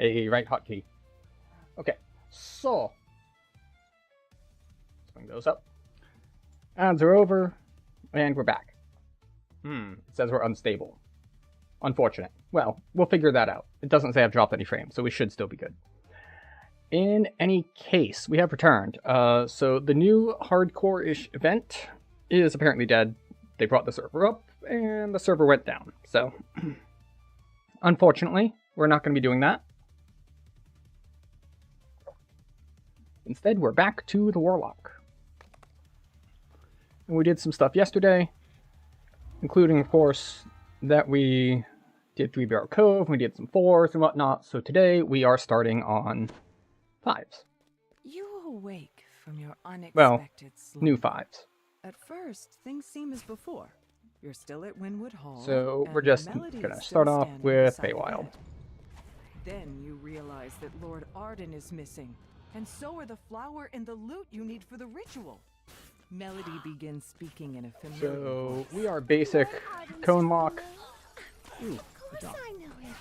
a right hotkey. Okay, so let's bring those up. Ads are over, and we're back. It says we're unstable. Unfortunate. Well, we'll figure that out. It doesn't say I've dropped any frames, so we should still be good. In any case, we have returned. So the new hardcore-ish event is apparently dead. They brought the server up, and the server went down. So, unfortunately, we're not going to be doing that. Instead, we're back to the Warlock. And we did some stuff yesterday, including, of course, that we did 3-Barrel Cove, we did some 4s and whatnot. So today, we are starting on 5s. You awake from your unexpected sleep. New 5s. At first, things seem as before. You're still at Wynwood Hall. So we're just gonna start off with Feywild. Then you realize that Lord Arden is missing, and so are the flower and the loot you need for the ritual. Melody begins speaking in a familiar So voice. we are basic cone lock. Ooh, Of course I know it,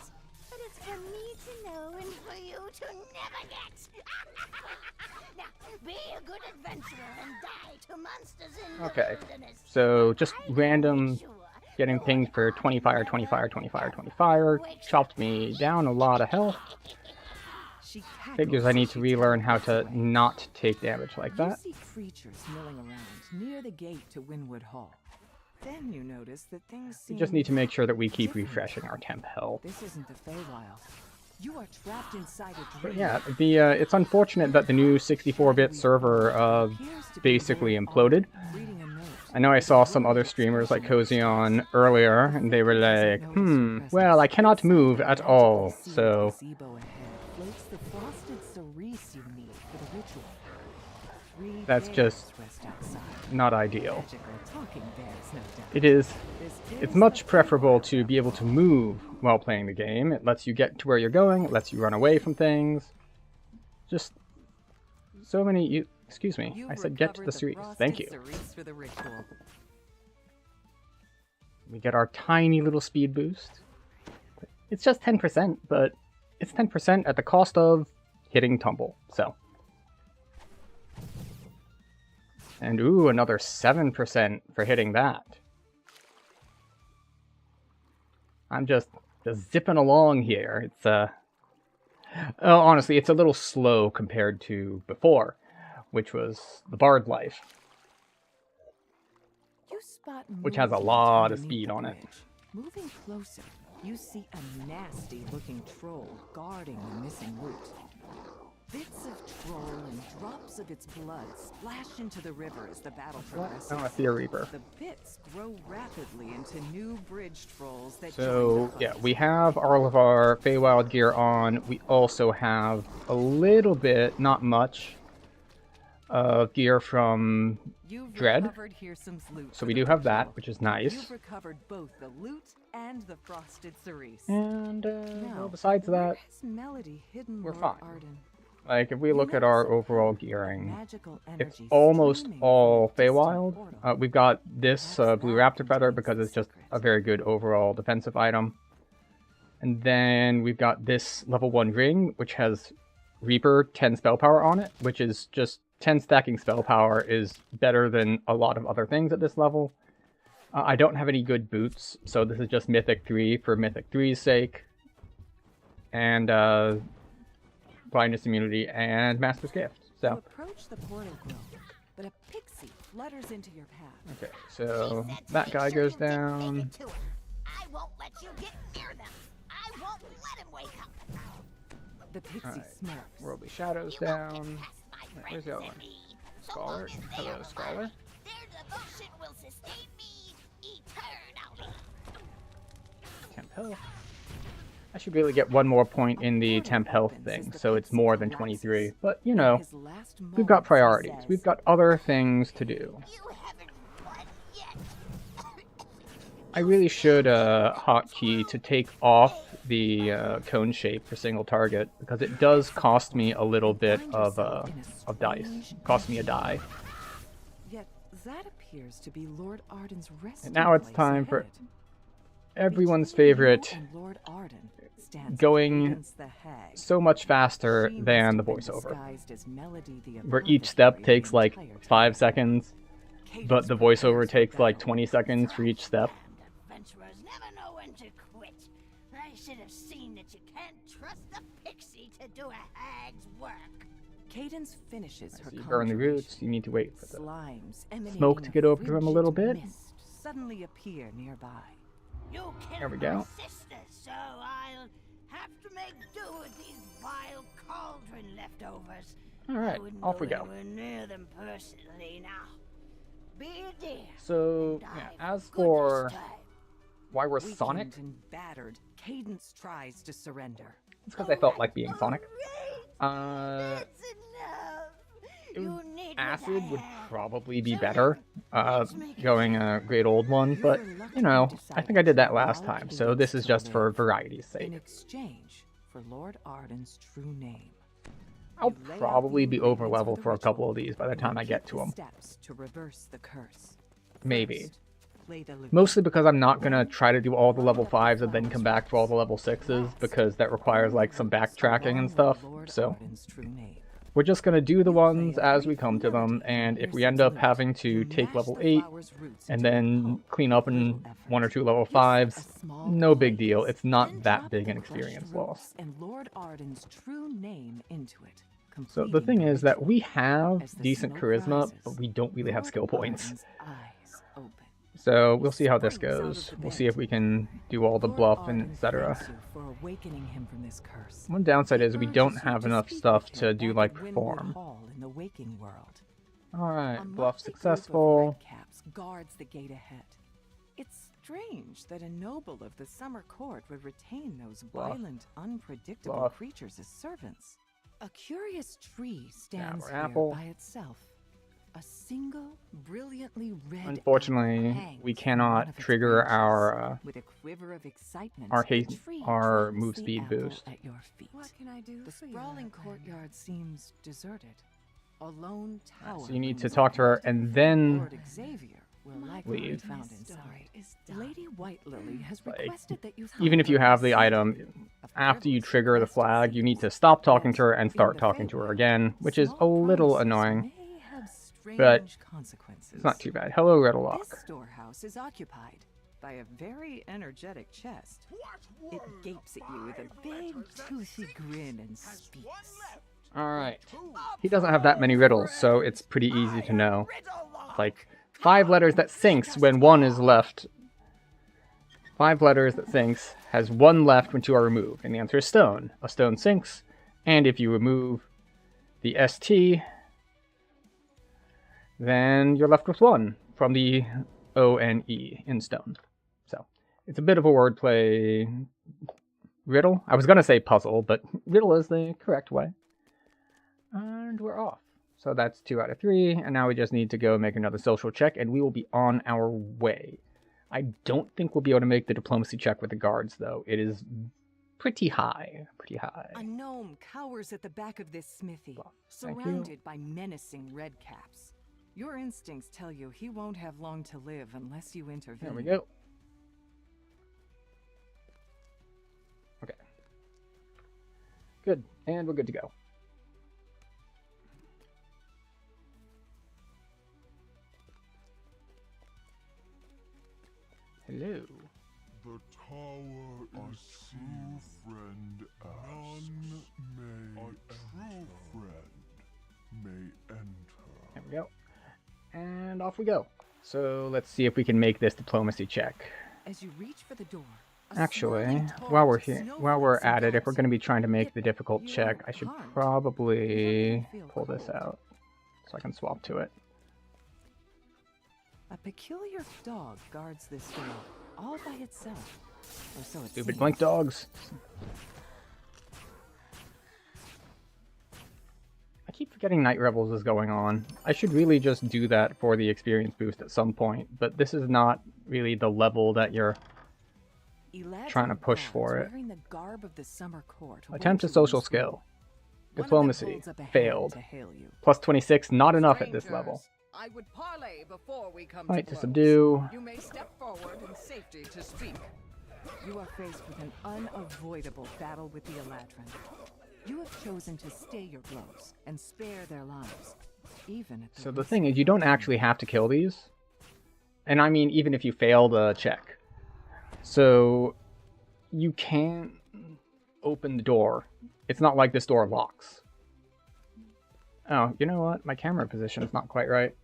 but it's for me to know and for you to never get. Now, be a good adventurer and die to monsters in Okay, the wilderness. so just I will random make sure getting Lord pinged for 20 fire, 20 fire, 20 fire, 20 fire. Chopped me down a lot of health. She cackles Figures I need as to she relearn turns how to away. not take damage like that. You see creatures milling around near the gate to Wynwood Hall. Then you notice that things We seem just need to make sure that we keep different. refreshing our temp health. This isn't the Feywild. You are trapped inside a But dream. yeah, it's unfortunate that the new 64-bit server basically imploded. Reading a note. I know I saw some other streamers like Cozy on earlier, and they were like, well, I cannot move at all, so Gazebo ahead floats the frosted cerise you need for the ritual. 3 that's bears just rest outside. not ideal. Magical talking bears, no doubt. It is. This It's is much the preferable Feywild. to be able to move while playing the game. It lets you get to where you're going, it lets you run away from things. Just so many... Excuse me, You've I said get to recovered the cerise. frosted Thank you. cerise for the ritual. We get our tiny little speed boost. It's just 10%, but it's 10% at the cost of hitting tumble, so. And ooh, another 7% for hitting that. I'm just zipping along here. It's oh, honestly, it's a little slow compared to before, which was the Bard Life. You spot Which has a movement lot of underneath speed the on it. bridge. Moving closer, you see a nasty-looking troll guarding the missing loot. Bits of troll and drops of its blood splash into the river as the battle progresses. Oh, a Fear Reaper. The bits grow rapidly into new bridge trolls that join So, the yeah, fight. we have all of our Feywild gear on. We also have a little bit, not much, of gear from You've Dread. recovered Hearsom's loot So for we the do have ritual. that, which is nice. You've recovered both the loot and the frosted cerise. And, Now, well, besides where that, has Melody hidden we're Lord fine. Arden? like, if we You look at notice our a overall powerful gearing, magical it's energy almost streaming all from a distant Feywild. portal. We've got this Perhaps Blue that Raptor Feather contains because the it's just secret. a very good overall defensive item. And then we've got this level 1 ring, which has Reaper 10 spell power on it, which is just 10 stacking spell power is better than a lot of other things at this level. I don't have any good boots, so this is just Mythic 3 for Mythic 3's sake. And Blindness Immunity and Master's Gift. You So, approach the portal grove, but a pixie flutters into your path. okay, so that guy goes down. I won't let you get near them. I won't let him wake up. The pixie Alright, smirks. Worldly Shadows You won't down. get past my Where's the other friends one? and me. So Scholar? long as they Hello, are Scholar. alive, their devotion will sustain me eternally. Temp health. I should really get one more point in the temp health thing, so it's more than 23. But, you know, His last we've got moments, he priorities. says, We've got other things to do. You haven't won yet. I really should hotkey to take off the cone shape for single target, because it does cost me a little bit of dice. Cost me a die. Yet that appears to be Lord Arden's resting And now it's place time for ahead. everyone's Between you favorite and Lord Arden stands going against the hag. so much faster She than the must have been voiceover, disguised as Melody the where each step Apothecary takes the like entire time. 5 seconds, but Cadence the voiceover prepares for takes like battle. 20 seconds for each step. Damned adventurers never know when to quit. I should have seen that you can't trust the pixie to do a hag's work. Cadence finishes her So you burn the conjuration. roots, you need to wait for the Slimes emanating smoke to a get over to him a little frigid bit. mist suddenly appear nearby. You There killed we my go. sister, so I'll have to make do with these vile cauldron leftovers. Alright, I wouldn't off we go. anywhere near them personally now. Be a dear. So, and yeah, die as for for goodness' time. why we're Weakened Sonic, and battered, Cadence tries to surrender. it's because I felt like being Sonic. Alright, that's enough. You need what Acid I would have. probably be So better, going a great old one, but, you know, I think I did that last time, so this is just for variety's In sake. exchange for Lord Arden's true name. I'll You lay out probably the be over ingredients level the for a couple ritual, of these by the and time I keep get to the them. steps to reverse the curse. Maybe. First, play the lute. Mostly because I'm not gonna try to do all the level 5s and then come back for all the level 6s, because that requires like some backtracking and stuff, so Arden's true name. we're just gonna do the ones as we come to them, and if we end up having to take level 8 and then clean up in 1 or 2 level 5s, no big deal. It's not that big an experience loss. And Lord Arden's true name into it. So the thing is that we have As the decent smoke charisma, rises, but we don't really have Lord skill points. Arden's eyes open. So we'll see how this Springs out of goes. the We'll bed. see if we can do all the Lord bluff and Arden etc. thanks you for awakening him from this curse. One downside is we He don't urges you have to enough speak stuff with to him do back like at Wynwood perform. Hall in the waking world. Alright, A bluff motley group of successful. redcaps guards the gate ahead. It's strange that a noble of the summer court would retain those Bluff. violent, unpredictable Bluff. creatures as servants. A curious tree stands we're here apple. by itself. A single, brilliantly red Unfortunately, apple hangs we from cannot one of its trigger branches. our With a quiver of excitement, our the haste- tree our drops move the speed apple boost. At your feet. What can I do The for you, sprawling Evelyn? courtyard seems deserted. A lone tower. so you need to looms talk to her ahead. and then Lord Xavier will likely be leave. found inside. Is Lady White Lily has Like, requested that you even if you have the item, after you trigger the flag, you need to stop talking to her and start talking to her again, which is a little annoying. but it's not too bad. Hello, This Riddlelock. storehouse is occupied by a very energetic chest. It gapes at you with a big, toothy grin and speaks. Alright. He doesn't have that many riddles, so it's pretty easy to know. Like, 5 letters that sinks when 1 is left. 5 letters that sinks has 1 left when 2 are removed. And the answer is stone. A stone sinks, and if you remove the ST, then you're left with 1 from the ONE in stone. So, it's a bit of a wordplay riddle. I was going to say puzzle, but riddle is the correct way. And we're off. So that's 2 out of 3, and now we just need to go make another social check, and we will be on our way. I don't think we'll be able to make the diplomacy check with the guards, though. It is pretty high. Pretty high. A gnome cowers at the back of this smithy, Thank you. surrounded by menacing redcaps. Your instincts tell you he won't have long to live unless you intervene. There we go. Okay. Good, and we're good to go. Hello. The tower is true friend none may a true friend may enter. There we go. And off we go. So let's see if we can make this diplomacy check. As you reach for the door, a Actually, swirling while we're torrent here, of while we're snowflakes at it, if we're going to be envelops trying to make you. the difficult You check, I should aren't. probably Feel pull this cold. out so I can swap to it. A peculiar dog guards this door, all by itself. Or so it Stupid seems. blink dogs. I keep forgetting Night Rebels is going on. I should really just do that for the experience boost at some point, but this is not really the level that you're Eladrin trying to push guards for it. wearing the garb of the summer court Attempt wait to you in social this skill. room. One of them Diplomacy. holds up a hand Failed. to hail you. Plus 26, not enough at this level. I would parley before we come Fight to blows. subdue. You may step forward in safety to speak. You are faced with an unavoidable battle with the Eladrin. You have chosen to stay your blows and spare their lives, even at the So the risk thing of is, you don't your own. actually have to kill these. And I mean, even if you fail the check. So you can open the door. It's not like this door locks. Oh, you know what? My camera position is not quite right.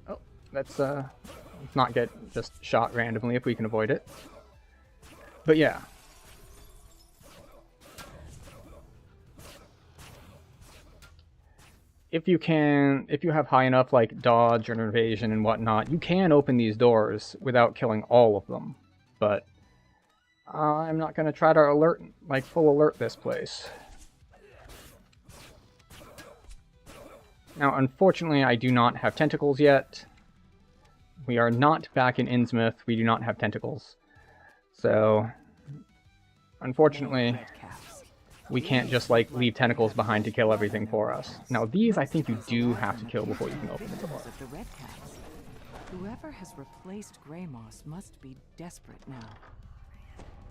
Oh, let's not get just shot randomly if we can avoid it. But yeah. If you have high enough like dodge or evasion and whatnot, you can open these doors without killing all of them. But I'm not gonna try to full alert this place. Now, unfortunately, I do not have tentacles yet. We are not back in Innsmouth. We do not have tentacles. So, unfortunately, we can't just like leave tentacles behind to kill everything for us. Now, these I think you do have to kill before you can open the door. Of the red caps. Whoever has replaced Grey Moss must be desperate now.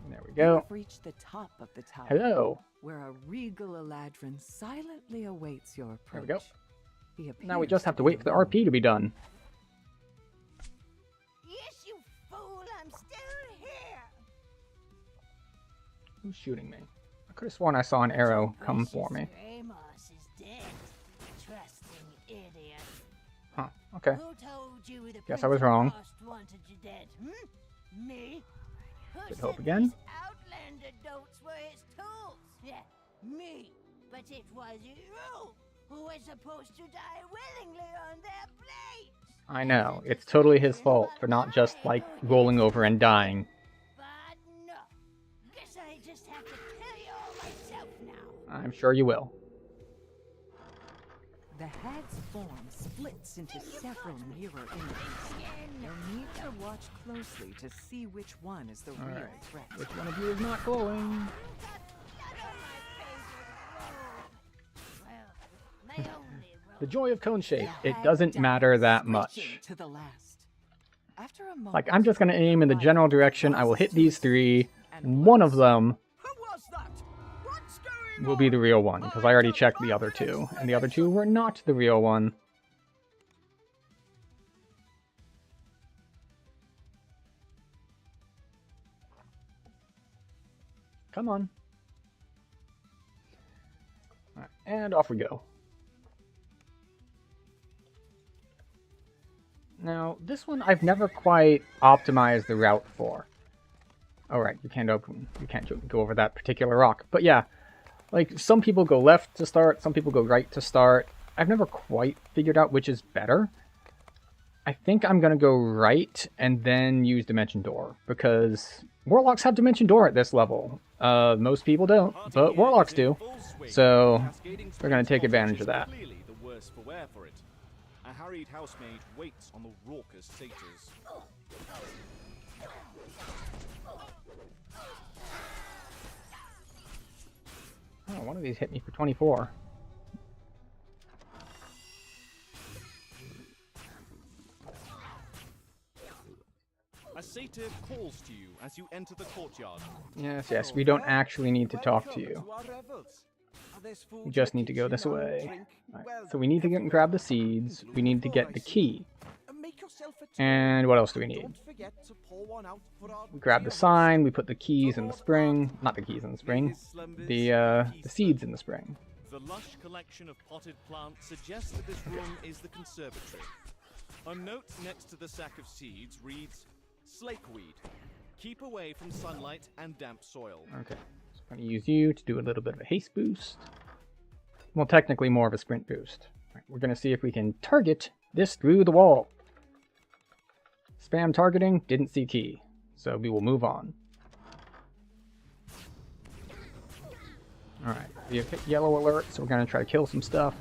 There we You go. have reached the top of the tower, Hello. where a regal Eladrin silently awaits your approach. There we go. He Now we appears just have to be wait for the alone. RP to be done. Yes, you fool, I'm still here. Who's shooting me? I could have sworn I saw an arrow come for me. Ramos is dead. Trusting idiot. Huh, okay. Who told you the Guess Prince I was of wrong. Frost wanted you dead? Me? Who Good said hope again. these Outlander don'ts were his tools? Yeah, me. But it was you who was supposed to die willingly on their blades. I know, it's totally his fault for not just, like, rolling over and dying. But no. Guess I just have to kill you all myself now. I'm sure you will. The hag's form splits into several mirror images. You'll need to watch closely to see which one is the real Alright, threat. which one of you is not glowing? The joy of cone shape. It doesn't matter that much. To the last. After a Like, moment, I'm just gonna aim in the general direction. I will hit these three. One of them will be the real one, because I already checked the other two, and the other two were not the real one. Come on. Alright, and off we go. Now, this one I've never quite optimized the route for. Alright, you can't go over that particular rock. But yeah, like, some people go left to start, some people go right to start. I've never quite figured out which is better. I think I'm gonna go right and then use Dimension Door, because Warlocks have Dimension Door at this level. Most people don't, but Warlocks do. So, we're gonna take advantage of that. A harried housemaid waits on the raucous satyrs. Oh, one of these hit me for 24. A satyr calls to you as you enter the courtyard. Yes, we don't actually need to talk to you. We just need to go this way. Right, so we need to grab the seeds, we need to get the key. And what else do we need? We grab the sign, we put the keys in the spring. Not the keys in the spring. The seeds in the spring. The lush collection of potted plants suggests that this room is the conservatory. A note next to the sack of seeds reads, Slakeweed. Keep away from sunlight and damp soil. Okay, so I'm going to use you to do a little bit of a haste boost. Well, technically more of a sprint boost. Right, we're going to see if we can target this through the wall. Spam targeting, didn't see key. So we will move on. Alright, we have hit yellow alert, so we're going to try to kill some stuff.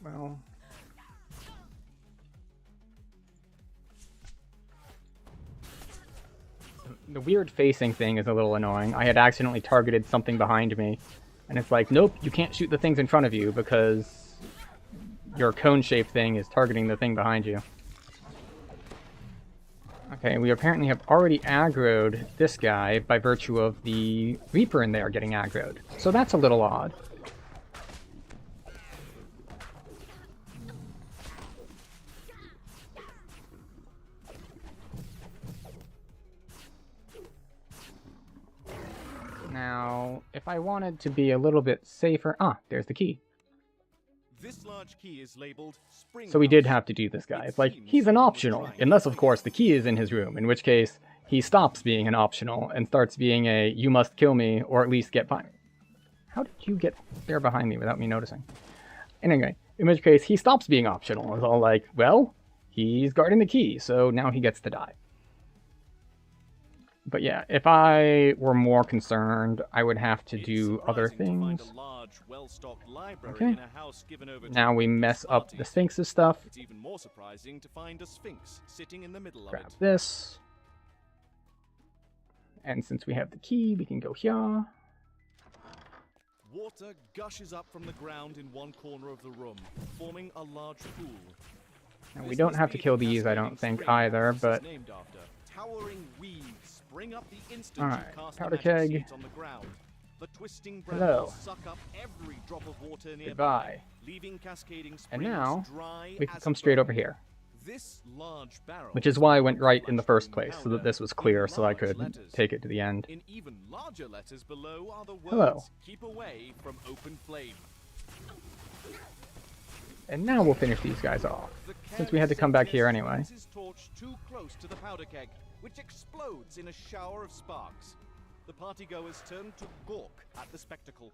Well, The weird facing thing is a little annoying. I had accidentally targeted something behind me, and it's like, nope, you can't shoot the things in front of you because your cone-shaped thing is targeting the thing behind you. Okay, we apparently have already aggroed this guy by virtue of the Reaper in there getting aggroed. So that's a little odd. Now, if I wanted to be a little bit safer... Ah, there's the key. This large key is labeled Spring So we did House. have to do this guy. It's like, he's an optional. Unless, of course, the key is in his room, in which case he stops being an optional and starts being a, you must kill me, or at least get by me. How did you get there behind me without me noticing? Anyway, in which case he stops being optional. It's all like, well, he's guarding the key, so now he gets to die. But yeah, if I were more concerned, I would have to do other things. Okay. Now we mess up the Sphinx's stuff. It's even more surprising to find a Sphinx sitting in the middle of Grab it. this. And since we have the key, we can go here. Water gushes up from the ground in one corner of the room, forming a large pool. And we don't have to kill these, I don't think, either, but... Named after. Towering weeds spring up the instant Alright, you cast powder the magic keg. seeds on the ground. The twisting Hello. brambles suck up every drop of water nearby, Goodbye. leaving cascading And springs now, dry we can as come a straight bone. over here. This large barrel, Which is why I went right in the much first more place, so powder, that this was in clear, so I large could letters. take it to the end. In even larger letters below are the words, Hello. keep away from open flame. And now we'll finish these guys off, The since we had to come back here careless anyway. squeeze his torch too close to the powder keg, which explodes in a shower of sparks. The partygoers turn to gawk at the spectacle.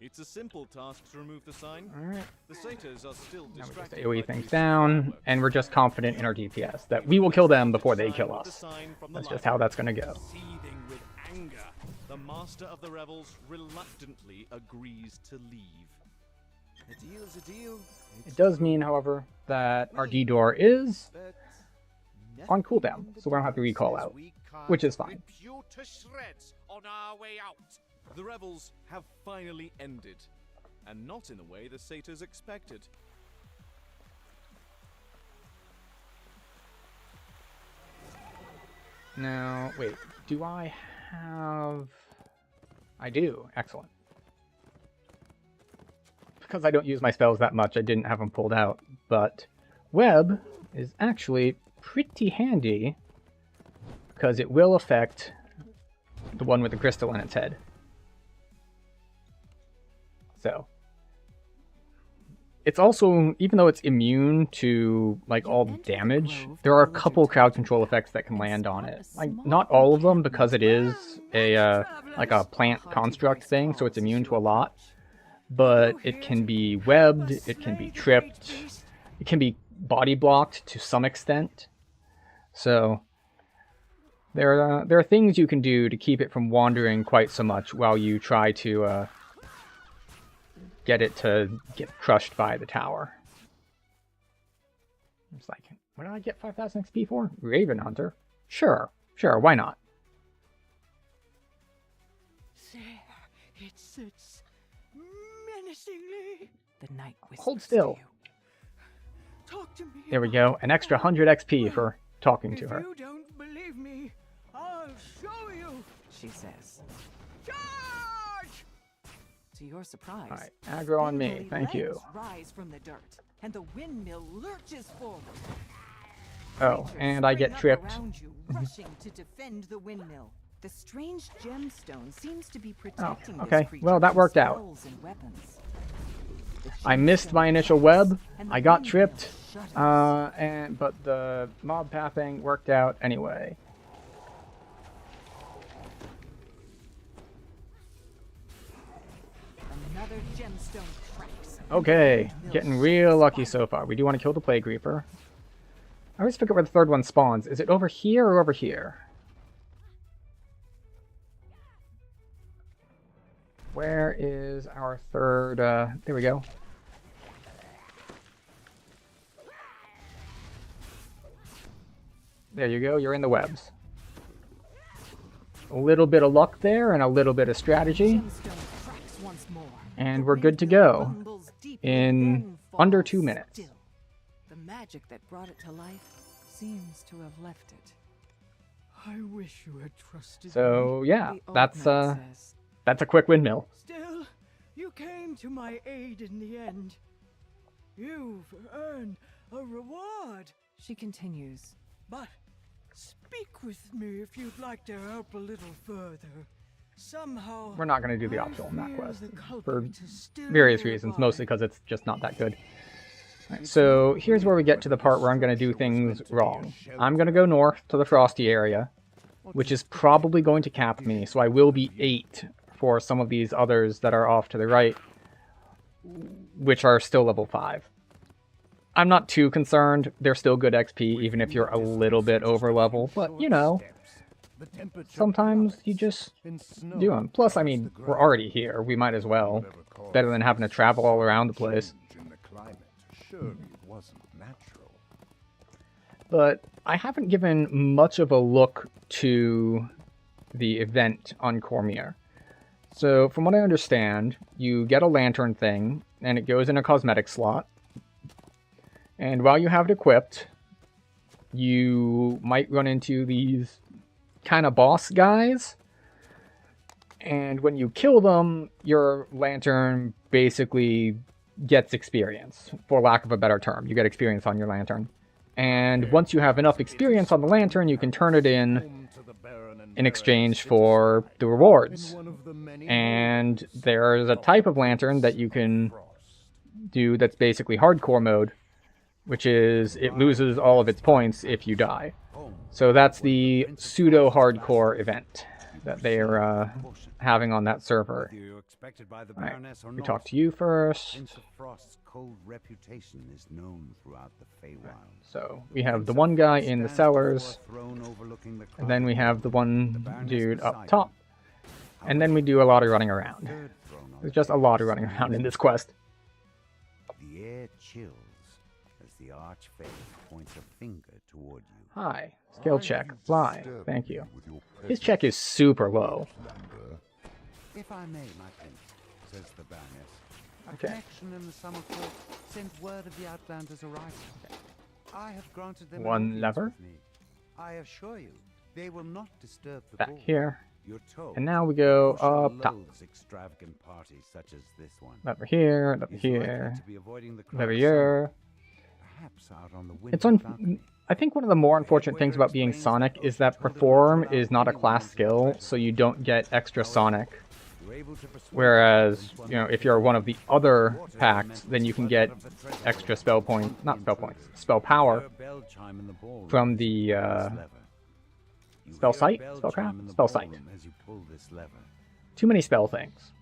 It's a simple task to remove the sign. Alright, The satyrs are still now we just distracted AoE by things these down, fireworks. and we're just confident in our DPS, that we will kill them before they kill Sign with the us. sign from the That's just library. how that's gonna go. Seething with anger, the master of the revels reluctantly agrees to leave. A deal's a deal. It does mean, however, that our D-door is But on cooldown, so we don't have to recall out, which is fine. rip you to shreds on our way out. The revels have finally ended, and not in the way the satyrs expected. Now, wait, do I have... I do, excellent. Because I don't use my spells that much, I didn't have them pulled out, but web is actually pretty handy, because it will affect the one with the crystal in its head. So, it's also, even though it's immune to like all damage, there are a couple crowd control effects that can land on it. Like, not all of them, because it is a like a plant construct thing, so it's immune to a lot. But it can be webbed, it can be tripped, it can be body blocked to some extent. So there are things you can do to keep it from wandering quite so much while you try to get it to get crushed by the tower. It's like, what did I get 5,000 XP for? Raven Hunter? Sure, why not? There it sits, menacingly. The night whispers Hold still. to you. Talk to me. There we go, an extra 100 XP for talking to her. If you don't believe me, I'll show you, she says. Charge! To your surprise, Alright, aggro on me, spindly thank you. legs rise from the dirt, and the windmill lurches forward. Oh, Creatures and I get spring up tripped. around you, rushing to defend the windmill. The strange gemstone seems to be protecting this okay. creature Well, that from worked out. spells and weapons. The I missed gemstone my initial cracks, web, and the I got windmill tripped, shudders. but the mob pathing worked out anyway. Another gemstone cracks. Okay, getting real lucky so far. We do want to kill the Plague Reaper. I always forget where the third one spawns. Is it over here or over here? Where is our third, there we go. There you go, you're in the webs. A little bit of luck there and a little bit of strategy. Gemstone cracks once more. And The we're good to rainbow go rumbles deeply, in then under falls 2 minutes. still. The magic that brought it to life seems to have left it. I wish you had trusted me. So yeah, The old that's knight says. a quick windmill. Still, you came to my aid in the end. You've earned a reward. She continues. But speak with me if you'd like to help a little further. Somehow, We're not going to do the I optional in that fear quest the for culprit is still various reasons, nearby. mostly because it's just not that good. Alright, so here's where we get to the part where I'm going to do things wrong. I'm going to go north to the Frosty area, which is probably going to cap me, so I will be 8 for some of these others that are off to the right, which are still level 5. I'm not too concerned. They're still good XP, even if you're a little bit over level, but you know, sometimes you just do them. Plus, I mean, we're already here. We might as well. Better than having to travel all around the place. But I haven't given much of a look to the event on Cormyr. So, from what I understand, you get a lantern thing, and it goes in a cosmetic slot. And while you have it equipped, you might run into these kind of boss guys. And when you kill them, your lantern basically gets experience, for lack of a better term. You get experience on your lantern. And once you have enough experience on the lantern, you can turn it in exchange for the rewards. And there's a type of lantern that you can do that's basically hardcore mode, which is it loses all of its points if you die. So that's the pseudo-hardcore event that they are having on that server. Right. We talk to you first. Frost's cold reputation is known throughout the Feywild. So we have the one guy in the cellars, and then we have the one dude up top, and then we do a lot of running around. There's just a lot of running around in this quest. The air chills as the Archfey points a finger toward you. Hi. Skill check. Fly. Thank you. His check is super low. If I may, my prince, says the Baroness. A Okay. connection in the summer court sent word of the Outlanders' arrival. I have granted them One an audience lever. with me. I assure you, they will not disturb the Back ball. here. You're told. And now we go Osha up top. loathes extravagant parties such as this one. Lever here, lever He's likely here, to be avoiding the crowd lever of here. summer, perhaps out on the It's windy balcony. I think one of the more unfortunate things about being Sonic is that Perform is not a class skill, so you don't get extra Sonic. You're able to persuade Whereas, you know, if you're one of the other packs, then you can get extra spell points, not spell points, spell power from the spell sight, spellcraft, spell sight. Too many spell things.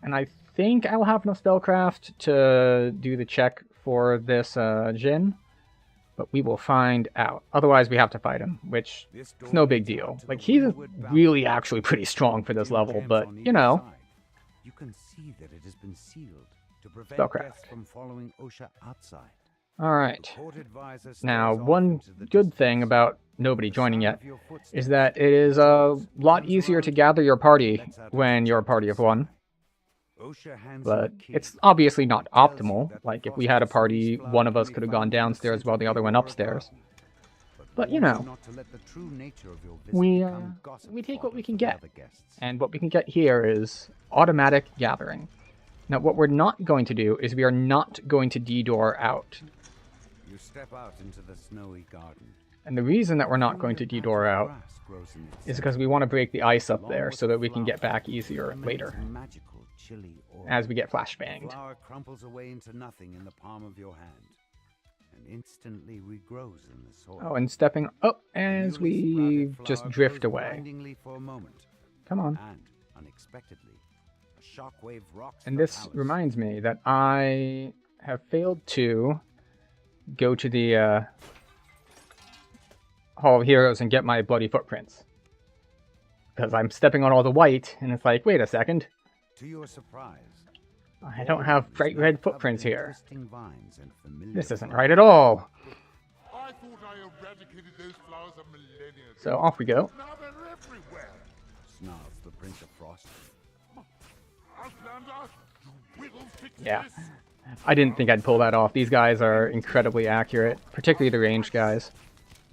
And I think I'll have enough spellcraft to do the check for this Jin, but we will find out. Otherwise, we have to fight him, which is no big deal. Like, he's really actually pretty strong for this level, but, you know. You can see that it has been sealed to prevent Spellcraft. death from following Osha outside. Alright. Court advisor Now, stares off one into the good distance. thing about nobody joining yet Sound of your footsteps is that it is a lot easier to gather your party when you're a party of one. Osha hands But him a key. it's obviously not optimal. Like, if we had a party, one of us could have gone downstairs while the other went upstairs. But, you know, Not to let the true nature of your visit we become gossip take what fodder we can for the get. other guests. And what we can get here is automatic gathering. Now, what we're not going to do is we are not going to D-door out. You step out into the snowy garden. And the reason that we're not going to D-door out Grass grows in its is because we want to break the ice up there so that we can get back easier later, magical, chilly aura. as we get The flashbanged. flower crumples away into nothing in the palm of your hand, and instantly regrows in the soil. Oh, and stepping up as Newly we sprouted just flower drift glows away. blindingly for a moment, Come on. and unexpectedly, a shockwave rocks And the this palace. reminds me that I have failed to go to the Hall of Heroes and get my bloody footprints. Because I'm stepping on all the white, and it's like, wait a second, To your surprise, I don't have bright red footprints here. twisting vines and familiar This isn't right at all. I thought I eradicated those flowers a millennia ago. So off we go. Now they're everywhere. Snarls the Prince of Frost. Outlander, you will fix Yeah. this. I didn't think I'd pull that off. These guys are incredibly accurate, particularly the ranged guys.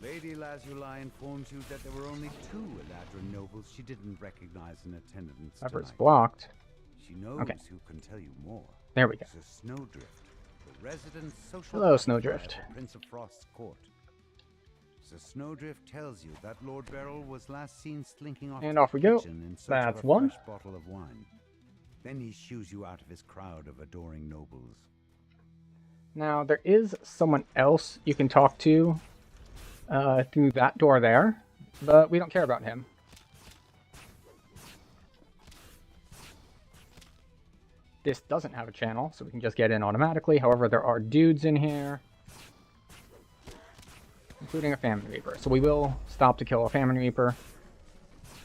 Lady Lazuli informs you that there were only 2 Eladrin nobles she didn't recognize in attendance Lever's tonight. blocked. She knows Okay. who can tell you more. There we go. Sir Snowdrift, the resident social Hello, butterfly Snowdrift. at the Prince of Frost's court. Sir Snowdrift tells you that Lord Beryl was last seen slinking off And to off the we go. kitchen in search That's of a one. fresh bottle of wine. Then he shoos you out of his crowd of adoring nobles. Now, there is someone else you can talk to through that door there, but we don't care about him. This doesn't have a channel, so we can just get in automatically. However, there are dudes in here, including a Famine Reaper. So we will stop to kill a Famine Reaper,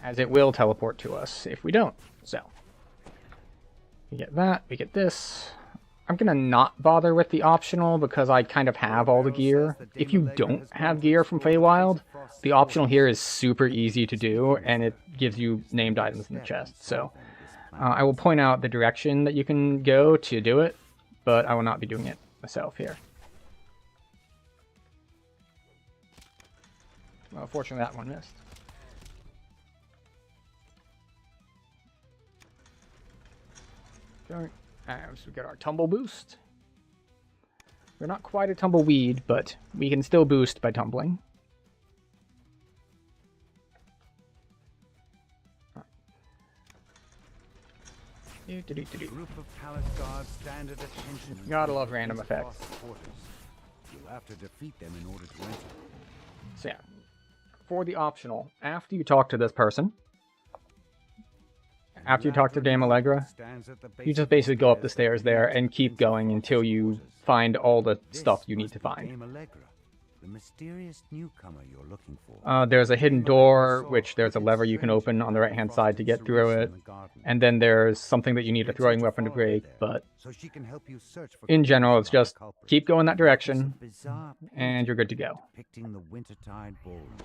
as it will teleport to us if we don't. So, we get that, we get this. I'm going to not bother with the optional because I kind of have all the gear. If you don't have gear from Feywild, the optional here is super easy to do, and it gives you named items in the chest. So, I will point out the direction that you can go to do it, but I will not be doing it myself here. Well, fortunately that one missed. Okay, so we get our tumble boost. We're not quite a tumbleweed, but we can still boost by tumbling. A group of palace guards stand at attention. Gotta love random effects. You'll have to defeat them in order to enter. So yeah, for the optional, after you talk to this person, after you talk to Dame Allegra, you just basically go up the stairs there and keep going until you find all the stuff you need to find. Dame Allegra, the mysterious newcomer you're looking for. There's a hidden door, which there's a lever you can open on the right-hand side to get through it. And then there's something that you need a throwing weapon to break, but in general, it's just keep going that direction, and you're good to go. Depicting the Wintertide Ballroom.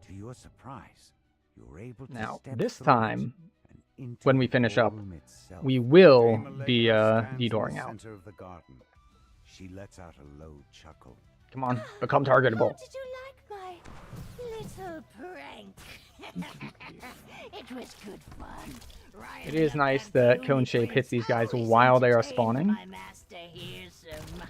To your surprise, you're able to Now, step this through time, it and into when we the finish up, ballroom itself. we will Dame be Allegra stands in the de-dooring out. center of the garden. She lets out a low chuckle. Come on, become targetable. Did you like my little prank? It was good fun. Right It is up nice that that gloomy Cone Shape hits prince these guys always while they are entertains spawning. my master hears him.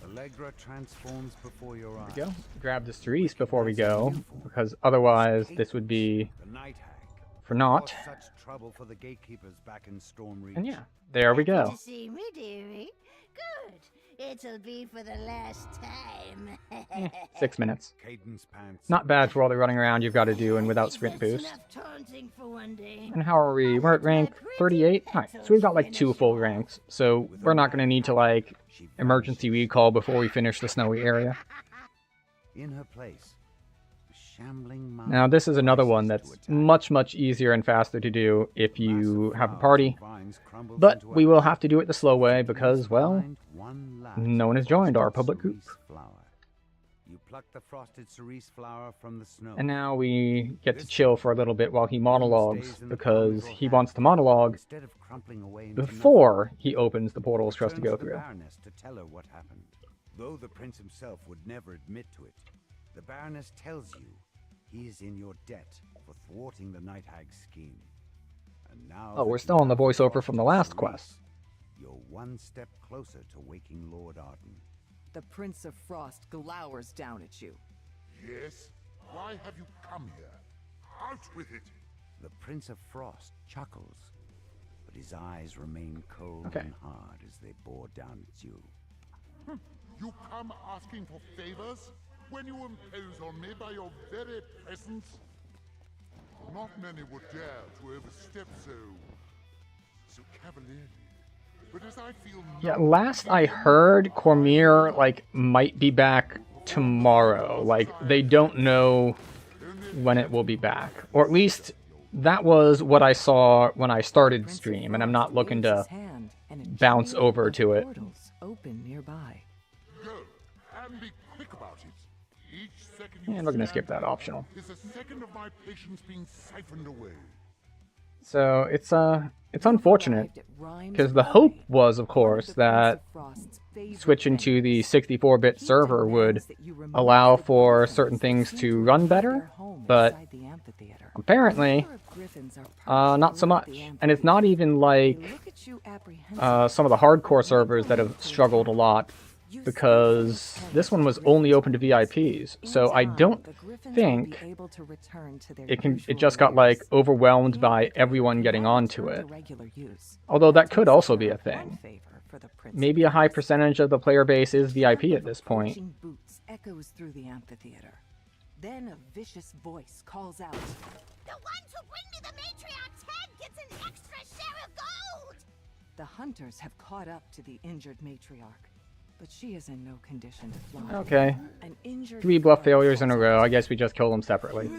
Allegra transforms before your eyes. There we go. Grab the Cerise before we go, because otherwise this would be The Night Hag. for naught. Caused such trouble for the gatekeepers back in Storm Reach. And yeah, there we Happy go. to see me, dearie. Good. It'll be for the last time. 6 minutes. Cadence pants. Not bad for all the running around you've got to do and without sprint That's boost. enough taunting for one day. And how are we? We're at rank 38? Alright, so we've got like 2 full ranks, so we're not going to need to like emergency recall before we finish the snowy area. In her place, the shambling Now this is another one that's much easier and faster to do if you have a party, but we will have to do it the slow way because, well, no one has joined our public group. You pluck the frosted cerise flower from the snow. And now we get to chill for a little bit while he monologues, because he wants to monologue Instead of crumpling away into before he opens the portals for us to turns go the through. Baroness to tell her what happened. Though the prince himself would never admit to it, the Baroness tells you he is in your debt for thwarting the Night Hag's scheme. And now Oh, we're that still you on the have voiceover frosted from the last cerise, quest. You're one step closer to waking Lord Arden. The Prince of Frost glowers down at you. Yes? Why have you come here? Out with it! The Prince of Frost chuckles, but his eyes remain cold Okay. and hard as they bore down at you. You come asking for favors when you impose on me by your very presence? Not many would dare to overstep so cavalierly. But as I feel Yeah, now, last I heard, Cormyr, like, might be back tomorrow. Like, they don't know when it will be back. Or at least, that was what I saw when I started Prince of stream, and I'm not Frost looking waves to his hand, and a bounce trail over of to it. portals open nearby. go and be quick about it. And we're gonna skip that optional. Is a second of my patience being siphoned away? So it's unfortunate, because the hope was, of course, that switching to the 64-bit server would allow for certain things to run better, but apparently not so much. And it's not even like some of the hardcore servers that have struggled a lot, because this one was only open to VIPs, so I don't think it just got like overwhelmed by everyone getting onto it. Although that could also be a thing. Maybe a high percentage of the player base is VIP at this point. Echoes through the amphitheater. Then a vicious voice calls out, The ones who bring me the matriarch's head gets an extra share of gold! the hunters have caught up to the injured matriarch, but she is in no condition to fly. Okay. An injured 3 bluff foe failures in a row. I guess we just kill them separately.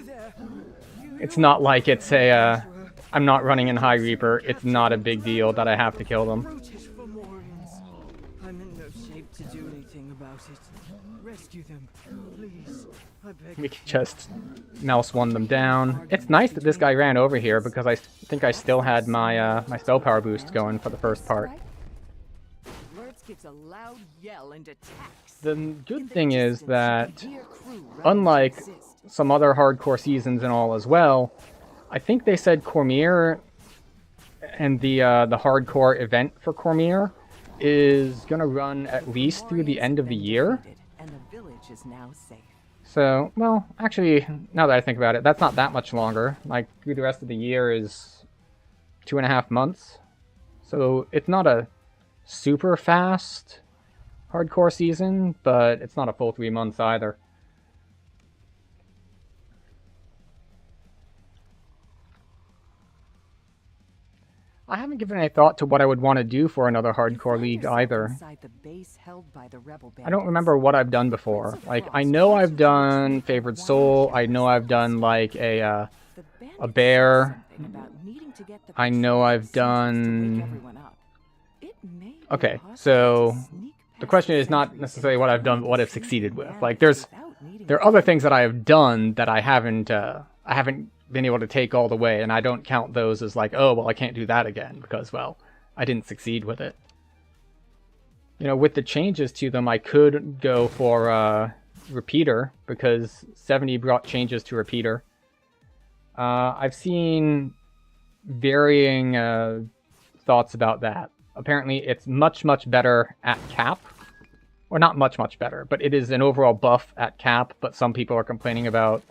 It's not like it's a, I'm not running in High Reaper. It's not a big deal that I have to kill them. Brutish Fomorians. I'm in no shape to do anything about it. Rescue them, please. I beg. We can just mouse one them down. It's nice that this guy ran over here, because I think I still had my my spell power boost going for the first part. Lurtz gives a loud yell and attacks. The good thing is that, unlike some other hardcore seasons and all as well, I think they said Cormyr and the hardcore event for Cormyr is gonna run at least through the end of the year. And the village is now safe. So, well, actually, now that I think about it, that's not that much longer. Like, through the rest of the year is 2.5 months. So, it's not a super fast hardcore season, but it's not a full 3 months either. I haven't given any thought to what I would want to do for another hardcore league either. I don't remember what I've done before. Like, I know I've done Favored Soul, I know I've done like a bear, I know I've done... Okay, so the question is not necessarily what I've done, but what I've succeeded with. Like, there are other things that I have done that I haven't been able to take all the way, and I don't count those as like, oh, well, I can't do that again, because, well, I didn't succeed with it. You know, with the changes to them, I could go for Repeater, because 70 brought changes to Repeater. I've seen varying thoughts about that. Apparently, it's much, much better at cap. Or not much, much better, but it is an overall buff at cap, but some people are complaining about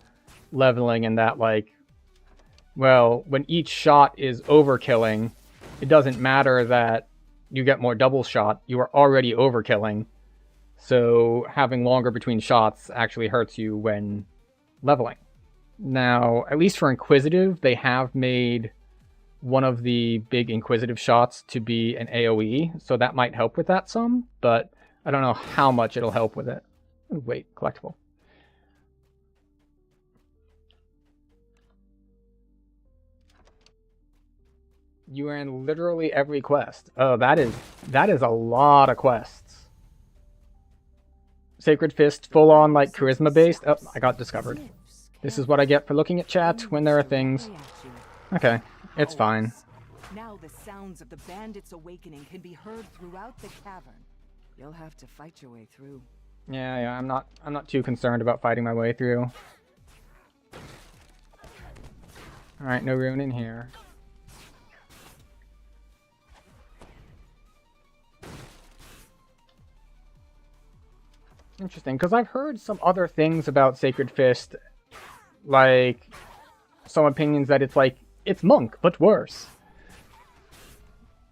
leveling and that, like, well, when each shot is overkilling, it doesn't matter that you get more double shot. You are already overkilling. So having longer between shots actually hurts you when leveling. Now, at least for Inquisitive, they have made one of the big Inquisitive shots to be an AoE, so that might help with that some, but I don't know how much it'll help with it. Ooh, wait, collectible. You are in literally every quest. Oh, that is a lot of quests. Sacred Fist, full on like charisma based. Oh, I got discovered. This is what I get for looking at chat when there are things. Okay, it's fine. Now the sounds of the bandits' awakening can be heard throughout the cavern. You'll have to fight your way through. Yeah, I'm not too concerned about fighting my way through. All right, no rune in here. Interesting, because I've heard some other things about Sacred Fist, like some opinions that it's like, it's Monk, but worse.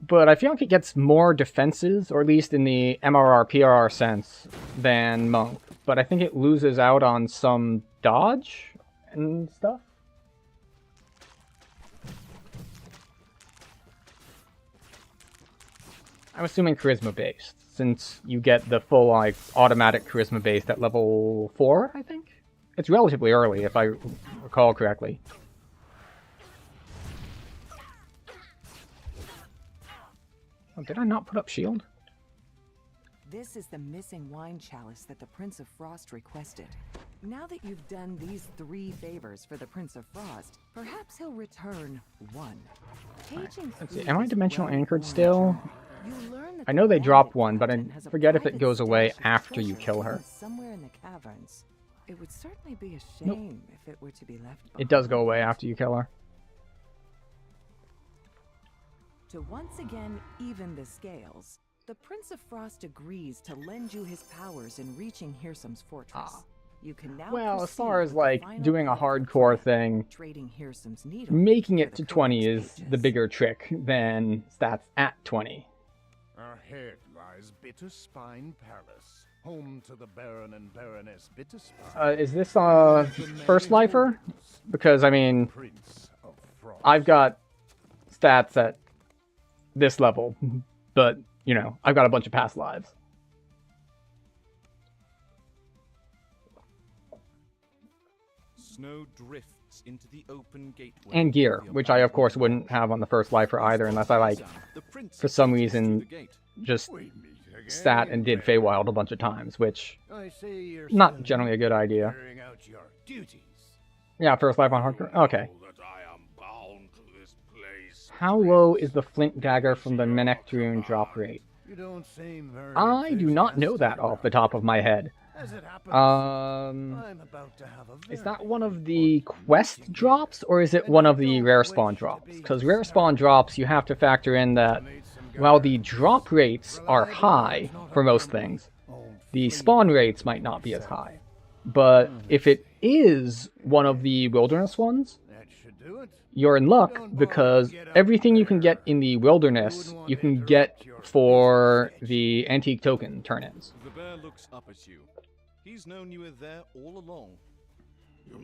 But I feel like it gets more defenses, or at least in the MRR, PRR sense, than Monk. But I think it loses out on some dodge and stuff. I'm assuming charisma based, since you get the full like automatic charisma based at level 4, I think? It's relatively early, if I recall correctly. Oh, did I not put up shield? This is the missing wine chalice that the Prince of Frost requested. Now that you've done these 3 favors for the Prince of Frost, perhaps he'll return 1. Paging Let's see, through am I his dimensional anchored well-worn still? journal, you learn that I the know they drop bandit one, but I captain has a forget if it private goes away stash of after you treasure kill her. hidden somewhere in the caverns. It would certainly be a Nope. shame if it were to be left behind. It does go away after you kill her. To once again even the scales, the Prince of Frost agrees to lend you his powers in reaching Hirsum's fortress. Ah. You can now Well, as far proceed as with the like final doing a part of the hardcore plan, thing, trading Hirsum's needle making for it the to 20 Codex is the pages. bigger trick than stats at 20. Ahead lies Bitterspine Palace, home to the Baron and Baroness Bitterspine. Is this first lifer? Because I mean, Prince of Frost. I've got stats at this level, but you know, I've got a bunch of past lives. Snow drifts into the open gateway. And gear, of the which I of course abandoned wouldn't have on the first lifer either, unless I like The prince for some passes through reason the gate. just We meet again, sat and did Baron. Feywild a bunch of times, which I see you're not still generally a good idea. carrying out your duties. Yeah, first life on hardcore. Okay. Know that I am bound to this place. How low is the flint dagger from the Menectruin drop rate? You don't seem very I do not know that off the top of my head. As it happens, Um, I'm about to have a is very that one of the quest drops, or is it one of the rare spawn drops? Because rare spawn drops, you have to factor in that while the drop rates are high for most things, the spawn rates might not be as high. But if it is one of the wilderness ones, that should do it. you're in luck because everything you can get in the wilderness, you can get for the antique token turn-ins. The bear looks up at you. He's known you were there all along.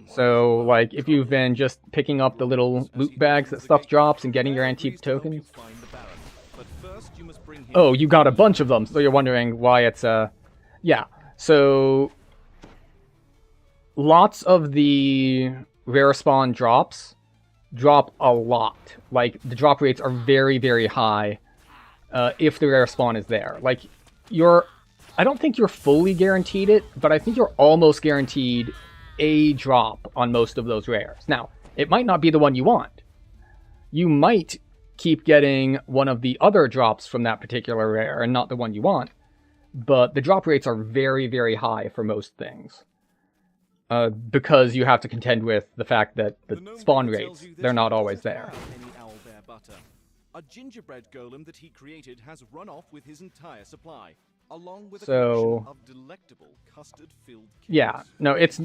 So, like, if you've been just picking up the little loot bags that stuff drops and getting your antique token. Find the Baron. But first you must bring him Oh, you got a bunch of them, so you're wondering why it's, yeah. So, lots of the rare spawn drops drop a lot. Like, the drop rates are very, very high if the rare spawn is there. Like, I don't think you're fully guaranteed it, but I think you're almost guaranteed a drop on most of those rares. Now, it might not be the one you want. You might keep getting one of the other drops from that particular rare and not the one you want, but the drop rates are very, very high for most things. Because you have to contend with the fact that the gnome spawn guy tells rates, you they're this not one always doesn't there. have any owlbear butter. A gingerbread golem that he created has run off with his entire supply, along with a So- collection of delectable custard-filled cakes. Yeah, no, it's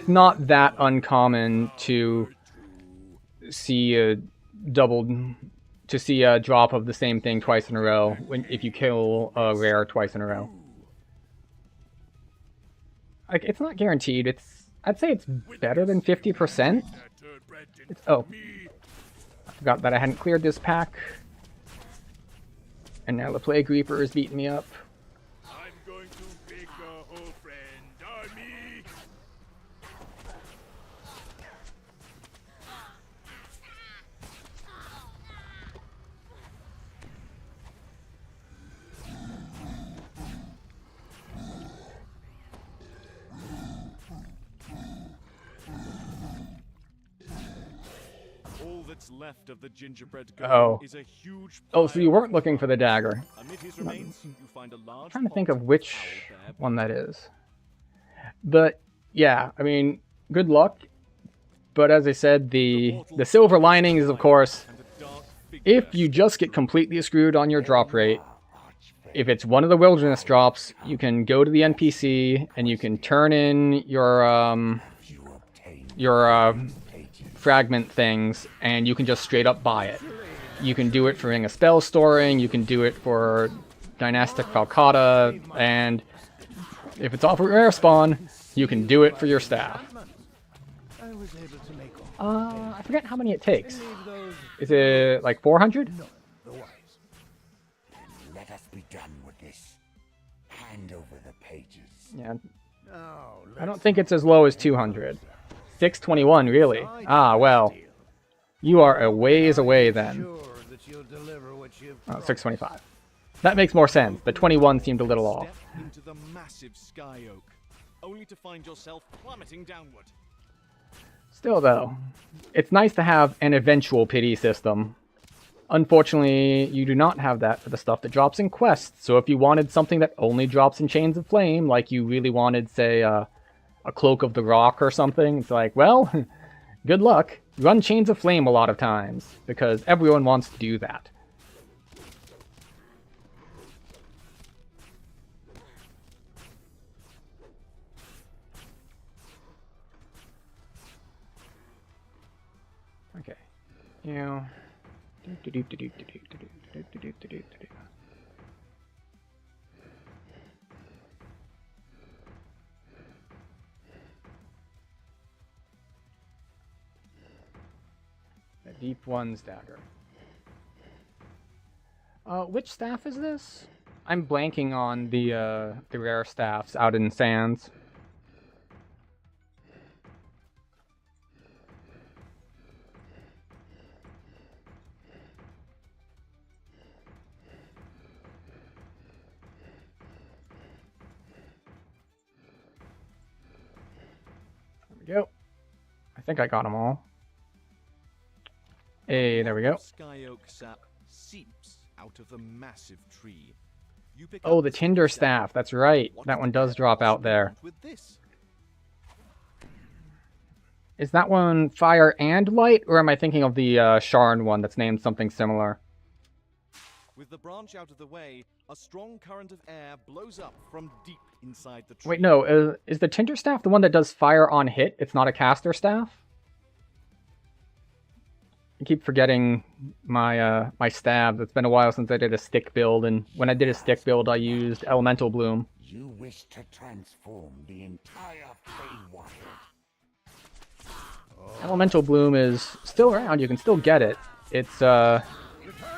not that uncommon to see a drop of the same thing twice in a row if you kill a rare twice in a row. Like, it's not guaranteed. I'd say it's better than 50%. Oh, I forgot that I hadn't cleared this pack, and now the Plague Reaper is beating me up. I'm going to make a whole friend army. All that's left of the gingerbread golem Oh. is a huge Oh, so you pile weren't looking for the dagger. Amid his remains, you find a large I'm trying to think pot of which owlbear one that is. But yeah, I mean, good luck. But as I said, the silver lining is, of course, and a dark figure if you just get completely screwed on your drop rate, if it's one of the wilderness drops, you can go to the NPC and you can turn in your fragment things, and you can just straight up buy it. You can do it for a spell storing, you can do it for Dynastic Falcata, and if it's off a rare spawn, you can do it for your staff. I was able to make I forget how many it takes. leave those Is it like 400? the wise. Let us be done with this. Hand over the pages. Yeah, Now, I don't think it's as low as 200. 621, really? Ah, well. You are a ways away then. sure that you'll deliver what you've Oh, 625. That makes more sense. The 21 seemed a little off. Step into the massive sky oak. only to find yourself plummeting downward. Still, though, it's nice to have an eventual pity system. Unfortunately, you do not have that for the stuff that drops in quests. So if you wanted something that only drops in Chains of Flame, like you really wanted, say, a Cloak of the Rock or something, it's like, well, good luck. Run Chains of Flame a lot of times, because everyone wants to do that. Okay. You... The Deep One's dagger. Which staff is this? I'm blanking on the rare staffs out in Sands. There we go. I think I got them all. Hey, there we go. Sky oak sap seeps out of the massive tree. You pick Oh, up the this Tinder staff. staff. That's right. What That on one does earth drop out should you there. want with this? Is that one fire and light, or am I thinking of the Sharn one that's named something similar? With the branch out of the way, a strong current of air blows up from deep inside the tree. Wait, no. Is the Tinder staff the one that does fire on hit? It's not a caster staff? I keep forgetting my my stab. It's been a while since I did a stick build, and when I did a stick build, I used Elemental Bloom. You wish to transform the entire Feywild. Elemental Bloom is still around. You can still get it. It's Return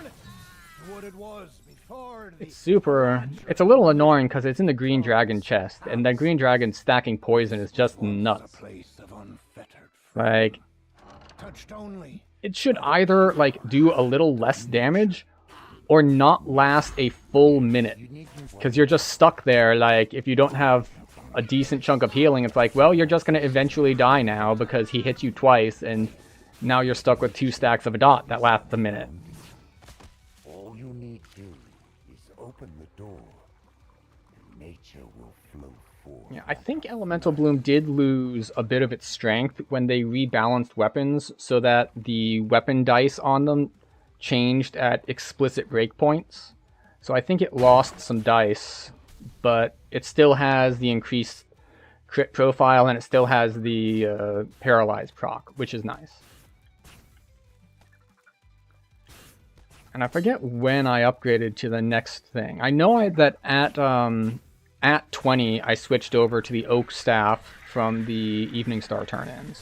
it to what it was before the... it's super. It's a little annoying because it's in the Green Dragon chest, and that Green Dragon stacking poison is just nuts. A place of unfettered Like, touched only. it should either like do a little less damage or not last a full minute, because you're just stuck there. Like, if you don't have a decent chunk of healing, it's like, well, you're just going to eventually die now because he hits you twice, and now you're stuck with 2 stacks of a dot that lasts a minute. All you need do is open the door, and nature will flow forth. Yeah, I think Elemental Bloom did lose a bit of its strength when they rebalanced weapons so that the weapon dice on them changed at explicit breakpoints. So I think it lost some dice, but it still has the increased crit profile, and it still has the paralyzed proc, which is nice. And I forget when I upgraded to the next thing. I know that at 20, I switched over to the Oak Staff from the Evening Star turn-ins.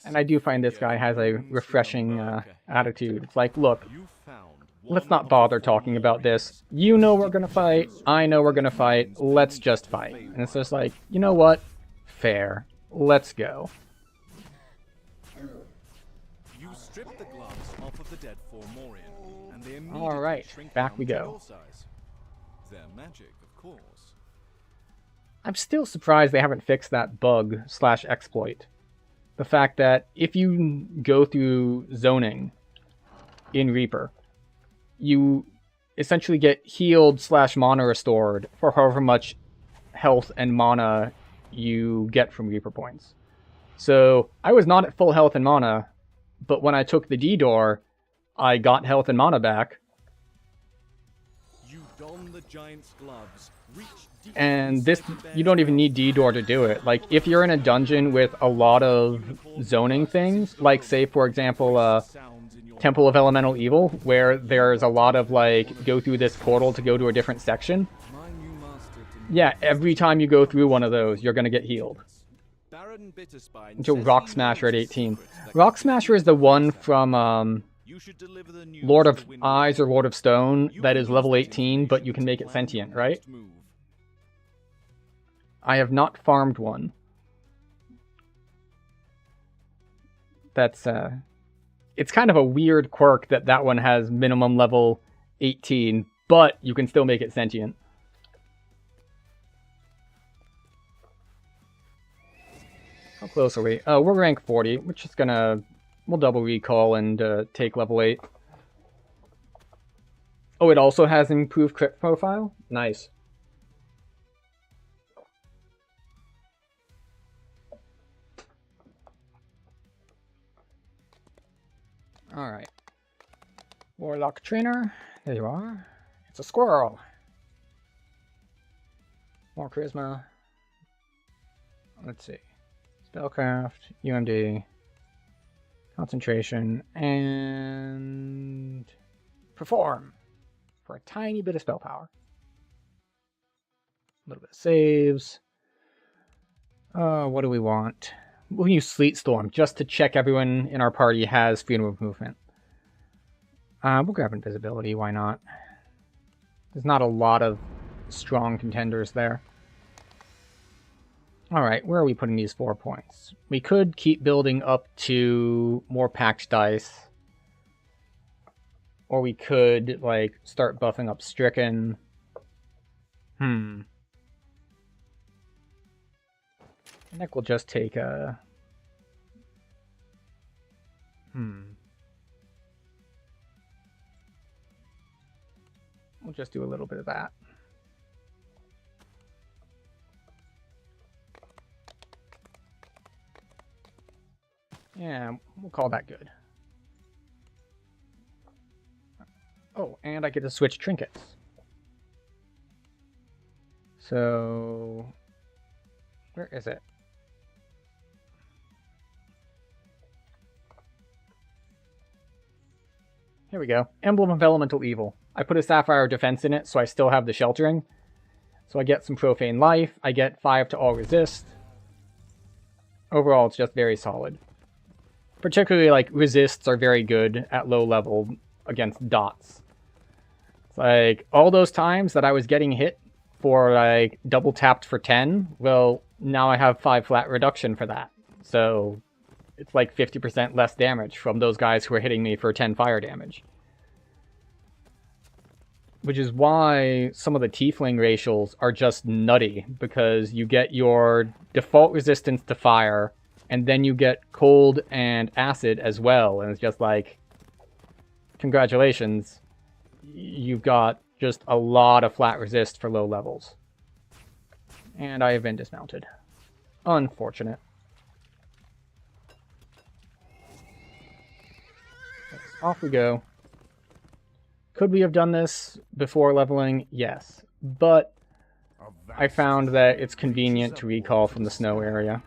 And I do find this guy has a refreshing attitude. It's like, look, let's not bother talking about this. You know we're gonna fight. I know we're gonna fight. Let's just fight. And it's just like, you know what? Fair. Let's go. You strip the gloves off of the dead Cormyr, and they immediately All right, shrink back down we to go. your size. They're magic, of course. I'm still surprised they haven't fixed that bug / exploit. The fact that if you go through zoning in Reaper, you essentially get healed / mana restored for however much health and mana you get from Reaper points. So I was not at full health and mana, but when I took the D-Door, I got health and mana back. You don the giant's gloves, reach deep And this, inside the you don't even bear's need D-Door to do it. Like, if you're in a dungeon with a lot of zoning things, like, say, for example, sounds in your Temple of Elemental Evil, where there's a lot of, like, go through this portal to go to a different section. my new master to Yeah, every time you go through one of those, you're gonna get healed. Baron Bitterspine Until says Rock he Smasher at knows 18. secrets that Rock can Smasher is the one from, You should deliver the news Lord to of the Wind Eyes or River. Lord of Stone, You that can is use level that 18, but you information can to make it plan sentient, your right? next move. I have not farmed one. That's, it's kind of a weird quirk that that one has minimum level 18, but you can still make it sentient. How close are we? Oh, we're rank 40, which is gonna... We'll double recall and take level 8. Oh, it also has improved crit profile? Nice. Alright. Warlock trainer. There you are. It's a squirrel. More charisma. Let's see. Spellcraft, UMD, concentration, and perform for a tiny bit of spell power. A little bit of saves. What do we want? We'll use Sleet Storm just to check everyone in our party has freedom of movement. We'll grab invisibility, why not? There's not a lot of strong contenders there. Alright, where are we putting these 4 points? We could keep building up to more packed dice. Or we could, like, start buffing up Stricken. I think we'll just take a... We'll just do a little bit of that. Yeah, we'll call that good. Oh, and I get to switch trinkets. So... where is it? Here we go. Emblem of Elemental Evil. I put a Sapphire Defense in it, so I still have the Sheltering. So I get some Profane Life. I get 5 to all resist. Overall, it's just very solid. Particularly, like, resists are very good at low level against dots. It's like, all those times that I was getting hit for, like, double tapped for 10, well, now I have 5 flat reduction for that. So, it's like 50% less damage from those guys who are hitting me for 10 fire damage. Which is why some of the Tiefling racials are just nutty, because you get your default resistance to fire, and then you get cold and acid as well, and it's just like, congratulations, you've got just a lot of flat resist for low levels. And I have been dismounted. Unfortunate. Off we go. Could we have done this before leveling? Yes. But I found that it's convenient to recall from the snow area.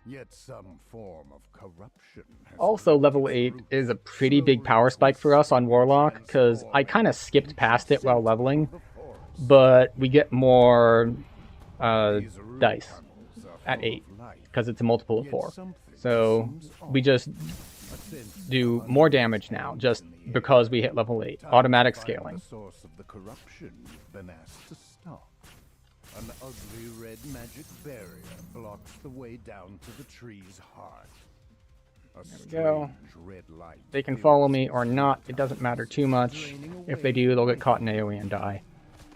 Yet some form of corruption has Also, level 8 is a pretty big power spike for us on Warlock, because I kind of skipped past it while leveling, but we get more dice at 8, because it's a multiple of 4. So we just do more damage now, just because we hit level 8. Automatic scaling. The source of the corruption you've been asked to stop. An ugly red magic barrier blocks the way down to the tree's heart. There we go. Red light They can follow me or not, it doesn't matter too much. If they do, they'll get caught in AoE and die.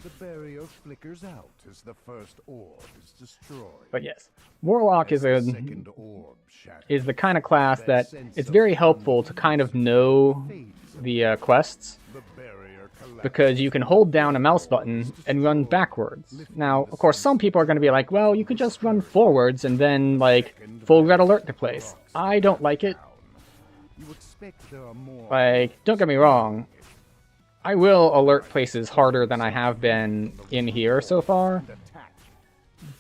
The barrier flickers out as the first orb is destroyed. But yes, Warlock is As the second orb shatters, the kind of class that it's very helpful to kind of know the quests, the barrier collapses. because you can hold down a mouse button and run backwards. Now, of course, some people are going to be like, well, you could just run forwards and then, like, full red alert the place. I don't like it. You expect there are more Like, don't get me wrong. I will alert places harder than I have been in here so far, attack.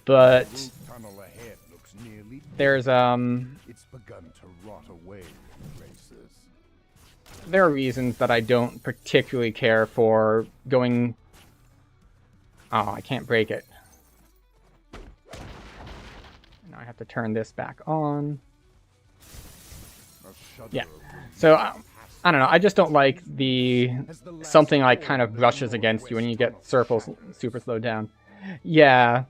but Tunnel ahead looks nearly there's, It's begun to rot away in places. there are reasons that I don't particularly care for going... Oh, I can't break it. Now I have to turn this back on. Yeah. So, I don't know. I just don't like the... something like kind of brushes against you when you get circles super slowed down. Yeah.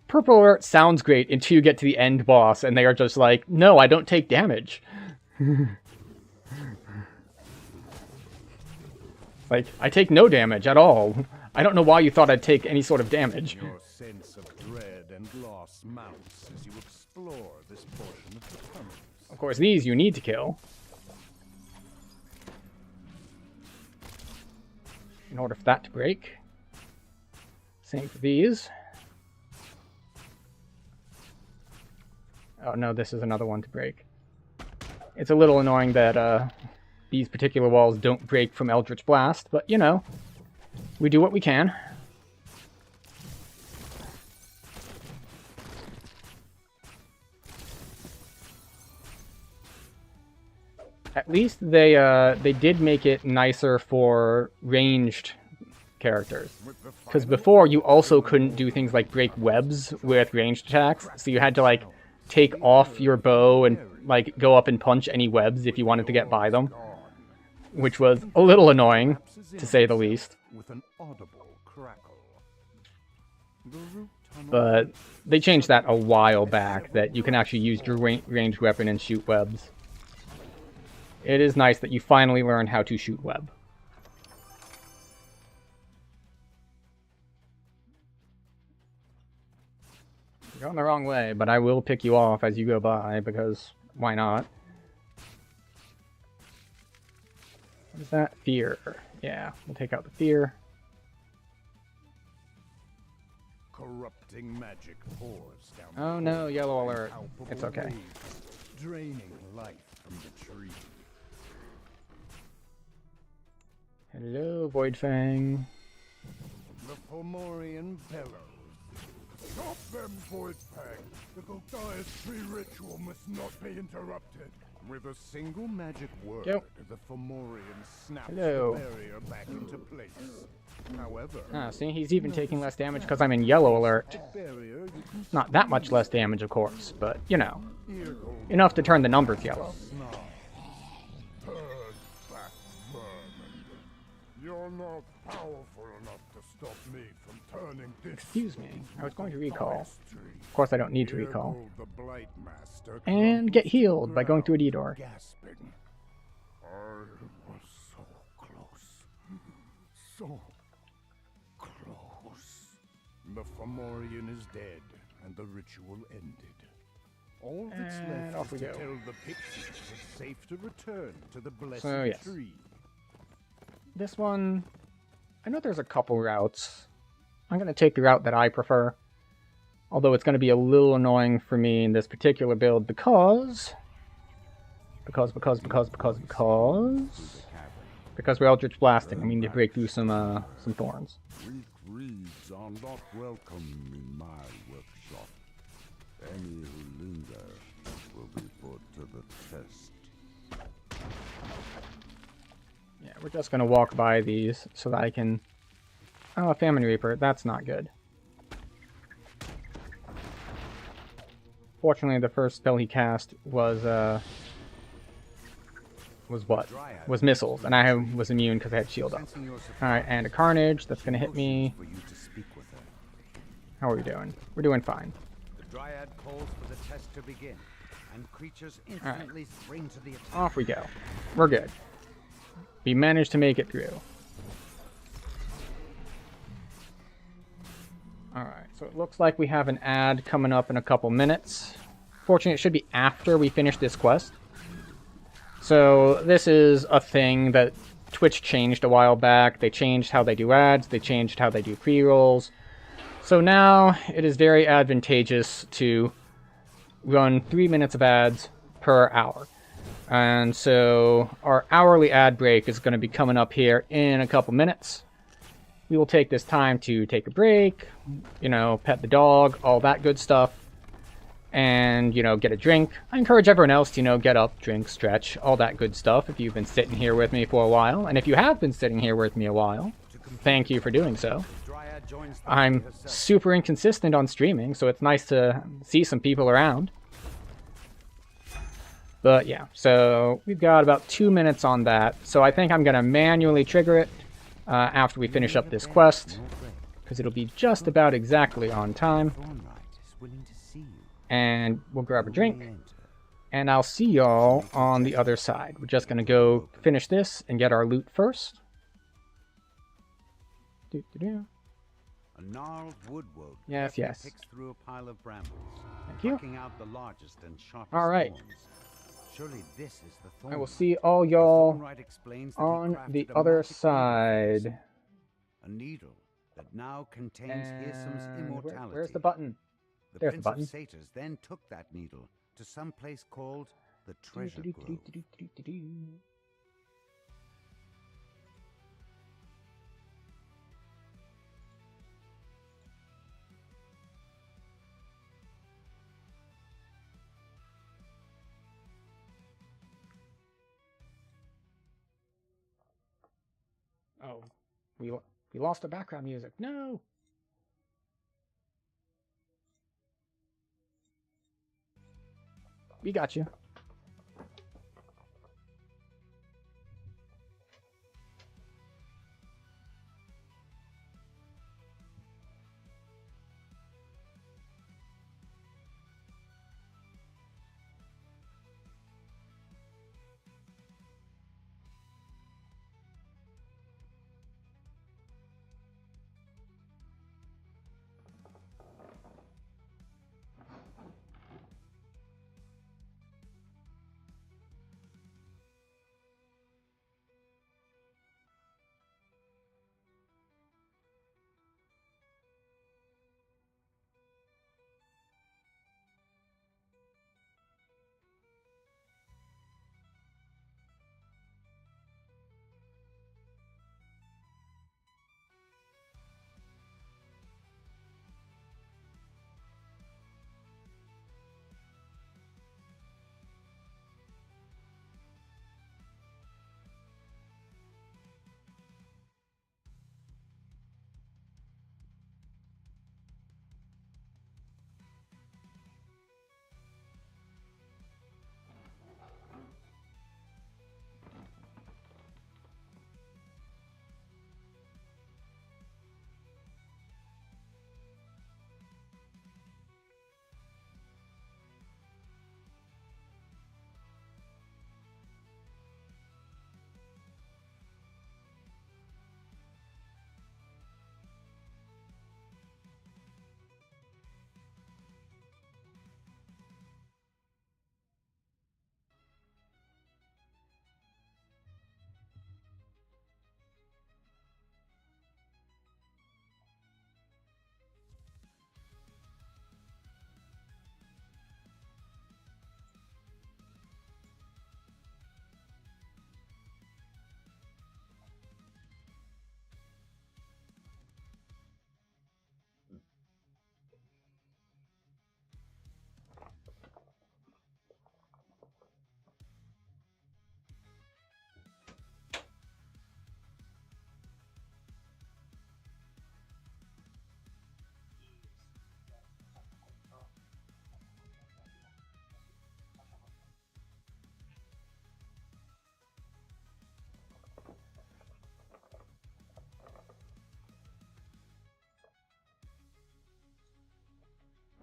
Purple Alert sounds great until you get to the end boss and they are just like, no, I don't take damage. Like, I take no damage at all. I don't know why you thought I'd take any sort of damage. Your sense of dread and loss mounts as you explore this portion of the tunnels. Of course, these you need to kill in order for that to break. Same for these. Oh no, this is another one to break. It's a little annoying that these particular walls don't break from Eldritch Blast, but you know, we do what we can. At least they did make it nicer for ranged characters. Because before, you also couldn't do things like break webs with ranged attacks, so you had to, like, take off your bow and, like, go up and punch any webs if you wanted to get by them. Which was a little annoying, to say the least. With an audible crackle. But they changed that a while back, that you can actually use your ranged weapon and shoot webs. It is nice that you finally learned how to shoot web. You're going the wrong way, but I will pick you off as you go by, because why not? What is that? Fear. Yeah, we'll take out the fear. Corrupting magic pours down. Oh no, yellow alert. It's okay. Draining life from the tree. Hello, Voidfang. The Fomorian bellows. Stop them, Voidfang! The Guldia's tree ritual must not be interrupted. With a single magic word, the Fomorian snaps the barrier back into place. However... Ah, see, he's even taking less damage because I'm in yellow alert. Not that much less damage, of course, but, you know. Enough to turn the numbers yellow. You're not powerful enough to stop me from turning this. Excuse me, I was going to recall. Of course I don't need to recall. The Blight Master And get healed by going through a D-door. Gasping. I was so close. So close. The Fomorian is dead, and the ritual ended. All that's And left off is we to go. tell the pixies it's safe to return to the blessed So, yes. tree. This one, I know there's a couple routes. I'm going to take the route that I prefer. Although it's going to be a little annoying for me in this particular build because we're Eldritch Blasting. I mean to break through some thorns. Weak reeds are not welcome in my workshop. Any who linger will be put to the test. Yeah, we're just going to walk by these so that I can... Oh, a Famine Reaper. That's not good. Fortunately, the first spell he cast was what? Was missiles, and I was immune because I had shield up. Alright, and a Carnage. That's going to hit me. How are we doing? We're doing fine. The Dryad calls for the test to begin, and creatures instantly spring to the attack. Off we go. We're good. We managed to make it through. Alright, so it looks like we have an ad coming up in a couple minutes. Fortunately, it should be after we finish this quest. So this is a thing that Twitch changed a while back. They changed how they do ads. They changed how they do pre-rolls. So now it is very advantageous to run 3 minutes of ads per hour. And so our hourly ad break is going to be coming up here in a couple minutes. We will take this time to take a break, you know, pet the dog, all that good stuff, and, you know, get a drink. I encourage everyone else to, you know, get up, drink, stretch, all that good stuff if you've been sitting here with me for a while. And if you have been sitting here with me a while, thank you for doing so. I'm super inconsistent on streaming, so it's nice to see some people around. But yeah, so we've got about 2 minutes on that. So I think I'm going to manually trigger it after we finish up this quest, because it'll be just about exactly on time. And we'll grab a drink, and I'll see y'all on the other side. We're just going to go finish this and get our loot first. A gnarled woodwort Yes, carefully yes. picks through a pile of brambles, Thank you. plucking out the largest and sharpest All right. thorns. Surely this is the thorn. I will see all The y'all thornwright explains that he on crafted the a other magic needle for this, side. a needle that now contains Hirsum's And immortality. where's the button? The There's the Prince button. of Satyrs then took that needle to some place called the Treasure Grove. Oh, we lost the background music. No. We got you.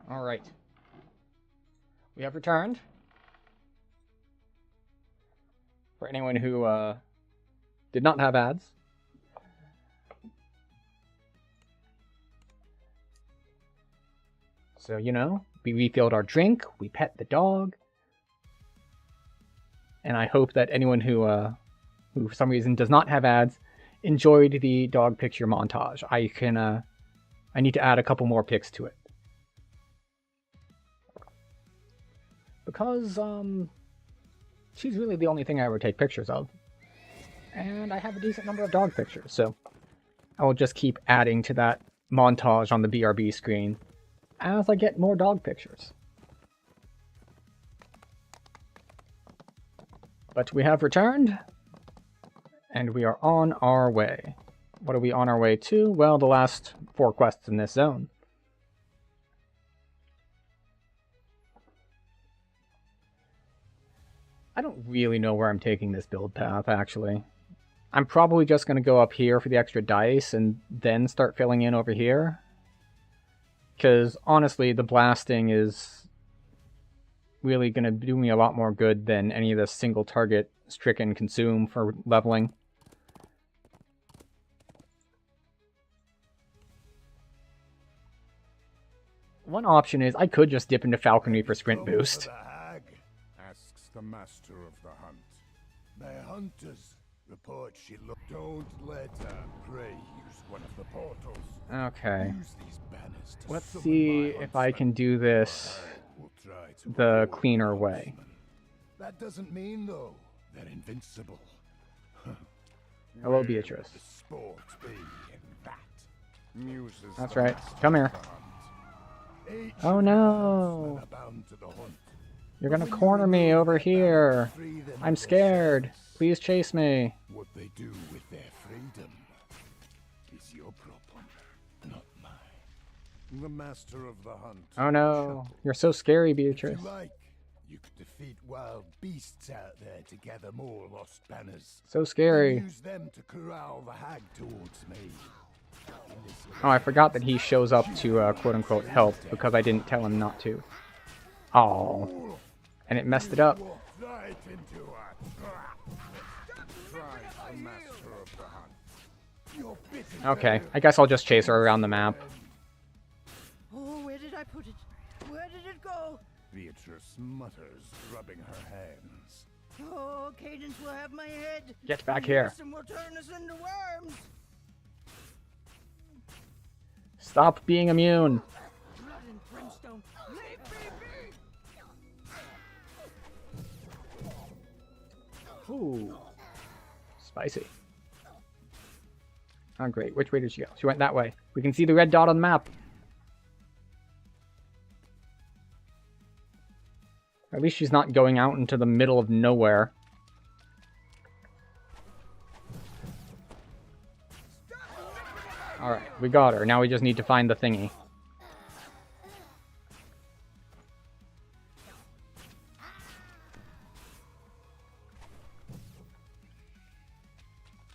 All right. We have returned. For anyone who did not have ads. So, you know, we refilled our drink, we pet the dog. And I hope that anyone who for some reason does not have ads enjoyed the dog picture montage. I need to add a couple more pics to it. Because, she's really the only thing I ever take pictures of. And I have a decent number of dog pictures, so I will just keep adding to that montage on the BRB screen as I get more dog pictures. But we have returned, and we are on our way. What are we on our way to? Well, the last 4 quests in this zone. I don't really know where I'm taking this build path, actually. I'm probably just going to go up here for the extra dice and then start filling in over here. Because, honestly, the blasting is really going to do me a lot more good than any of the single target stricken consume for leveling. one option is I could just dip into falconry for sprint boost. The hag asks the master of the hunt. My hunters report she don't let her prey use one of the portals. Okay. Use these banners to Let's summon see my if I can do this We'll try to the avoid cleaner way. punishment. That doesn't mean, though, they're invincible. Hello, Where Beatrice. would the sport be in that? Muses That's the right. master Come here. of the hunt. Each Oh of no! them are bound to the hunt. You're gonna But when you corner me remove over their here. bounds, free them I'm of their scared. chains. Please chase me. What they do with their freedom is your problem, not mine. The master of the hunt. Oh no. You're so scary, If you Beatrice. like, you could defeat wild beasts out there to gather more lost banners. So And scary. use them to corral the hag towards me. In this Oh, I forgot that he shows up to quote-unquote help because I didn't tell him not to. Oh. And it messed it up. walk right into a trap. Cries the master of the hunt. You're bitten Okay, there. I guess I'll just chase her around the map. Oh, where did I put it? Where did it go? Beatrice mutters, rubbing her hands. Oh, Cadence will have my head. Get back here. And will turn us into worms. Stop being immune. Blood and brimstone. Leave me be. Ooh. Spicy. Oh, great. Which way did she go? She went that way. We can see the red dot on the map. At least she's not going out into the middle of nowhere. Alright, we got her. Now we just need to find the thingy.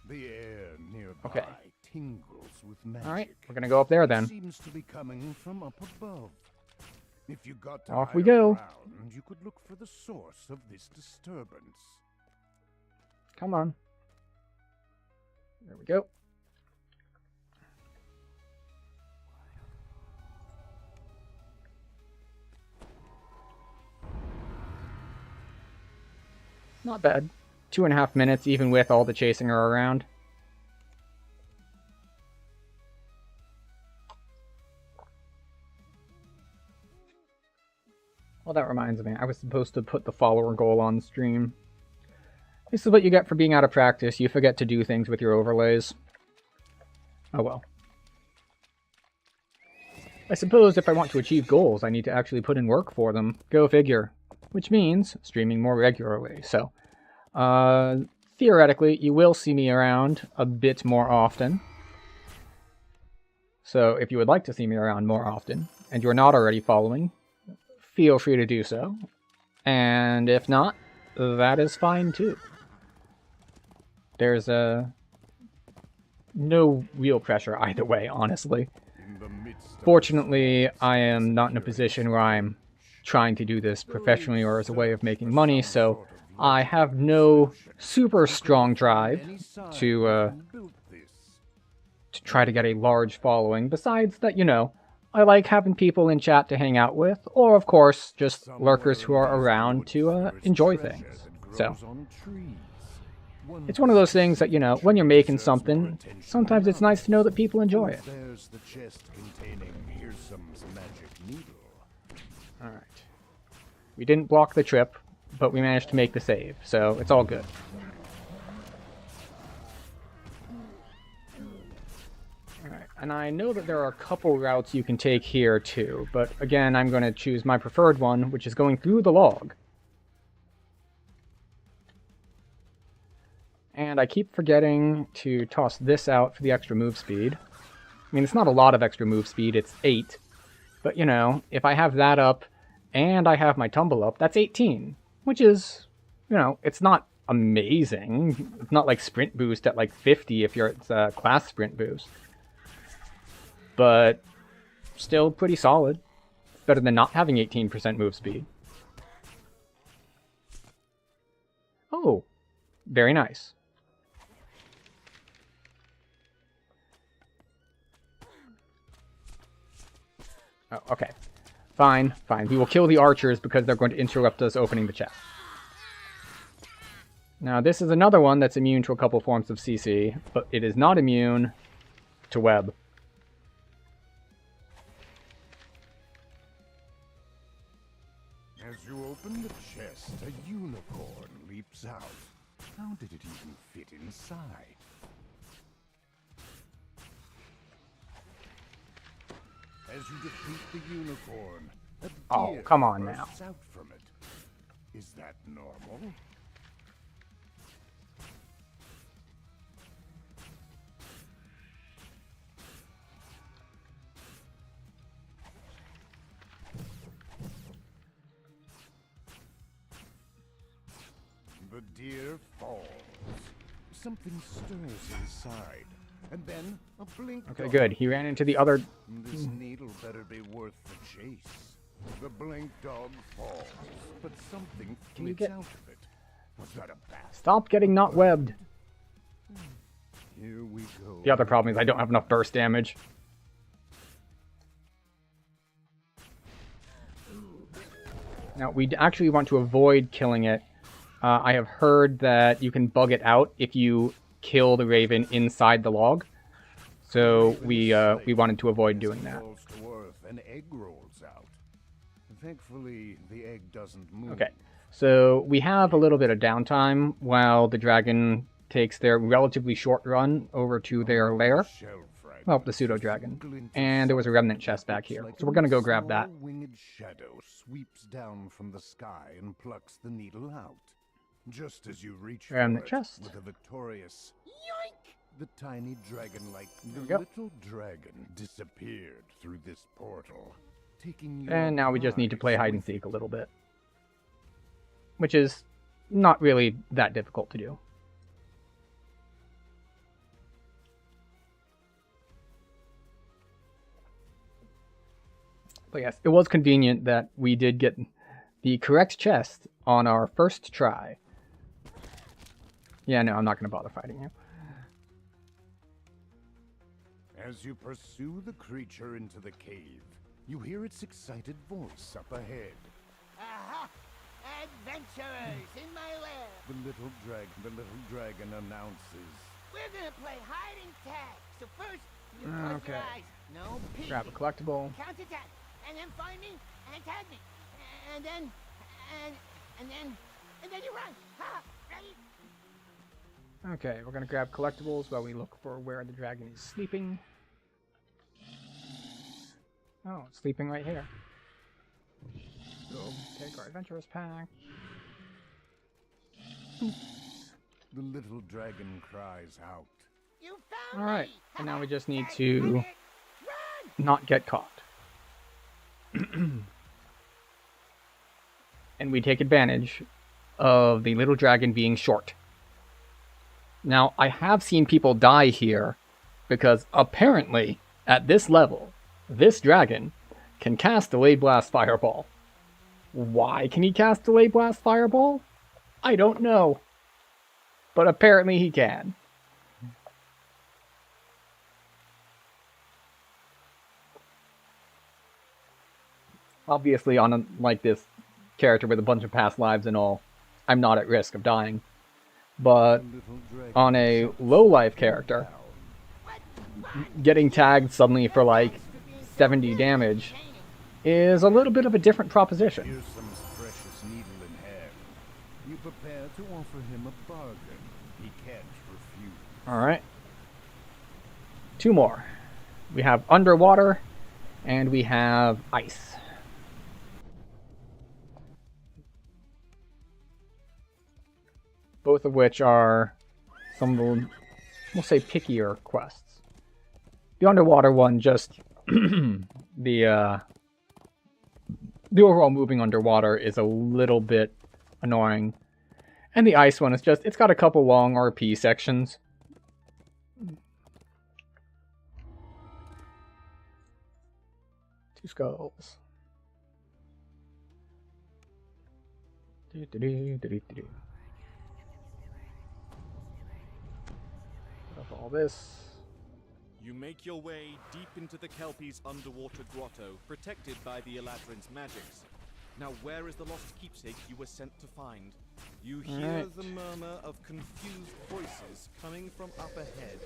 The air nearby Okay. tingles with magic. Alright, we're gonna go up there then. Seems to be coming from up above. If you got to Off we higher go. ground, you could look for the source of this disturbance. Come on. There we go. Not bad. 2.5 minutes, even with all the chasing her around. Well, that reminds me. I was supposed to put the follower goal on stream. This is what you get for being out of practice. You forget to do things with your overlays. Oh well. I suppose if I want to achieve goals, I need to actually put in work for them. Go figure. Which means streaming more regularly. So, theoretically, you will see me around a bit more often. So, if you would like to see me around more often, and you're not already following, feel free to do so. And if not, that is fine too. There's no real pressure either way, honestly. In the midst of Fortunately, I am not in a position where I'm trying to do this professionally or as a way of making money, so I have no super strong drive to try to get a large following. Besides that, you know, I like having people in chat to hang out with, or of course, just lurkers who are around to enjoy things. So, it's one of those things that, you know, when you're making something, sometimes it's nice to know that people enjoy it. There's the chest containing Hearsom's magic needle. Alright. We didn't block the trip, but we managed to make the save, so it's all good. Alright, and I know that there are a couple routes you can take here too, but again, I'm going to choose my preferred one, which is going through the log. And I keep forgetting to toss this out for the extra move speed. I mean, it's not a lot of extra move speed, it's 8. But, you know, if I have that up, and I have my tumble up, that's 18. Which is, you know, it's not amazing. It's not like sprint boost at like 50 if you're at class sprint boost. But still pretty solid. It's better than not having 18% move speed. Oh, very nice. Oh, okay. Fine, fine. We will kill the archers because they're going to interrupt us opening the chest. Now, this is another one that's immune to a couple forms of CC, but it is not immune to web. As you open the chest, a unicorn leaps out. How did it even fit inside? As you defeat the unicorn, a Oh, deer come on now. bursts out from it. Is that normal? The deer falls. Something stirs inside. And then a blink. Okay, good. He ran into the other... This needle better be worth the chase. The blink dog falls, but something Can you flits get... out of it. Was that a bat? Stop getting not webbed. Here we go. The other problem is I don't have enough burst damage. Now, we actually want to avoid killing it. I have heard that you can bug it out if you kill the raven inside the log. So we wanted to avoid doing that. Falls to earth, an egg rolls out. Thankfully, the egg doesn't move. Okay, so we have a little bit of downtime while the dragon takes their relatively short run over to their lair. Well, the pseudo-dragon. And there was a remnant chest back here. So we're going to go grab that. A winged shadow sweeps down from the sky and plucks the needle out. Just as you reach Remnant for it chest. with a victorious yoink, the tiny dragon-like we go. little dragon disappeared through this portal, taking you. And now we just need to play hide and seek a little bit. Which is not really that difficult to do. But yes, it was convenient that we did get the correct chest on our first try. Yeah, no, I'm not going to bother fighting you. As you pursue the creature into the cave, you hear its excited voice up ahead. Aha! Adventurers in my lair! The little dragon announces. We're gonna play hide and tag. So first, you close your Okay. eyes. No peeking. Grab a collectible. Count to 10, and then find me and tag me, and then you run. Ha! Ready? Okay, we're going to grab collectibles while we look for where the dragon is sleeping. Oh, it's sleeping right here. Go take our adventurers pack. The little dragon cries out. You found Alright, me. and now we just Tag, need tag to it. Run! not get caught. And we take advantage of the little dragon being short. Now, I have seen people die here because apparently, at this level, this dragon can cast Delay Blast Fireball. Why can he cast Delay Blast Fireball? I don't know. But apparently he can. Obviously, on a, like this character with a bunch of past lives and all, I'm not at risk of dying. But on a low-life character, getting tagged suddenly for like 70 damage is a little bit of a different proposition. Here's some precious needle in hand. You prepare to offer him a bargain. He can't refuse. Alright. 2 more. We have underwater, and we have ice. Both of which are some of the, we'll say, pickier quests. The underwater one just the overall moving underwater is a little bit annoying. And the ice one is just, it's got a couple long RP sections. 2 skulls. Put up all this. You make your way deep into the Kelpie's underwater grotto, protected by the Eladrin's magics. Now where is the lost keepsake you were sent to find? You hear the murmur of confused voices coming from up ahead.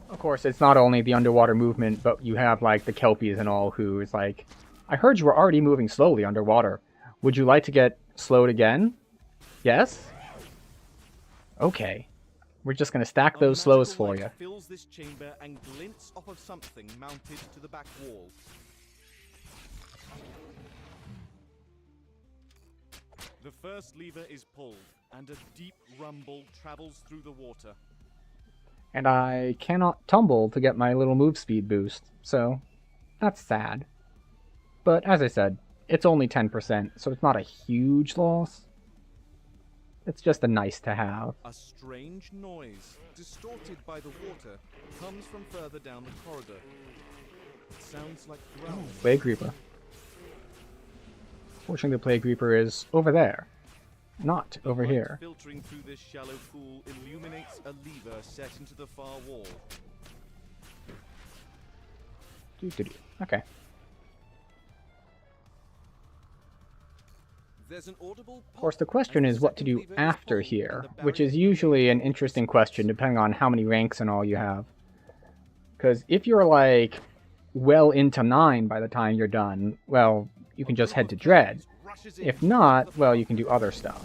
Of course, it's not only the underwater movement, but you have, like, the Kelpies and all who is like, I heard you were already moving slowly underwater. Would you like to get slowed again? Yes? Okay. We're just going to stack those slows for you. Fills this chamber and glints off of something mounted to the back wall. The first lever is pulled, and a deep rumble travels through the water. And I cannot tumble to get my little move speed boost, so that's sad. But as I said, it's only 10%, so it's not a huge loss. It's just a nice to have. A strange noise, distorted by the water, comes from further down the corridor. It sounds like growling. Plague Reaper. Fortunately, the Plague Reaper is over there, not over here. Filtering through this shallow pool illuminates a lever set into the far wall. Okay. There's an audible Of course, the question is what to do after here, which is usually an interesting question depending on how many ranks and all you have. Because if you're like well into 9 by the time you're done, well, you can just head to Dread. If not, well, you can do other stuff.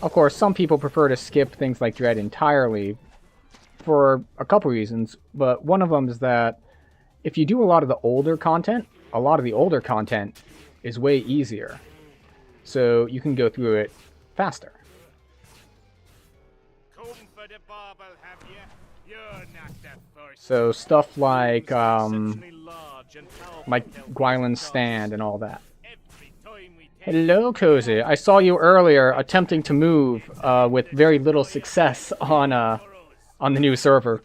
Of course, some people prefer to skip things like Dread entirely for a couple reasons, but one of them is that if you do a lot of the older content, is way easier. So you can go through it faster. So stuff like Gwyland's Stand and all that. Hello, Cozy. I saw you earlier attempting to move with very little success on the new server.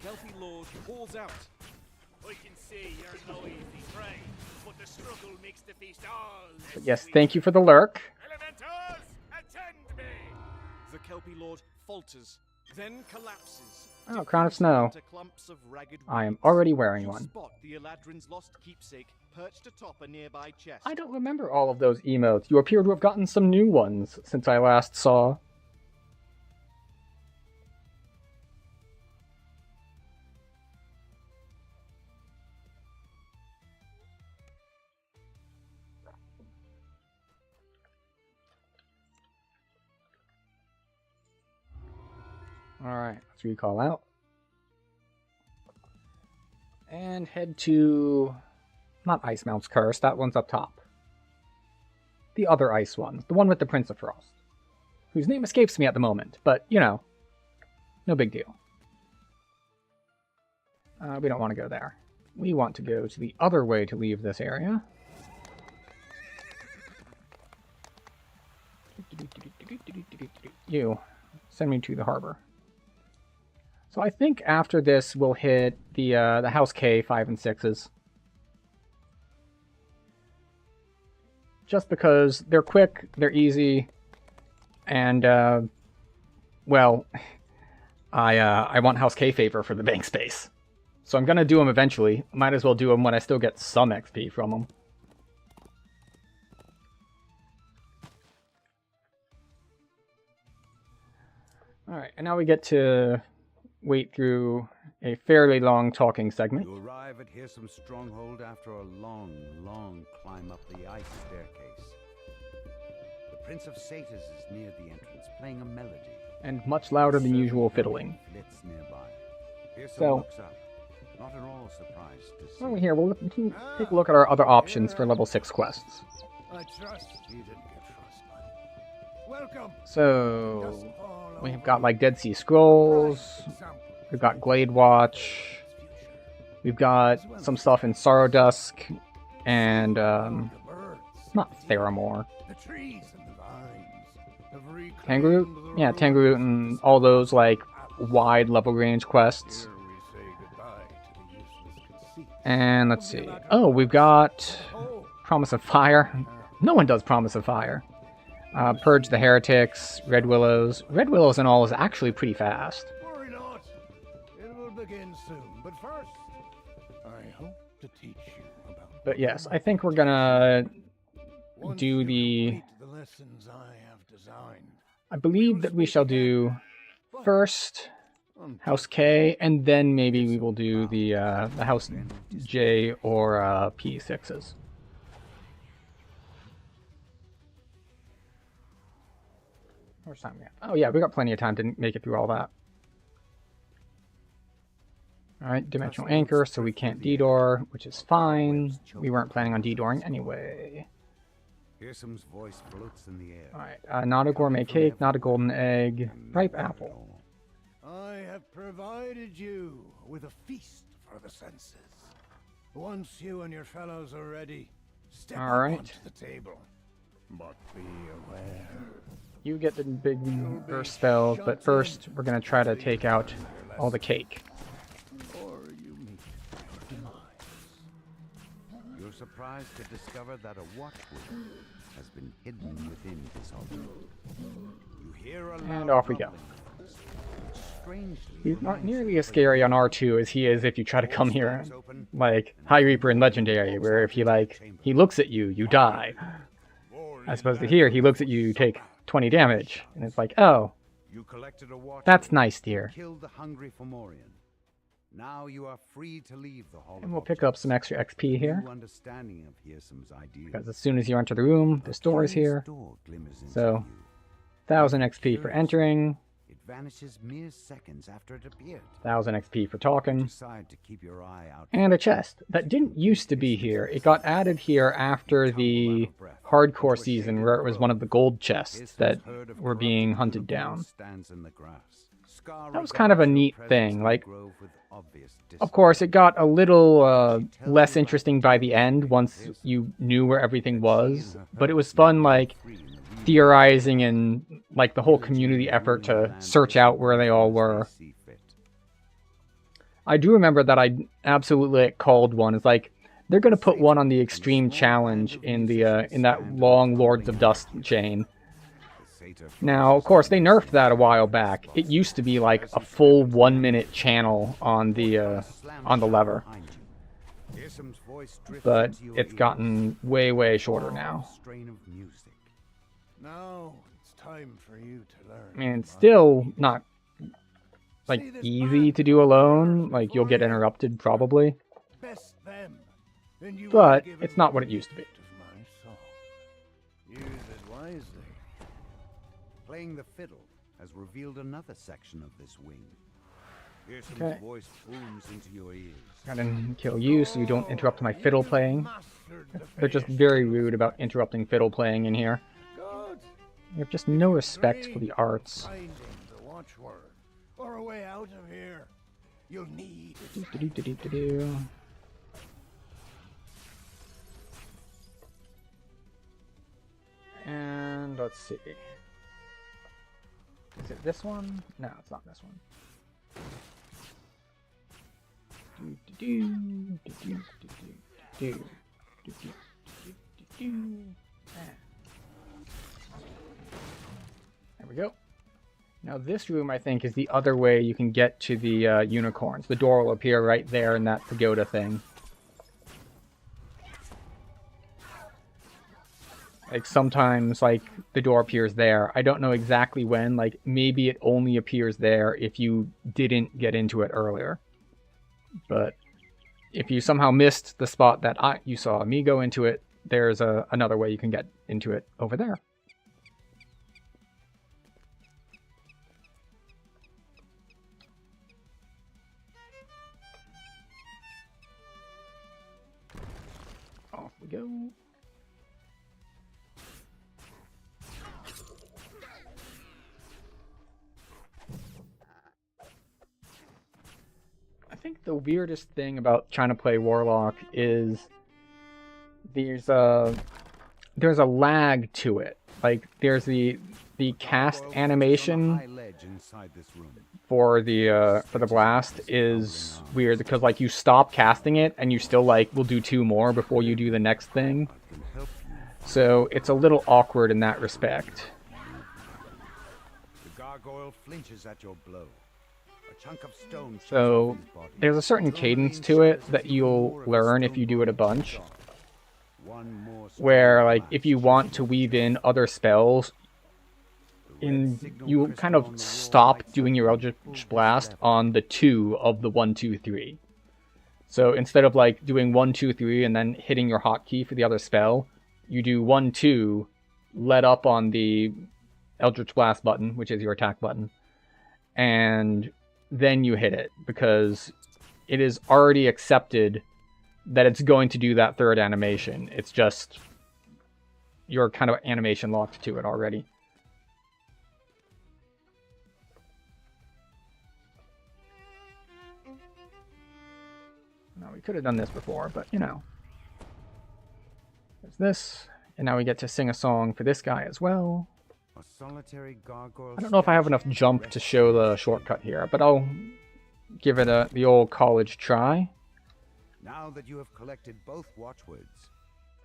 But yes, thank you for the lurk. The Kelpie Lord falters, then collapses. Oh, Crown of Snow. I am already wearing one. Spot the Eladrin's lost keepsake perched atop a nearby chest. I don't remember all of those emotes. You appear to have gotten some new ones since I last saw. Alright, let's recall out. And head to... not Ice Mount's Curse, that one's up top. The other ice one, the one with the Prince of Frost. Whose name escapes me at the moment, but, you know, no big deal. We don't want to go there. We want to go to the other way to leave this area. You, send me to the harbor. So I think after this we'll hit the House K 5 and 6s. Just because they're quick, they're easy, and well, I want House K favor for the bank space. So I'm gonna do them eventually. Might as well do them when I still get some XP from them. Alright, and now we get to wait through a fairly long talking segment. You arrive at Hearsome Stronghold after a long, long climb up the ice staircase. The Prince of Satyrs is near the entrance, playing a melody. And much louder than usual fiddling. Flits nearby. Hearsome So, looks up, not at all surprised to see. over here, we'll take a look at our other options for level 6 quests. I trust you didn't get frostbite. Welcome. So, we've got like Dead Sea Scrolls, we've got Glade Watch, we've got some stuff in Sorrow Dusk, and not Theramore. The trees and the vines have reclaimed Tangroot? the Yeah, road. Tangroot and all those like wide level range quests. Here we say goodbye to the useless conceit. And let's see. Oh, we've got Promise of Fire. No one does Promise of Fire. Purge the Heretics, Red Willows. Red Willows and all is actually pretty fast. Worry not. It will again soon, but first, I hope to teach you about. But yes, I think we're gonna Once do you the... complete the lessons I have designed. I believe that we shall do first House K, and then maybe we will do the House J or P6s. How much time we have? Oh yeah, we got plenty of time to make it through all that. Alright, Dimensional Anchor, so we can't D-door, which is fine. We weren't planning on D-dooring anyway. Fearsom's voice floats in the air. Alright, not a gourmet cake, not a golden egg, ripe apple. I have provided you with a feast for the senses. Once you and your fellows are ready, step up onto the table. But be aware. You get the big burst spells, but first we're going to try to take out all the cake. Or you meet your demise. You're surprised to discover that a watchword has been hidden within this altar. You hear a loud And off we go. Strangely, He's not nearly as scary on R2 as he is if you try to come here like High Reaper in Legendary, where if he looks at you, you die. As opposed to here, he looks at you, you take 20 damage, and it's like, oh, you collected a watchword, that's nice, dear. killed the hungry Fomorian. Now you are free to leave the hall. And we'll pick up some extra XP here, Understanding of Fearsom's ideas. because as soon as you enter the room, this door is here. So, 1000 XP for entering, It vanishes mere seconds after it appeared. 1000 XP for talking, Decide to keep your eye out. and a chest that didn't used to be here. It got added here after the hardcore season, where it was one of the gold chests that were being hunted down. That was kind of a neat thing. Like, of course, it got a little less interesting by the end once you knew where everything was, but it was fun, like, theorizing and, like, the whole community effort to search out where they all were. I do remember that I absolutely called one. It's like, they're going to put one on the Extreme Challenge in that long Lords of Dust chain. Now, of course, they nerfed that a while back. It used to be like a full 1-minute channel on the lever, but it's gotten way, way shorter now. Now it's time for you to learn. I mean, it's still not like easy to do alone. Like, you'll get interrupted probably, but it's not what it used to be. Use it wisely. Playing the fiddle has revealed another section of this wing. Fearsom's Okay. voice booms into your ears. Gotta kill you so you don't interrupt my fiddle playing. They're just very rude about interrupting fiddle playing in here. You have just no respect for the arts. Finding the watchword or a way out of here. You'll need it. Do-do-do-do-do-do. And let's see. Is it this one? No, it's not this one. There we go. Now this room, I think, is the other way you can get to the unicorns. The door will appear right there in that pagoda thing. Like, sometimes, like, the door appears there. I don't know exactly when. Like, maybe it only appears there if you didn't get into it earlier. But if you somehow missed the spot that you saw me go into it, there's another way you can get into it over there. Off we go. I think the weirdest thing about trying to play Warlock is there's a lag to it. Like, there's the cast animation for the blast is weird because, like, you stop casting it and you still, like, will do 2 more before you do the next thing. So it's a little awkward in that respect. The gargoyle flinches at your blow. A chunk of stone So there's a certain cadence to it that you'll learn if you do it a bunch. Where, like, if you want to weave in other spells, you kind of stop doing your Eldritch Blast on the 2 of the 1, 2, 3. So instead of like doing 1, 2, 3 and then hitting your hotkey for the other spell, you do 1, 2, let up on the Eldritch Blast button, which is your attack button, and then you hit it, because it is already accepted that it's going to do that third animation. It's just you're kind of animation locked to it already. Now, we could have done this before, but you know. There's this, and now we get to sing a song for this guy as well. A solitary gargoyle. I don't know if I have enough jump to show the shortcut here, but I'll give it the old college try. Now that you have collected both watchwords.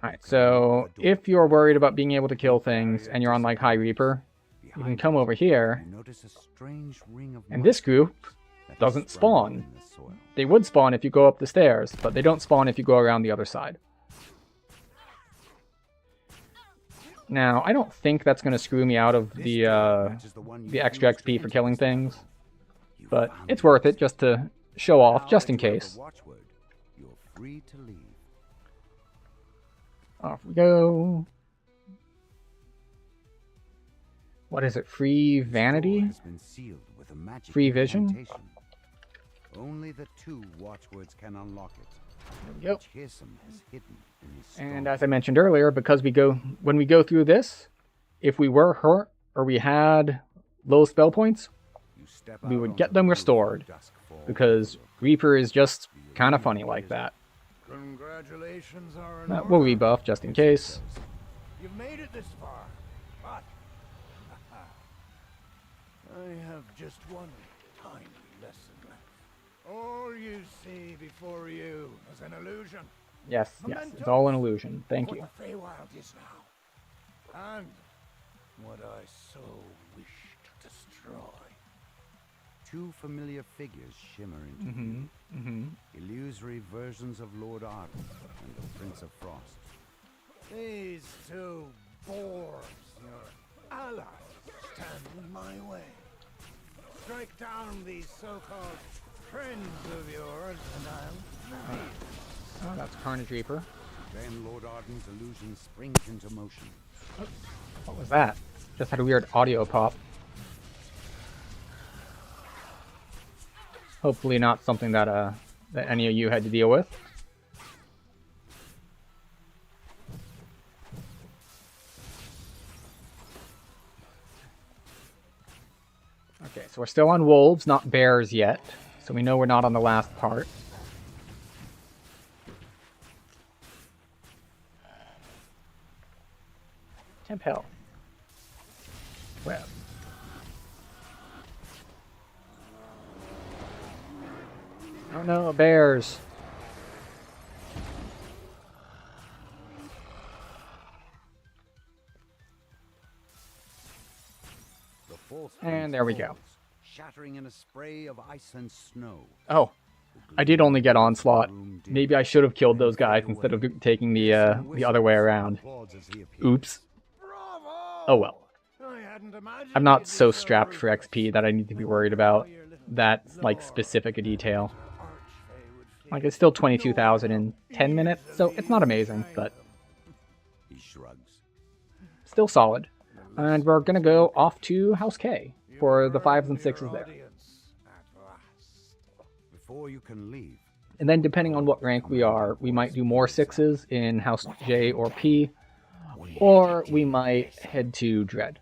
Alright, so if you're worried about being able to kill things and you're on like High Reaper, you can come over here, and this group doesn't spawn. They would spawn if you go up the stairs, but they don't spawn if you go around the other side. Now, I don't think that's going to screw me out of the extra XP for killing things, but it's worth it just to show off, just in case. Off we go. What is it? Free vanity? Free vision? Only the 2 watchwords can unlock it. Yep. And as I mentioned earlier, because when we go through this, if we were hurt or we had low spell points, we would get them restored, because Reaper is just kind of funny like that. Congratulations are But we'll rebuff just in case. You've made it this far, but I have just one tiny lesson left. All you see before you is an illusion. Yes, it's all an illusion. Thank you. What the Feywild is now, and what I so wish to destroy. 2 familiar figures shimmer into view. Illusory versions of Lord Arden and the Prince of Frost. These 2 dwarves, your allies, stand in my way. Strike down these so-called friends of yours, and I'll reveal. Oh, that's Carnage Reaper. Then Lord Arden's illusion springs into motion. Oh, what was that? Just had a weird audio pop. Hopefully not something that that any of you had to deal with. Okay, so we're still on wolves, not bears yet. So we know we're not on the last part. Temp health. Web. Oh no, bears. And there we go. Shattering in a spray of ice and snow. Oh, I did only get Onslaught. Maybe I should have killed those guys instead of taking the other way around. Oops. Oh well. I'm not so strapped for XP that I need to be worried about that like specific a detail. Like, it's still 22,000 in 10 minutes, so it's not amazing, but he shrugs. Still solid. And we're gonna go off to House K for the 5s and 6s there. Before you can leave. And then depending on what rank we are, we might do more 6s in House J or P, or we might head to Dread.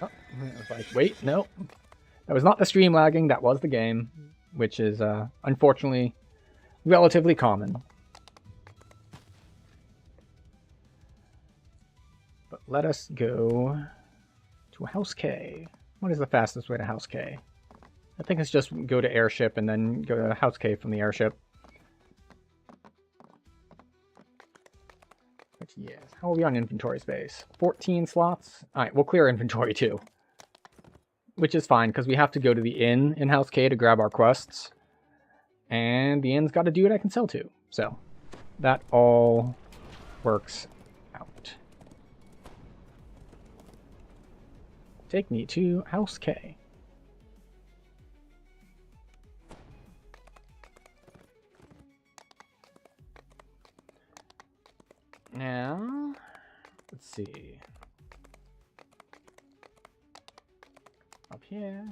Oh, I was like, wait, no. That was not the stream lagging, that was the game, which is unfortunately relatively common. But let us go to House K. What is the fastest way to House K? I think it's just go to Airship and then go to House K from the Airship. Which, yes. How are we on inventory space? 14 slots? Alright, we'll clear inventory too. Which is fine, because we have to go to the inn in House K to grab our quests. And the inn's got a dude I can sell to. So, that all works out. Take me to House K. Now, let's see. Up here,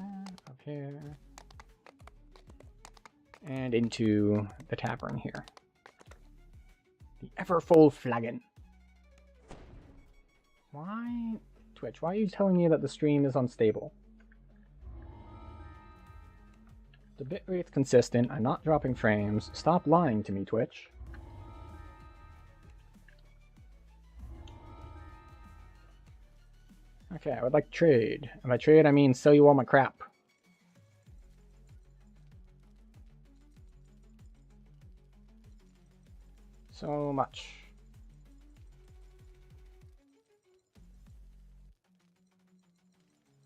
and into the tavern here. The Everfull Flagon. Why, Twitch, why are you telling me that the stream is unstable? The bitrate's consistent, I'm not dropping frames. Stop lying to me, Twitch. Okay, I would like to trade. And by trade, I mean sell you all my crap. So much.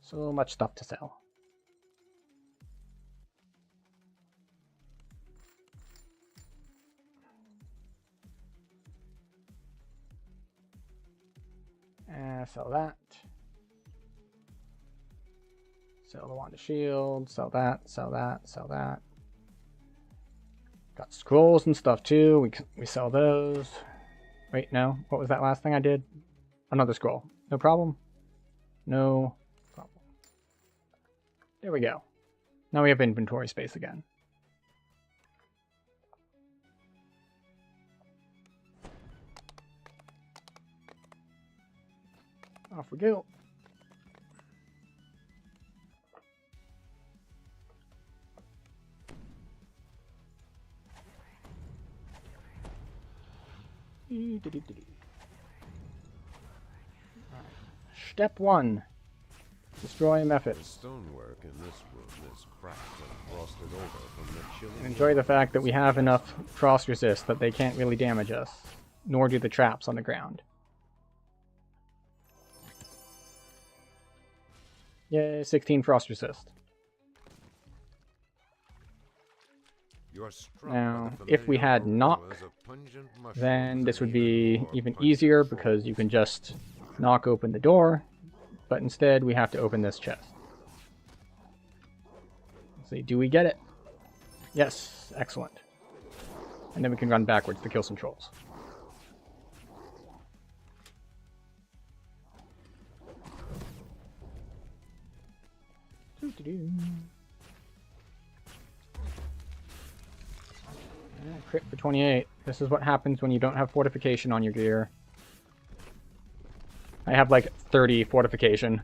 So much stuff to sell. Sell that. Sell the Wand of Shield, sell that, sell that, sell that. Got scrolls and stuff too, we sell those. Wait, no, what was that last thing I did? Another scroll. No problem? No problem. There we go. Now we have inventory space again. Off we go. Right. Step 1. Destroy Mephit. The stonework in this room is cracked and frosted over from the chilling. Enjoy the fact that we have enough frost resist that they can't really damage us, nor do the traps on the ground. Yay, 16 frost resist. Now, if we had knock, then this would be even easier because you can just knock open the door, but instead we have to open this chest. Let's see, do we get it? Yes, excellent. And then we can run backwards to kill some trolls. Crit for 28. This is what happens when you don't have fortification on your gear. I have like 30 fortification.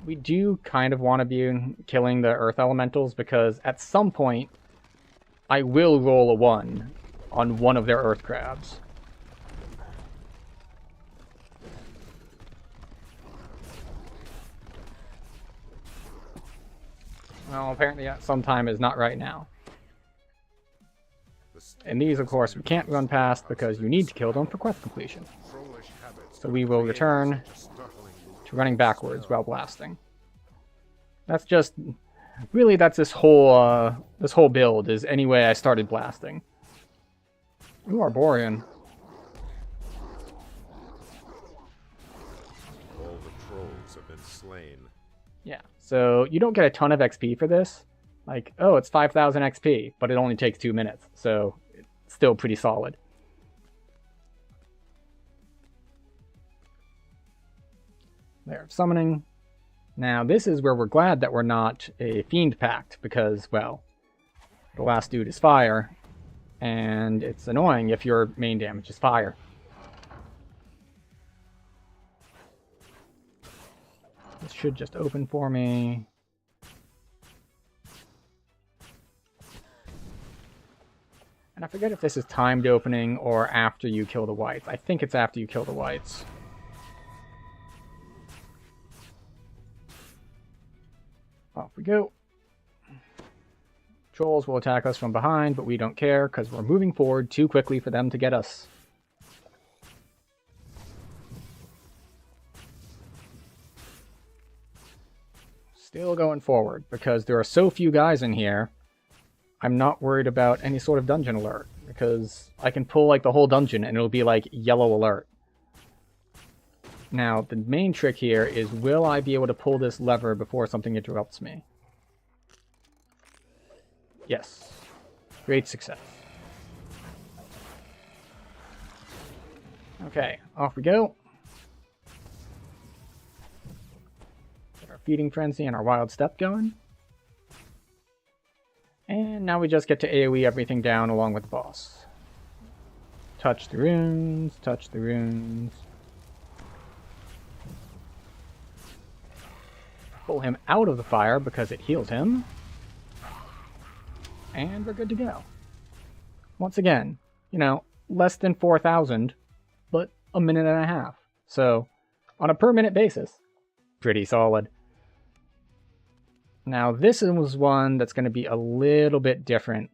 We do kind of want to be killing the earth elementals because at some point I will roll a 1 on one of their earth crabs. Well, apparently sometime is not right now. And these, of course, we can't run past because you need to kill them for quest completion. So we will return to running backwards while blasting. That's just... Really, that's this whole build, is any way I started blasting. Ooh, Arborean. All the trolls have been slain. Yeah, so you don't get a ton of XP for this. Like, oh, it's 5,000 XP, but it only takes 2 minutes, so it's still pretty solid. Lair of Summoning. Now, this is where we're glad that we're not a Fiend Pact, because, well, the last dude is fire, and it's annoying if your main damage is fire. This should just open for me. And I forget if this is timed opening or after you kill the whites. I think it's after you kill the whites. Off we go. Trolls will attack us from behind, but we don't care because we're moving forward too quickly for them to get us. Still going forward because there are so few guys in here. I'm not worried about any sort of dungeon alert because I can pull like the whole dungeon and it'll be like yellow alert. Now, the main trick here is, will I be able to pull this lever before something interrupts me? Yes. Great success. Okay, off we go. Get our feeding frenzy and our wild step going. And now we just get to AoE everything down along with the boss. Touch the runes, touch the runes. Pull him out of the fire because it heals him. And we're good to go. Once again, you know, less than 4,000, but a minute and a half. So, on a per minute basis, pretty solid. Now, this was one that's going to be a little bit different.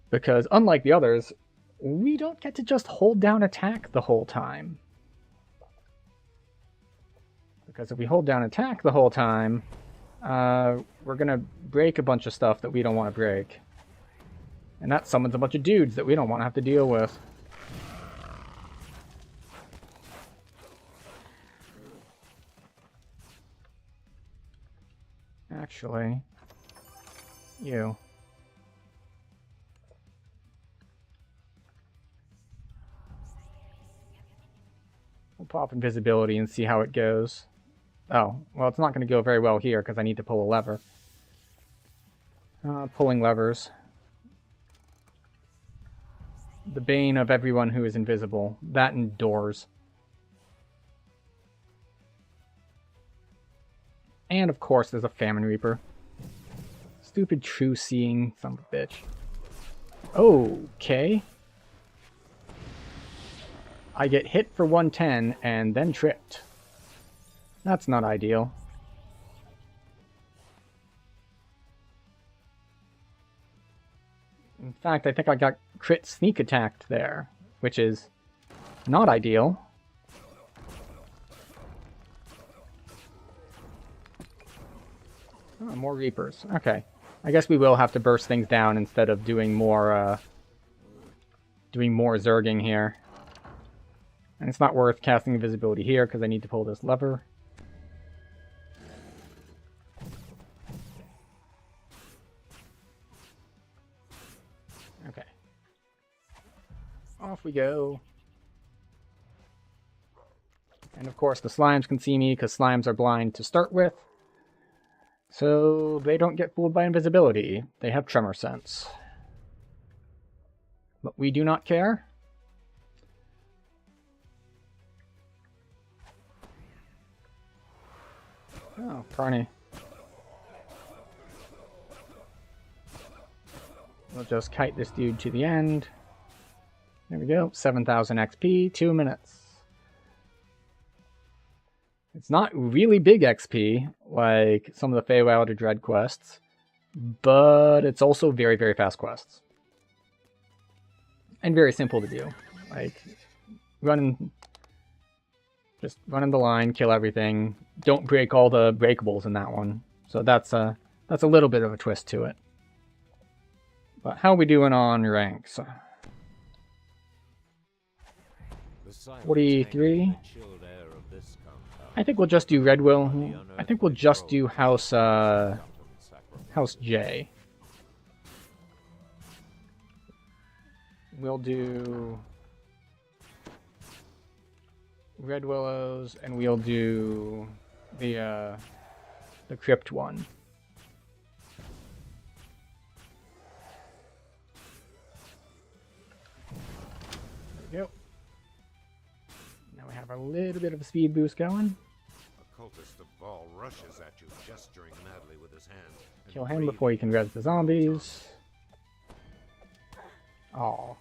Because unlike the others, we don't get to just hold down attack the whole time. Because if we hold down attack the whole time, we're going to break a bunch of stuff that we don't want to break. And that summons a bunch of dudes that we don't want to have to deal with. Actually, you. We'll pop invisibility and see how it goes. Oh, well, it's not going to go very well here because I need to pull a lever. Pulling levers. The bane of everyone who is invisible. That and doors. And of course, there's a Famine Reaper. Stupid true seeing son of a bitch. Okay. I get hit for 110 and then tripped. That's not ideal. In fact, I think I got crit sneak attacked there, which is not ideal. Oh, more Reapers. Okay. I guess we will have to burst things down instead of doing more zerging here. And it's not worth casting invisibility here because I need to pull this lever. Okay. Off we go. And of course the slimes can see me because slimes are blind to start with. So they don't get fooled by invisibility. They have tremor sense. But we do not care. Oh, Carney. We'll just kite this dude to the end. There we go. 7,000 XP, 2 minutes. It's not really big XP, like some of the Feywild or Dread quests, but it's also very, very fast quests. And very simple to do. Like, just run in the line, kill everything. Don't break all the breakables in that one. So that's a little bit of a twist to it. But how are we doing on ranks? 43. I think we'll just do Redwill. I think we'll just do House J. We'll do Red Willows, and we'll do the Crypt one. There we go. Now we have a little bit of a speed boost going. A cultist of Baal rushes at you, gesturing madly with his hand. Kill him before you can res the zombies. Oh.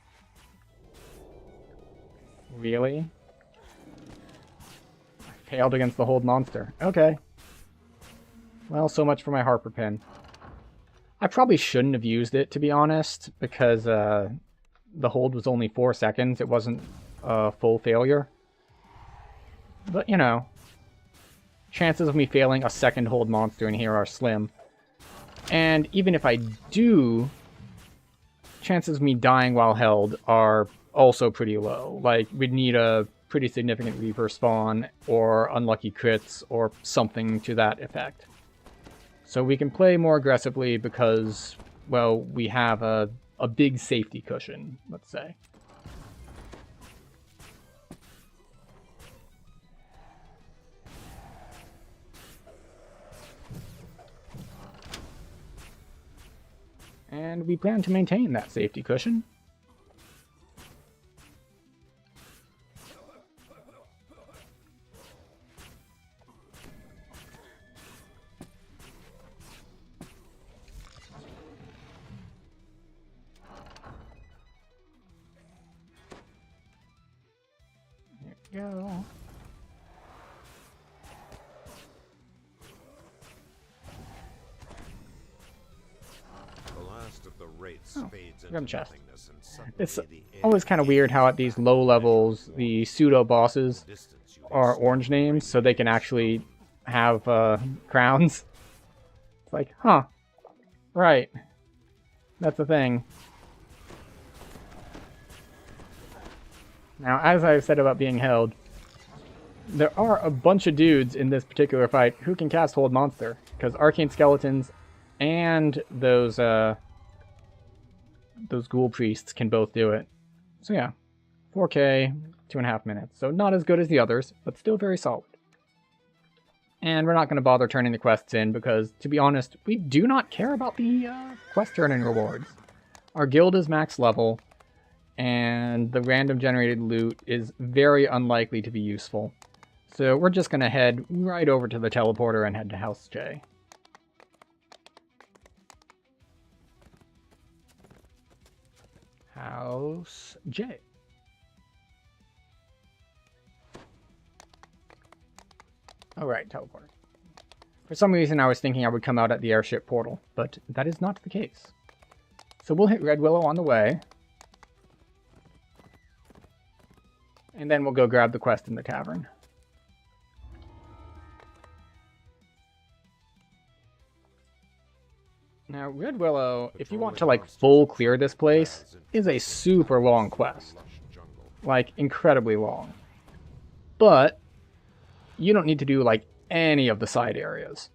Really? I failed against the hold monster. Okay. Well, so much for my Harper pin. I probably shouldn't have used it, to be honest, because the hold was only 4 seconds. It wasn't a full failure. But, you know, chances of me failing a second hold monster in here are slim. And even if I do, chances of me dying while held are also pretty low. Like, we'd need a pretty significant Reaper spawn, or unlucky crits, or something to that effect. So we can play more aggressively because, well, we have a big safety cushion, let's say. And we plan to maintain that safety cushion. There we go. Gem chest. It's always kind of weird how at these low levels the pseudo bosses are orange names, so they can actually have crowns. It's like, huh, right, that's the thing. Now, as I've said about being held, there are a bunch of dudes in this particular fight who can cast Hold Monster, because Arcane Skeletons and those Ghoul Priests can both do it. So yeah, 4K, 2.5 minutes. So not as good as the others, but still very solid. And we're not going to bother turning the quests in because, to be honest, we do not care about the quest turning rewards. Our guild is max level, and the random generated loot is very unlikely to be useful. So we're just going to head right over to the teleporter and head to House J. House J. Alright, teleporter. For some reason I was thinking I would come out at the airship portal, but that is not the case. So we'll hit Red Willow on the way. And then we'll go grab the quest in the tavern. Now, Red Willow, if you want to, like, full clear this place, is a super long quest. Like, incredibly long. But you don't need to do, like, any of the side areas.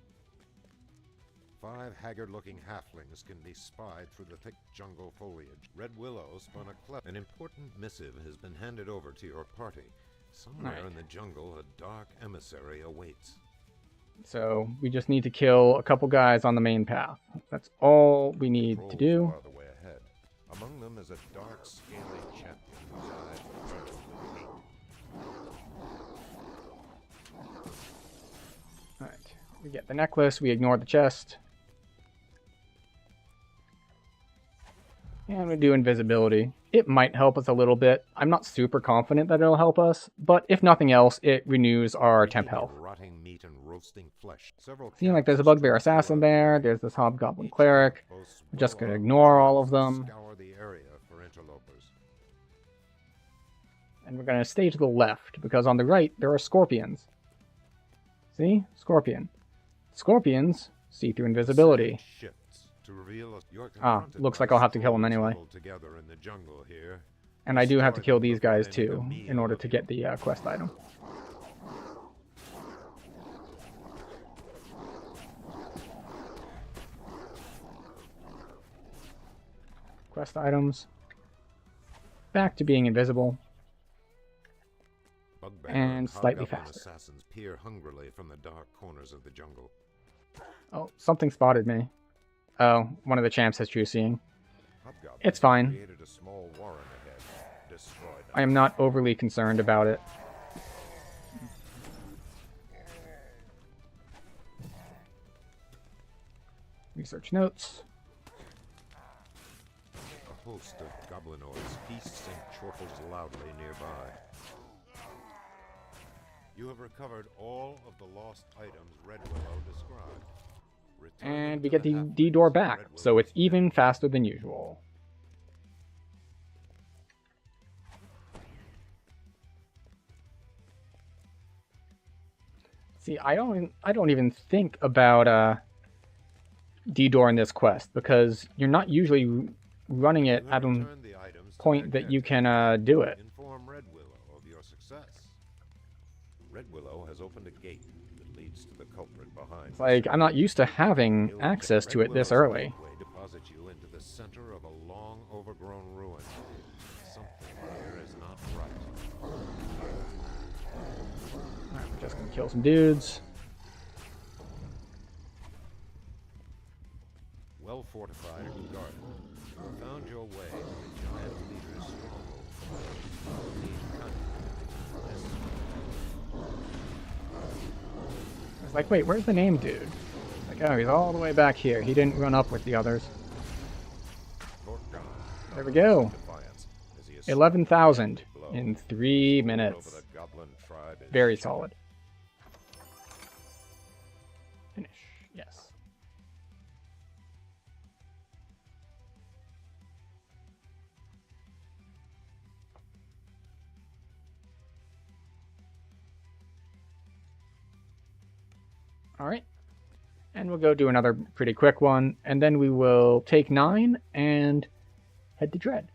5 haggard-looking halflings can be spied through the thick jungle foliage. Red Willow spun an important missive has been handed over to your party. Somewhere in the jungle, a dark emissary awaits. So we just need to kill a couple guys on the main path. That's all we need to do. The way ahead. Among them is a dark, scaly champion whose eyes burn with hate. Alright, we get the necklace, we ignore the chest. And we do invisibility. It might help us a little bit. I'm not super confident that it'll help us, but if nothing else, it renews our temp health. Seems like there's a bugbear assassin there, there's this hobgoblin cleric. We're just gonna ignore all of them. And we're gonna stay to the left, because on the right there are scorpions. See? Scorpion. Scorpions see through invisibility. Ah, looks like I'll have to kill him anyway. And I do have to kill these guys too, in order to get the quest item. Quest items. Back to being invisible. And slightly faster. Assassins peer hungrily from the dark corners of the jungle. Oh, something spotted me. Oh, one of the champs has true seeing. It's fine. I am not overly concerned about it. Research notes. A host of goblinoids feasts and chortles loudly nearby. You have recovered all of the lost items Red Willow described. And we get the D door back, so it's even faster than usual. See, I don't even think about D door in this quest, because you're not usually running it at a point that you can do it. Inform Red Willow of your success. Red Willow has opened a gate that leads to the culprit behind. It's like, I'm not used to having access to it this early. Deposit you into the center of a long overgrown ruin. Something here is not right. Alright, we're just gonna kill some dudes. Well fortified and guarded, you found your way to the giant leader's stronghold. I was like, wait, where's the name dude? Like, oh, he's all the way back here. He didn't run up with the others. There we go. 11,000 in 3 minutes. Very solid. Finish. Yes. Alright. And we'll go do another pretty quick one, and then we will take 9 and head to Dread.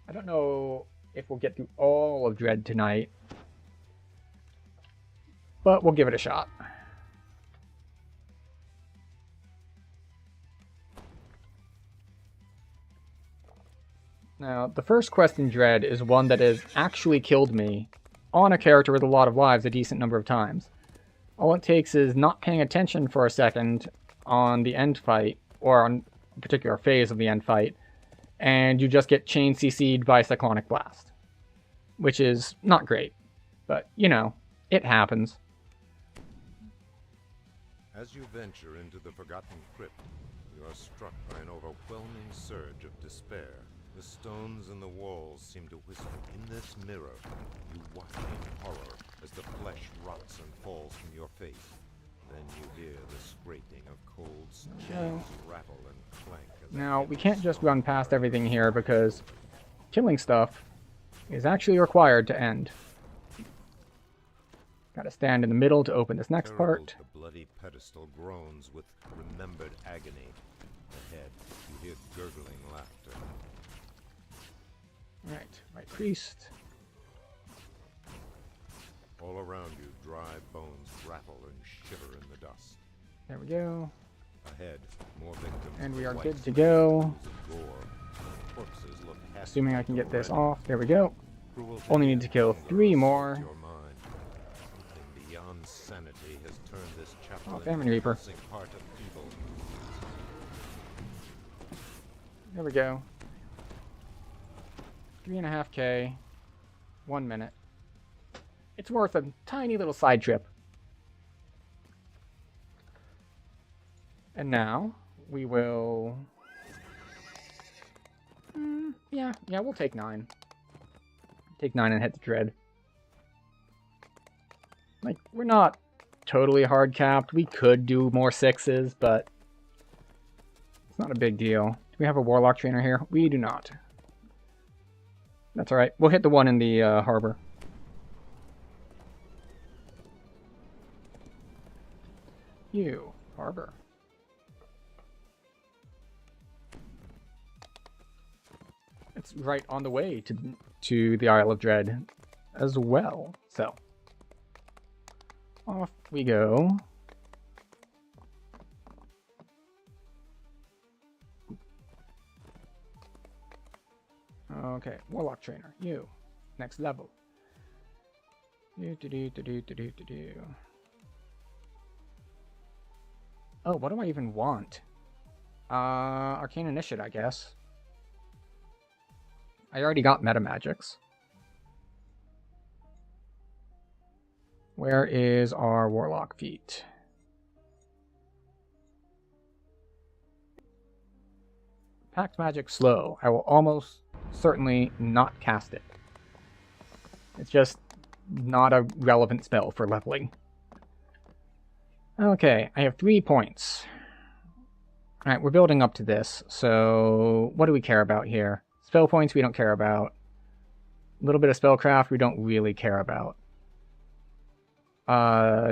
I don't know if we'll get through all of Dread tonight, but we'll give it a shot. Now, the first quest in Dread is one that has actually killed me on a character with a lot of lives a decent number of times. All it takes is not paying attention for a second on the end fight, or on a particular phase of the end fight, and you just get chain CC'd by Cyclonic Blast. Which is not great, but, you know, it happens. As you venture into the Forgotten Crypt, you are struck by an overwhelming surge of despair. The stones in the walls seem to whisper. In this mirror, you watch in horror as the flesh rots and falls from your face. Then you hear the scraping of cold stones rattle and clank. Now, we can't just run past everything here, because killing stuff is actually required to end. Gotta stand in the middle to open this next part. The bloody pedestal groans with remembered agony. Ahead, you hear gurgling laughter. Alright, right priest. All around you, dry bones rattle and shiver in the dust. There we go. Ahead, more victims. And we are good to go. Corpses look Assuming I can get this off. There we go. Only need to kill 3 more. Something beyond sanity has turned this chapel Oh, Famine Reaper. into a heart of evil. There we go. 3.5k. 1 minute. It's worth a tiny little side trip. And now, we will... yeah, we'll take 9. Take 9 and head to Dread. Like, we're not totally hard capped. We could do more 6s, but it's not a big deal. Do we have a Warlock trainer here? We do not. That's alright. We'll hit the one in the harbor. You, harbor. It's right on the way to the Isle of Dread as well. So, off we go. Okay, Warlock Trainer, you. Next level. Oh, what do I even want? Arcane Initiate, I guess. I already got Meta Magics. Where is our Warlock feat? Pact Magic slow. I will almost certainly not cast it. It's just not a relevant spell for leveling. Okay, I have 3 points. Alright, we're building up to this, so what do we care about here? Spell points we don't care about. A little bit of spellcraft we don't really care about.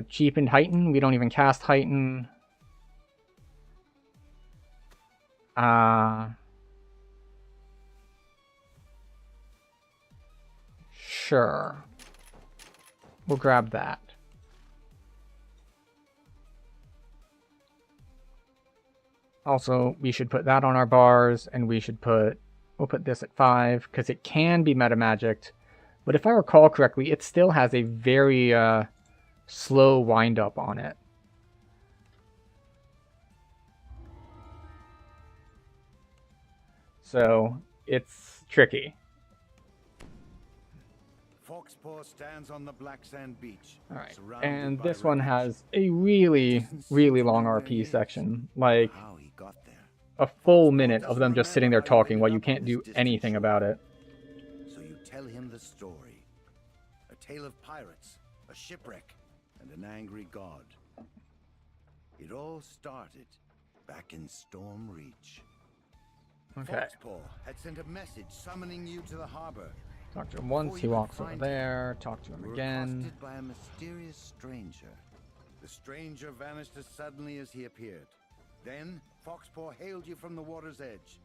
Cheapened Heighten, we don't even cast Heighten. Sure. We'll grab that. Also, we should put that on our bars, and we'll put this at 5, because it can be meta-magicked. But if I recall correctly, it still has a very slow wind-up on it. So, it's tricky. Foxpaw stands on the black sand beach. Alright, and this one has a really, really long RP section. Like, a full minute of them just sitting there talking while you can't do anything about it. So you tell him the story. A tale of pirates, a shipwreck, and an angry god. It all started back in Storm Reach. Okay. Foxpaw had sent a message summoning you to the harbor. Talk to him once, he walks over there. Talk to him again. Accosted by a mysterious stranger. The stranger vanished as suddenly as he appeared. Then, Foxpaw hailed you from the water's edge.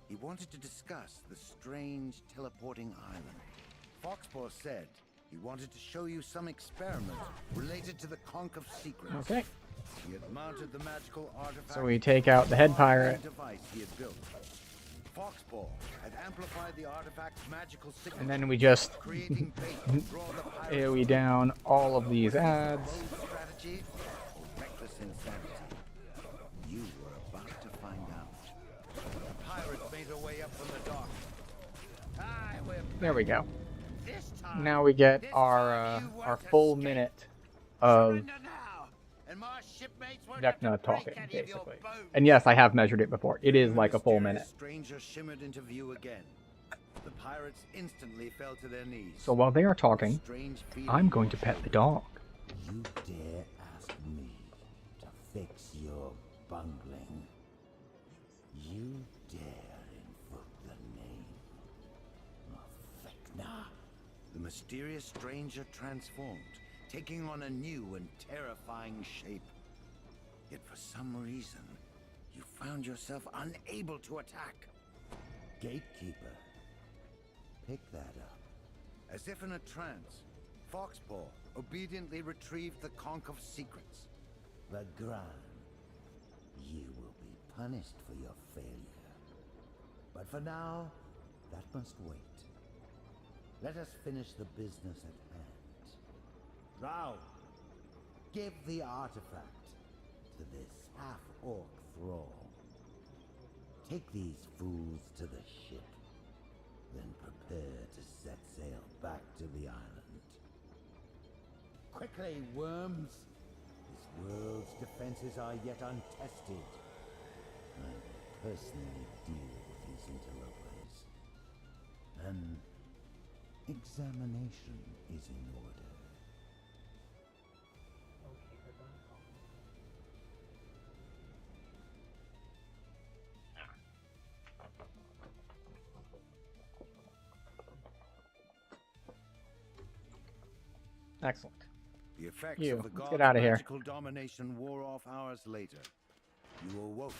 He wanted to discuss the strange teleporting island. Foxpaw said he wanted to show you some experiment related to the Conch of Secrets. Okay. He had mounted the magical artifact. So we take out the head pirate. Device he had built. Foxpaw had amplified the artifact's magical signal. And then we just creating bait to draw the pirates AoE down all of these ads. strategy or reckless insanity. You were about to find out. The pirates made their way up from the dock. There we go. Now we get our full minute of Vecna talking, basically. And yes, I have measured it before. It is like a full minute. Stranger shimmered into view again. The pirates instantly fell to their knees. So while they are talking, I'm going to pet the dog. You dare ask me to fix your bungling? You dare invoke the name of Vecna? The mysterious stranger transformed, taking on a new and terrifying shape. Yet for some reason, you found yourself unable to attack. Gatekeeper. Pick that up. As if in a trance, Foxpaw obediently retrieved the Conch of Secrets. Legrand, you will be punished for your failure. But for now, that must wait. Let us finish the business at hand. Drow, give the artifact to this half-orc thrall. Take these fools to the ship, then prepare to set sail back to the island. Quickly, worms! This world's defenses are yet untested. I will personally deal with these interlopers. An examination is in order. Excellent. The effects You, of the let's god's get out of here. magical domination wore off hours later. You awoke,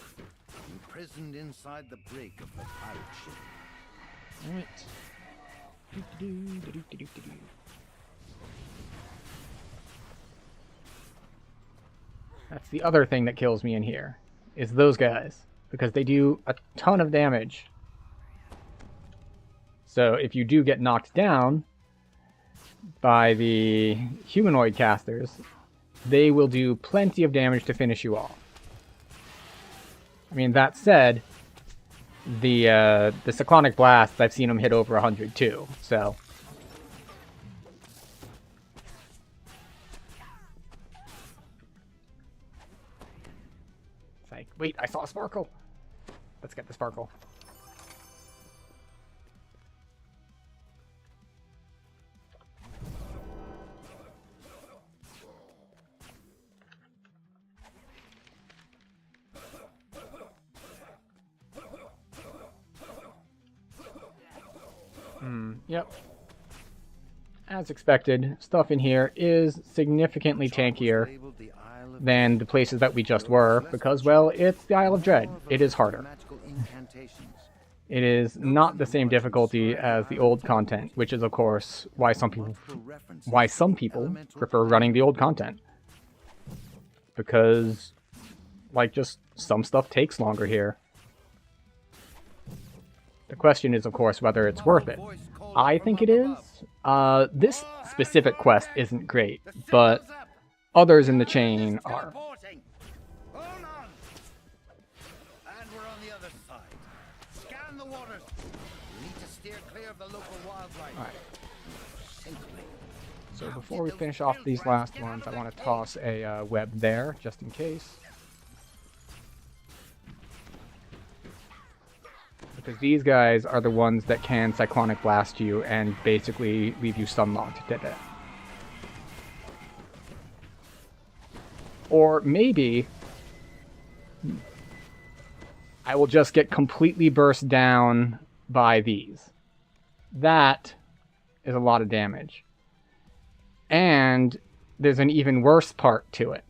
imprisoned inside the brig of the pirate ship. Alright. That's the other thing that kills me in here, is those guys, because they do a ton of damage. So if you do get knocked down by the humanoid casters, they will do plenty of damage to finish you off. I mean, that said, the cyclonic blasts, I've seen them hit over 100 too, so. It's like, wait, I saw a sparkle. Let's get the sparkle. Yep. As expected, stuff in here is significantly tankier than the places that we just were, because, well, it's the Isle of Dread. It is harder. It is not the same difficulty as the old content, which is, of course, why some people prefer running the old content. Because, like, just some stuff takes longer here. The question is, of course, whether it's worth it. I think it is. This specific quest isn't great, but others in the chain are. And we're on the other side. Scan the waters. We need to steer clear of the local wildlife. All right. So before we finish off these last ones, I want to toss a web there, just in case. Because these guys are the ones that can Cyclonic Blast you and basically leave you stunlocked to death. Or maybe I will just get completely burst down by these. That is a lot of damage. And there's an even worse part to it.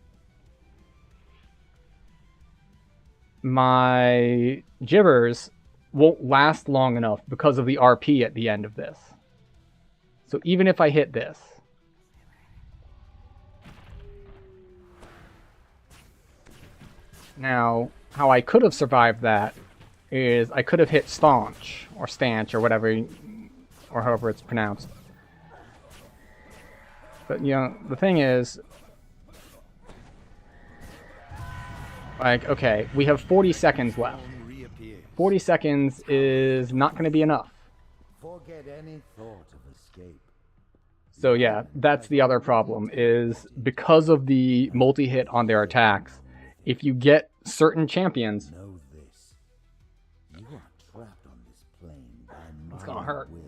My gibbers won't last long enough because of the RP at the end of this. So even if I hit this, now how I could have survived that is I could have hit Staunch or Stanch or whatever, or however it's pronounced. But you know, the thing is, like, okay, we have 40 seconds left. 40 seconds is not going to be enough. Forget any thought of escape. So yeah, that's the other problem, is because of the multi-hit on their attacks, if you get certain champions, Know this. You are trapped on this plane by it's my gonna hurt. will.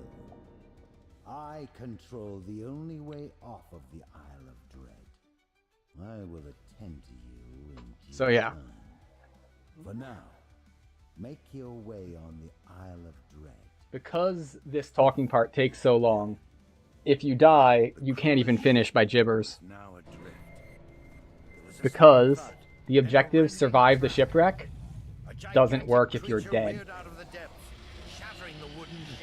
I control the only way off of the Isle of Dread. I will attend to you in due So yeah. time. For now, make your way on the Isle of Dread. Because this talking part takes so long, if you die, you can't even finish by gibbers. Now adrift. Because the objective survive the shipwreck doesn't work if you're dead.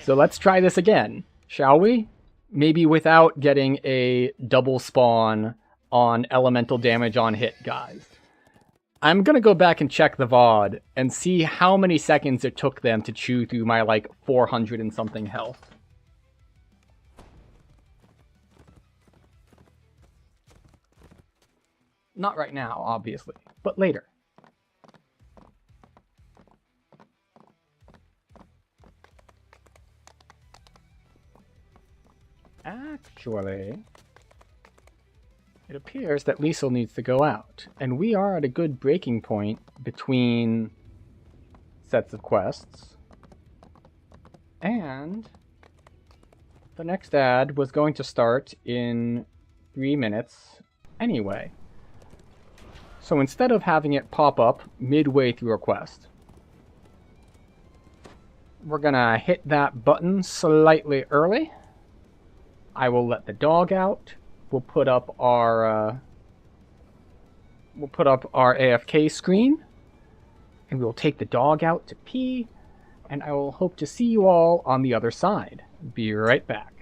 So let's try this again, shall we? Maybe without getting a double spawn on elemental damage on hit, guys. I'm gonna go back and check the VOD and see how many seconds it took them to chew through my, like, 400 and something health. Not right now, obviously, but later. Actually, it appears that Liesel needs to go out, and we are at a good breaking point between sets of quests. And the next ad was going to start in 3 minutes anyway. So instead of having it pop up midway through a quest, we're gonna hit that button slightly early. I will let the dog out. We'll put up our AFK screen, and we'll take the dog out to pee, and I will hope to see you all on the other side. Be right back.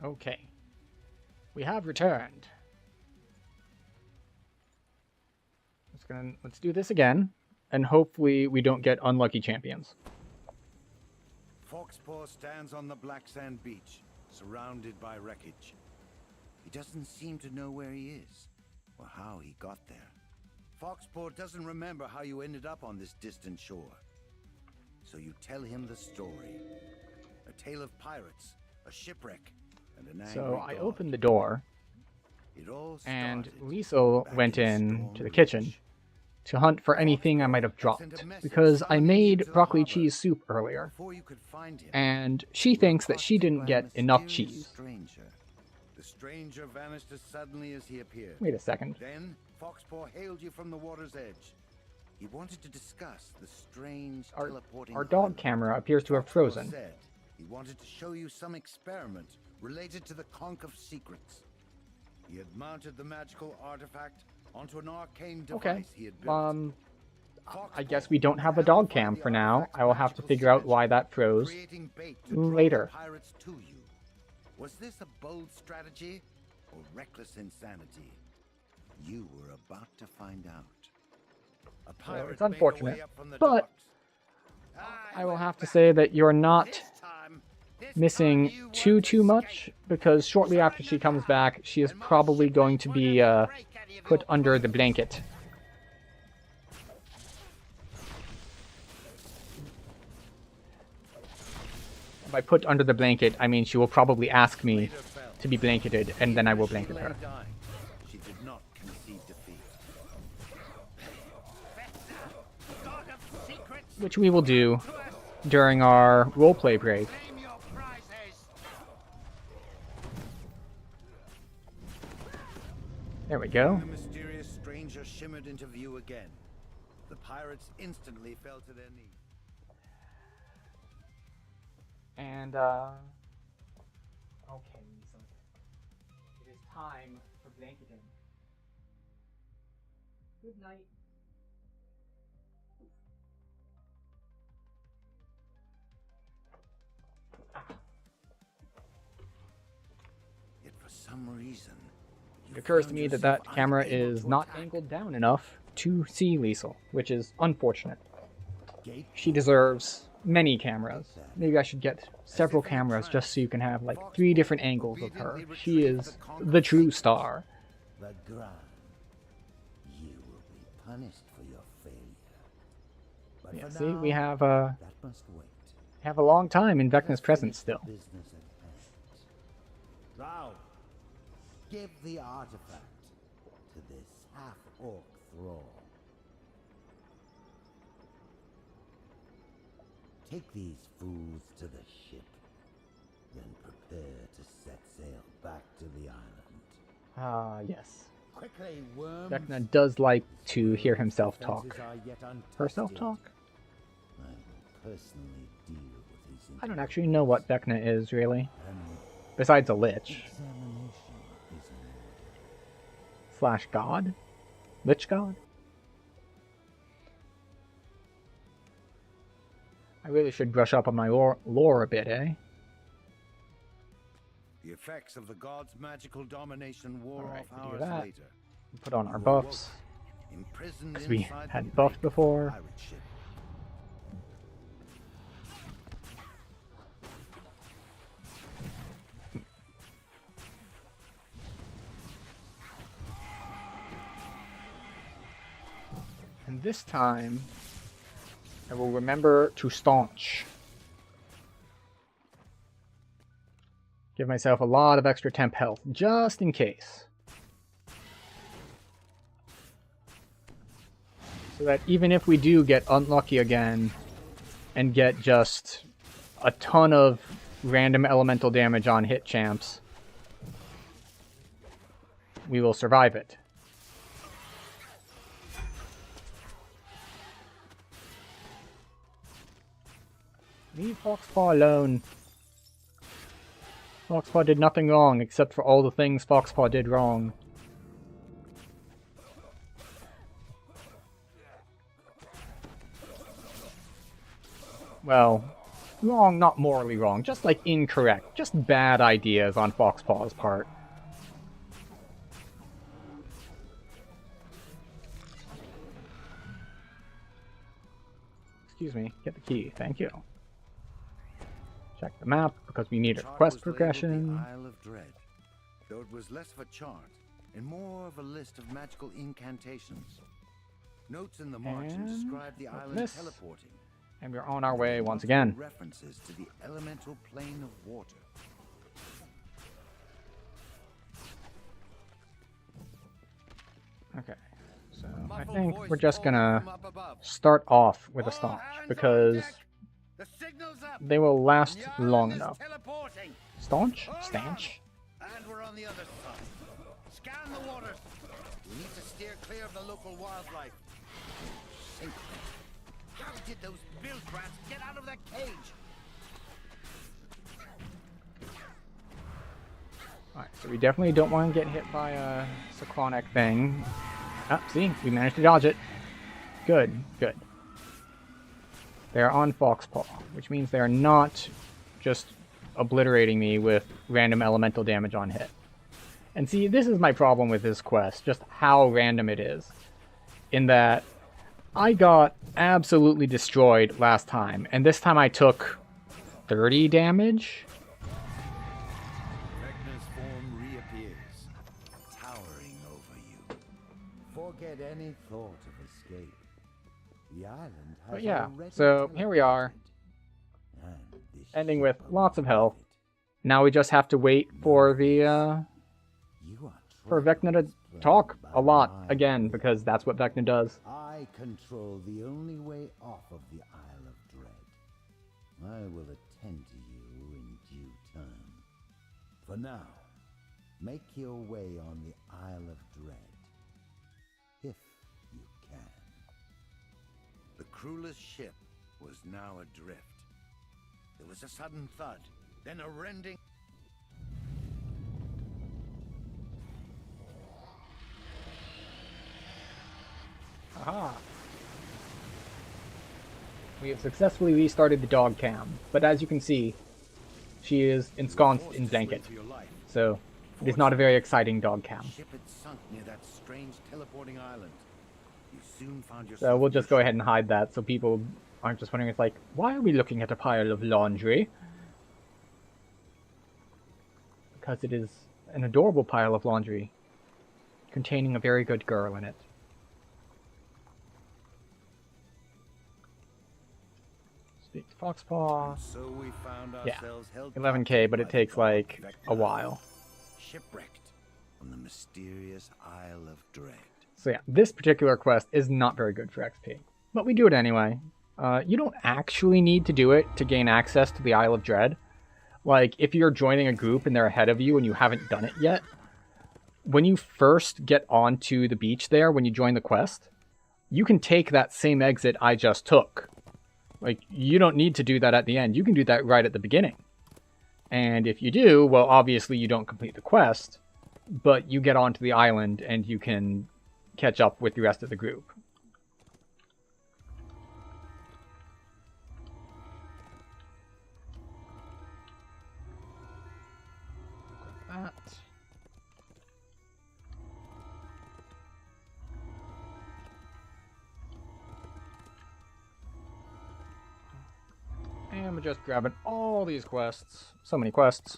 Okay. We have returned. Let's do this again, and hopefully we don't get unlucky champions. Foxpaw stands on the black sand beach, surrounded by wreckage. He doesn't seem to know where he is, or how he got there. Foxpaw doesn't remember how you ended up on this distant shore. So you tell him the story. A tale of pirates, a shipwreck, and an angry So I god. opened the door, It all and started Liesel back went in Storm to the kitchen Ridge. to hunt for anything I might have dropped, because I made broccoli cheese soup earlier, Before you could find him, and she thinks that she didn't get enough cheese. Stranger. The stranger vanished as suddenly as he appeared. Wait a second. Then Foxpaw hailed you from the water's edge. He wanted to discuss the strange teleporting Our dog island. camera appears to have Foxpaw frozen. said he wanted to show you some experiment related to the Conch of Secrets. He had mounted the magical artifact onto an arcane device Okay. he had built. I guess we don't have a dog cam for now. I will have to figure out why that froze Creating bait to draw later. the pirates to you. Was this a bold strategy or reckless insanity? You were about to find out. A pirate it's made a way unfortunate, up from the but docks. I will have to say that you're not This missing time you too won't much, escape. because shortly after she comes back, she is probably going to be put under the blanket. By put under the blanket, I mean she will probably ask me to be blanketed, and then I will blanket her. Dying. She did not concede defeat. Which we will do during our roleplay break. There we go. The mysterious stranger shimmered into view again. The pirates instantly fell to their knees. And, okay, so it is time for blanketing. Good night. Yet for some reason, It occurs to me that that camera is not angled down enough to see Liesel, which is unfortunate. She deserves many cameras. Maybe I should get several cameras just so you can have like 3 different angles of her. She is the true star. But Gran, you will be punished for your failure. But Yeah, for see, now, we have that must wait. a long time in Vecna's presence still. Business at hand. Drow, give the artifact to this half-orc thrall. Take these fools to the ship, then prepare to set sail back to the island. Ah, yes. Quickly, worms. Vecna does like to hear himself talk. Defenses are yet untested. Herself talk? I will personally deal with these. I don't actually know what Vecna is, really. And Besides a lich. examination is in order. Slash god? Lich god? I really should brush up on my lore a bit, eh? the effects of the god's magical domination wore Alright, off we do hours that. later. Put on our You buffs. awoke, imprisoned Because we inside the hadn't buffed break of the before. pirate ship. And this time, I will remember to staunch. Give myself a lot of extra temp health, just in case. So that even if we do get unlucky again, and get just a ton of random elemental damage on hit champs, we will survive it. Leave Foxpaw alone. Foxpaw did nothing wrong except for all the things Foxpaw did wrong. Well, wrong, not morally wrong, just like incorrect, just bad ideas on Foxpaw's part. Excuse me, get the key, thank you. Check the map, because we need a quest progression. The Isle of Dread, though it was less of a chart and more of a list of magical incantations. Notes in the margin describe the island teleporting. And we're on our way once again. References to the elemental plane of water. Okay, so I think we're just gonna start off with a staunch, because they will last long enough. Staunch? Stanch? And we're on the other side. Scan the waters. We need to steer clear of the local wildlife. How did those bilge rats get out of their cage? Alright, so we definitely don't want to get hit by a cyclonic thing. Ah, see? We managed to dodge it. Good, good. They're on Foxpaw, which means they're not just obliterating me with random elemental damage on hit. And see, this is my problem with this quest, just how random it is. In that, I got absolutely destroyed last time, and this time I took 30 damage? Vecna's form reappears, towering over you. Forget any thought of escape. The island has But yeah, already so here we are, ending with lots of health. Now we just have to wait for the, for Vecna to talk a lot again, because that's what Vecna does. I control the only way off of the Isle of Dread. I will attend to you in due time. For now, make your way on the Isle of Dread, if you can. The crewless ship was now adrift. There was a sudden thud, then a rending. Aha! We have successfully restarted the dog cam, but as you can see, she is ensconced in blanket. So, it is not a very exciting dog cam. Ship had sunk near that strange teleporting island. You soon found yourself. So we'll just go ahead and hide that, so people aren't just wondering, it's like, why are we looking at a pile of laundry? Because it is an adorable pile of laundry, containing a very good girl in it. Speak to Foxpaw. So we found Yeah, ourselves held 11k, but it takes like a while. Shipwrecked on the mysterious Isle of Dread. So yeah, this particular quest is not very good for XP, but we do it anyway. You don't actually need to do it to gain access to the Isle of Dread. Like, if you're joining a group and they're ahead of you and you haven't done it yet, when you first get onto the beach there, when you join the quest, you can take that same exit I just took. Like, you don't need to do that at the end. You can do that right at the beginning. And if you do, well, obviously you don't complete the quest, but you get onto the island and you can catch up with the rest of the group. That. And we're just grabbing all these quests. So many quests.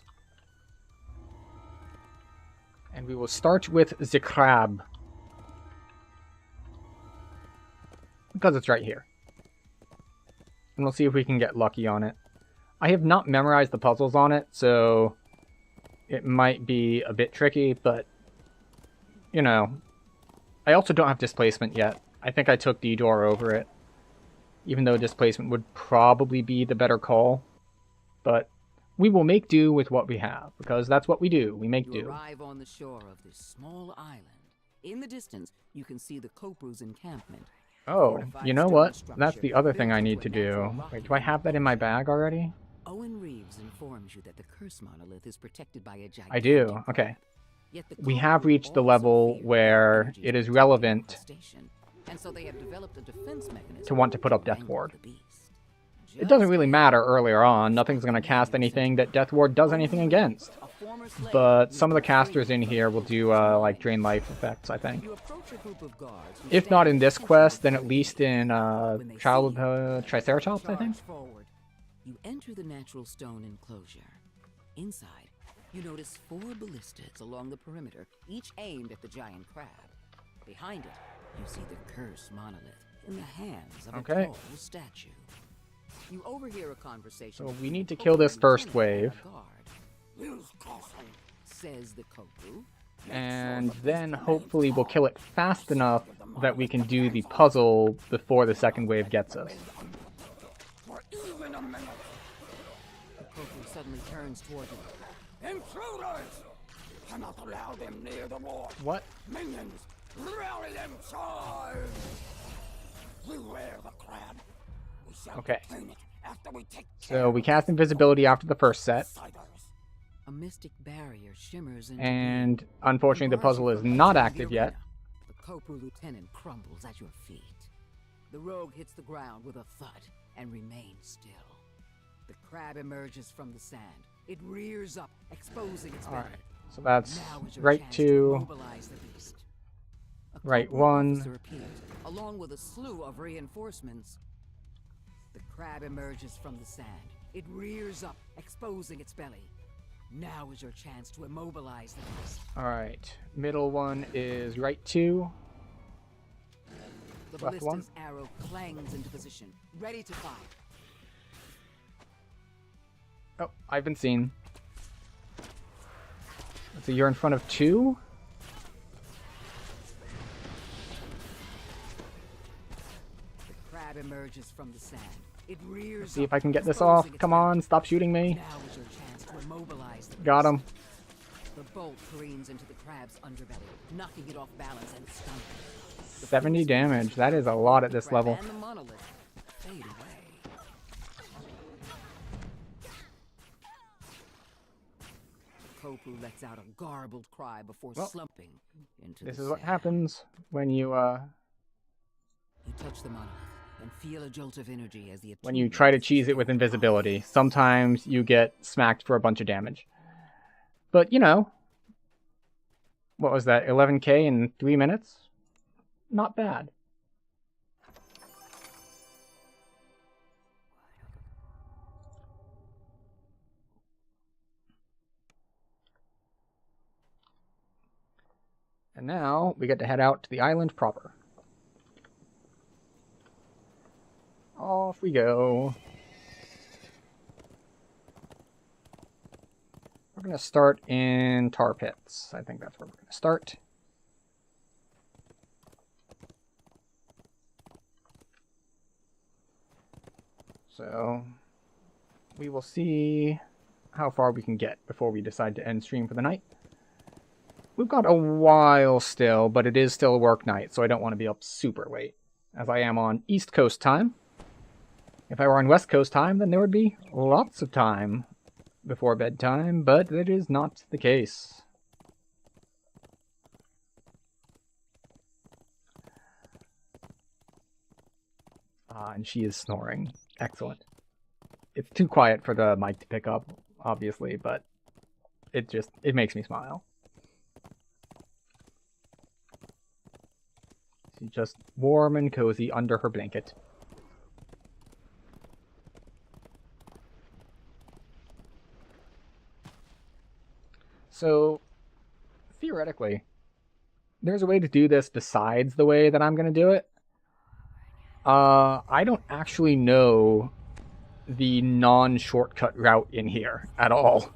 And we will start with the crab. Because it's right here. And we'll see if we can get lucky on it. I have not memorized the puzzles on it, so it might be a bit tricky, but, you know. I also don't have displacement yet. I think I took D-Door over it. Even though displacement would probably be the better call. But we will make do with what we have, because that's what we do. We make do. You arrive on the shore of this small island. In the distance, you can see the Copru's encampment. Oh, you know what? That's the other thing I need to do. Wait, do I have that in my bag already? Owen Reeves informs you that the curse monolith is protected by a gigantic I do, okay. Yet the We have Copru reached the also level fear where energy it is from relevant devastation, and so they have developed a defense mechanism to want to put up to Death wrangle Ward. the beast. it doesn't really matter earlier on. Nothing's going to cast anything that Death Ward does anything against. But some of the casters in here will do, like, drain life effects, I think. If not in this quest, then at least in Child of Triceratops, I think. You enter the natural stone enclosure. Inside, you notice 4 ballistas along the perimeter, each aimed at the giant crab. Behind it, you see the cursed monolith in the hands of a tall statue. You overhear a conversation. So we need to kill this first wave. Says the Kopu. And then hopefully we'll kill it fast enough that we can do the puzzle before the second wave gets us. The Kopu suddenly turns toward him. Intruders! Cannot allow them near the wall. What? Minions, rally them side! Beware the crab. We shall obtain it after we take So we cast invisibility after the first set. A mystic barrier shimmers in And unfortunately the puzzle is not active yet. The Kopu lieutenant crumbles at your feet. The rogue hits the ground with a thud and remains still. The crab emerges from the sand. It rears up, exposing its belly. Alright, so that's right 2, right 1. Appears, along with a slew of reinforcements. The crab emerges from the sand. It rears up, exposing its belly. Now is your chance to immobilize the beast. Alright, middle one is right 2. The ballista's arrow clangs into position, ready to fire. Oh, I've been seen. So you're in front of 2? The crab emerges from the sand. It rears Let's see if I can get this off. Come on, stop shooting me. Now is your chance to immobilize the Got him. The bolt careens into the crab's underbelly, knocking it off balance and stunning it. 70 damage. That is a lot at this level. And the monolith fade away. Kopu lets out a garbled cry before slumping into This the is what sand. happens when you You touch the monolith and feel a jolt of energy as the when you try to cheese it with invisibility. Sometimes you get smacked for a bunch of damage. But, you know, what was that, 11k in 3 minutes? Not bad. And now we get to head out to the island proper. Off we go. We're going to start in Tar Pits. I think that's where we're going to start. So we will see how far we can get before we decide to end stream for the night. We've got a while still, but it is still a work night, so I don't want to be up super late, as I am on East Coast time. If I were on West Coast time, then there would be lots of time before bedtime, but that is not the case. And she is snoring. Excellent. It's too quiet for the mic to pick up, obviously, but it makes me smile. She's just warm and cozy under her blanket. So, theoretically, there's a way to do this besides the way that I'm going to do it. I don't actually know the non-shortcut route in here at all.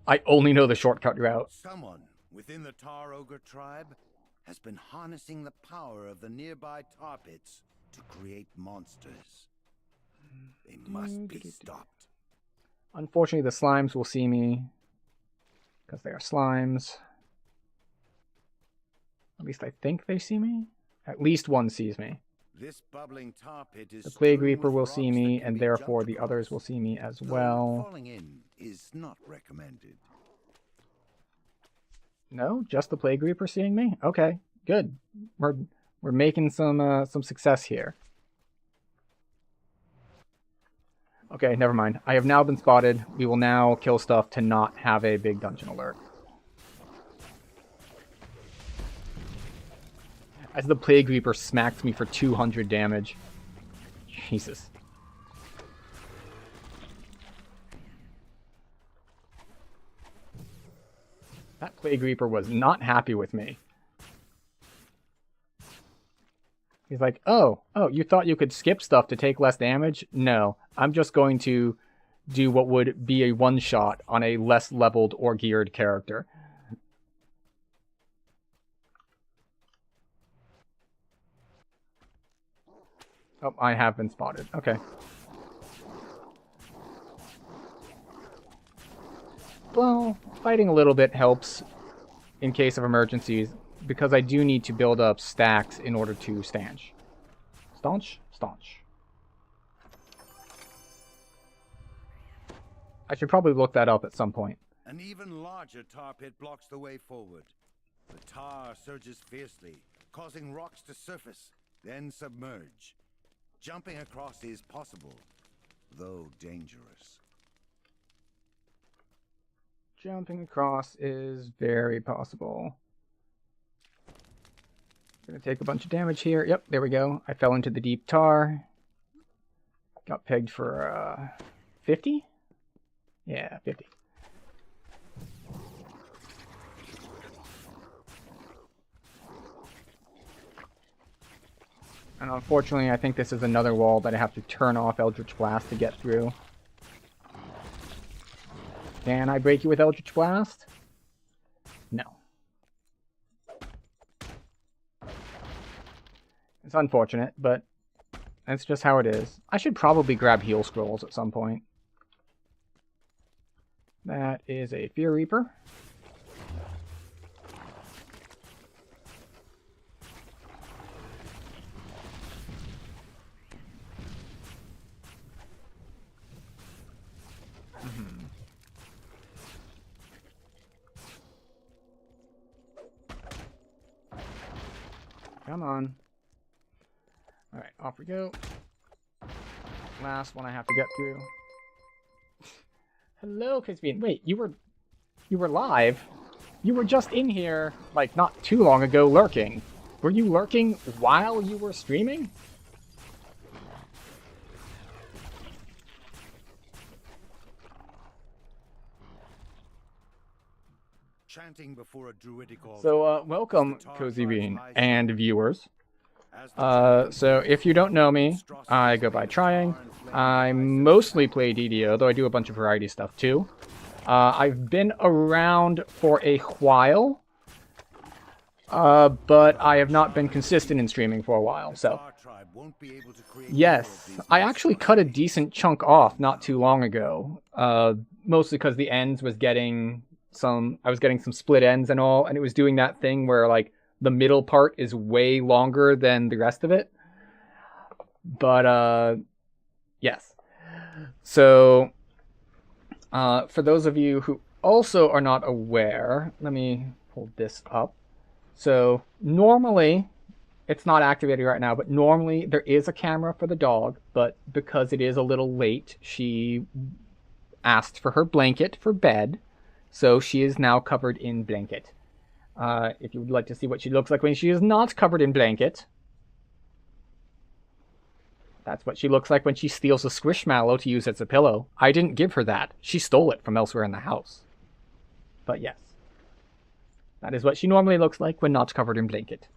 I only know the shortcut route. Someone within the Tar Ogre tribe has been harnessing the power of the nearby tar pits to create monsters. They must be stopped. Unfortunately, the slimes will see me, because they are slimes. At least I think they see me. At least one sees me. This bubbling tar pit is The Plague Reaper will see me, and therefore the others will see me as well. Falling in is not recommended. No, just the Plague Reaper seeing me? Okay, good. We're making some success here. Okay, never mind. I have now been spotted. We will now kill stuff to not have a big dungeon alert. As the Plague Reaper smacks me for 200 damage. Jesus. That Plague Reaper was not happy with me. He's like, oh, you thought you could skip stuff to take less damage? No, I'm just going to do what would be a one-shot on a less leveled or geared character. Oh, I have been spotted. Okay. Well, fighting a little bit helps in case of emergencies, because I do need to build up stacks in order to stanch. Staunch? Staunch. I should probably look that up at some point. An even larger tar pit blocks the way forward. The tar surges fiercely, causing rocks to surface, then submerge. Jumping across is possible, though dangerous. Jumping across is very possible. Gonna take a bunch of damage here. Yep, there we go. I fell into the deep tar. Got pegged for 50? Yeah, 50. And unfortunately, I think this is another wall that I have to turn off Eldritch Blast to get through. Can I break you with Eldritch Blast? No. It's unfortunate, but that's just how it is. I should probably grab heal scrolls at some point. That is a Fear Reaper. Come on. Alright, off we go. Last one I have to get through. Hello, Crispin. Wait, you were live? You were just in here, like, not too long ago lurking. Were you lurking while you were streaming? Chanting before a druidic altar. So, welcome, Cozy Bean, and viewers. So, if you don't know me, I go by Trying. I mostly play DDO, though I do a bunch of variety stuff, too. I've been around for a while, but I have not been consistent in streaming for a while, so... Yes, I actually cut a decent chunk off not too long ago, mostly because the ends was getting... I was getting some split ends and all, and it was doing that thing where, like, the middle part is way longer than the rest of it. But, yes. So, for those of you who also are not aware, let me pull this up. So, normally, it's not activated right now, but normally there is a camera for the dog, but because it is a little late, she asked for her blanket for bed. So she is now covered in blanket. If you would like to see what she looks like when she is not covered in blanket, that's what she looks like when she steals a squishmallow to use as a pillow. I didn't give her that. She stole it from elsewhere in the house. But yes, that is what she normally looks like when not covered in blanket.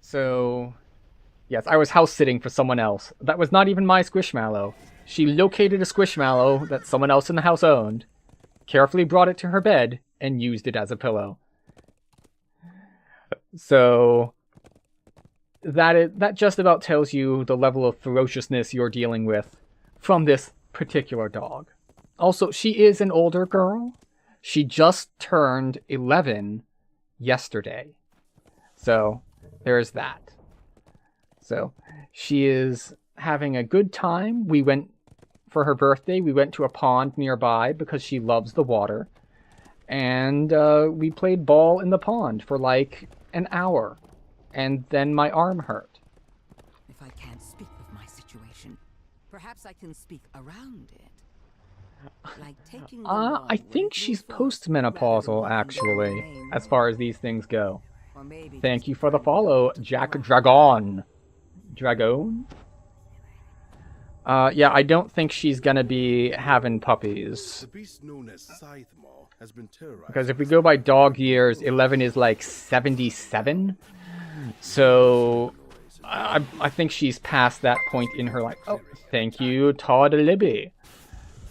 So... yes, I was house-sitting for someone else. That was not even my squishmallow. She located a squishmallow that someone else in the house owned, carefully brought it to her bed, and used it as a pillow. So, that just about tells you the level of ferociousness you're dealing with from this particular dog. Also, she is an older girl. She just turned 11 yesterday. So, there's that. So, she is having a good time. We went, for her birthday, we went to a pond nearby because she loves the water. And we played ball in the pond for like an hour. and then my arm hurt. If I can't speak of my situation, perhaps I can speak around it. Like taking the long I way think through she's forest rather than postmenopausal, walking down actually, the main as road. far as these things go. Or maybe Thank just you for the preferring follow, to Jack walk. Dragon. Dragon? Yeah, I don't think she's gonna be having puppies. The beast known as Scythemaw has been terrorized. Because if we go by dog years, 11 is like 77. So I think she's past that point in her life. Oh, thank you, Todd Libby,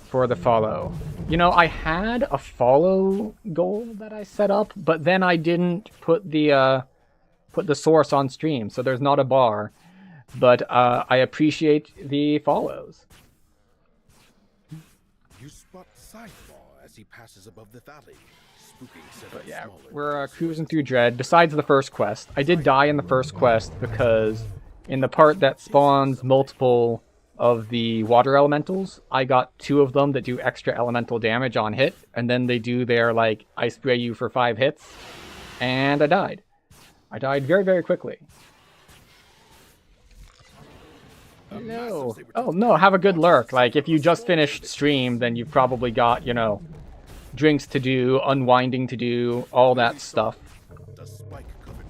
for the follow. You know, I had a follow goal that I set up, but then I didn't put the source on stream, so there's not a bar. But I appreciate the follows. You spot Scythemaw as he passes above the valley, spooking several But yeah, smaller we're cruising through Dread. Besides the first quest, I did die in the first quest because in the part that spawns multiple of the water elementals, I got 2 of them that do extra elemental damage on hit, and then they do their, like, I spray you for 5 hits, and I died. I died very, very quickly. No. Oh, no, have a good lurk. Like, if you just finished stream, then you've probably got, you know, drinks to do, unwinding to do, all that stuff.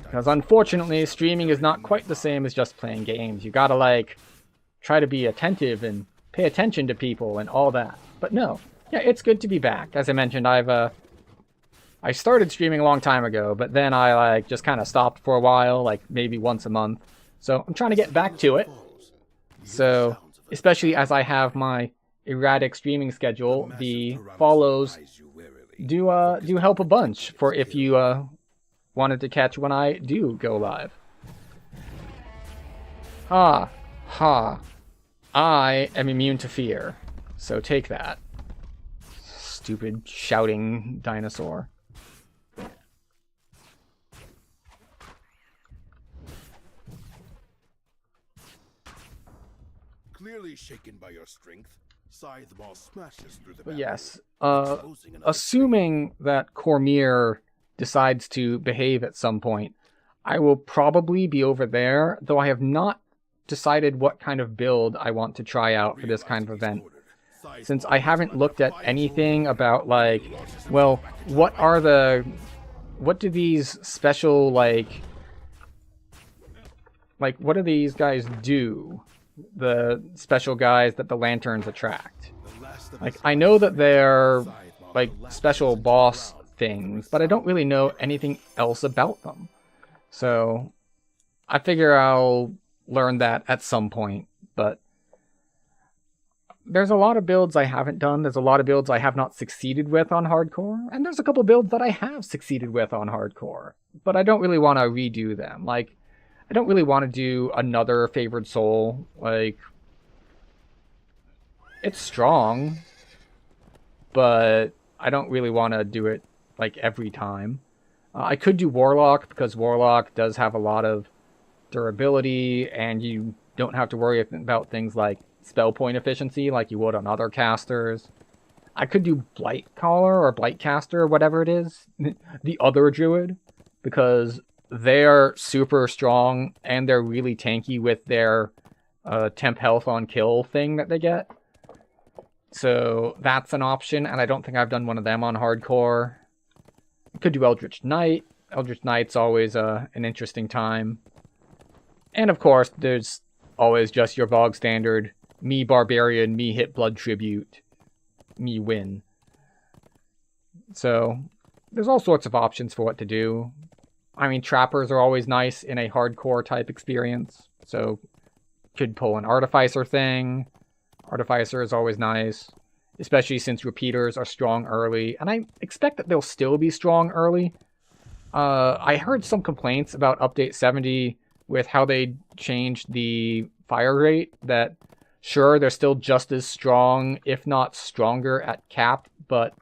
Because unfortunately, streaming is not quite the same as just playing games. You gotta, like, try to be attentive and pay attention to people and all that. But no, yeah, it's good to be back. As I mentioned, I started streaming a long time ago, but then I, like, just kind of stopped for a while, like, maybe once a month. So I'm trying to get back to it. So, especially as I have my erratic streaming schedule, the follows do help a bunch for if you wanted to catch when I do go live. Ha, ha. I am immune to fear, so take that. Stupid shouting dinosaur. Clearly shaken by your strength, Scythemaw smashes through the But valley, yes, exposing another assuming that Cormyr decides to behave at some point, I will probably be over there, though I have not decided what kind of build I want to try out for this kind of event. Since I haven't looked at anything about, like, well, what do these special, like, what do these guys do? The special guys that the lanterns attract. Like, I know that they're, like, special boss things, but I don't really know anything else about them. So, I figure I'll learn that at some point, but there's a lot of builds I haven't done, there's a lot of builds I have not succeeded with on hardcore, and there's a couple builds that I have succeeded with on hardcore, but I don't really want to redo them. Like, I don't really want to do another Favored Soul. Like, it's strong, but I don't really want to do it, like, every time. I could do Warlock, because Warlock does have a lot of durability, and you don't have to worry about things like spell point efficiency like you would on other casters. I could do Blightcaller or Blightcaster, whatever it is, the other druid, because they're super strong, and they're really tanky with their temp health on kill thing that they get. So that's an option, and I don't think I've done one of them on hardcore. I could do Eldritch Knight. Eldritch Knight's always an interesting time. And of course, there's always just your bog standard, me Barbarian, me hit Blood Tribute, me win. So there's all sorts of options for what to do. I mean, trappers are always nice in a hardcore type experience, so could pull an Artificer thing. Artificer is always nice, especially since repeaters are strong early, and I expect that they'll still be strong early. I heard some complaints about Update 70 with how they changed the fire rate, that sure, they're still just as strong, if not stronger at cap, but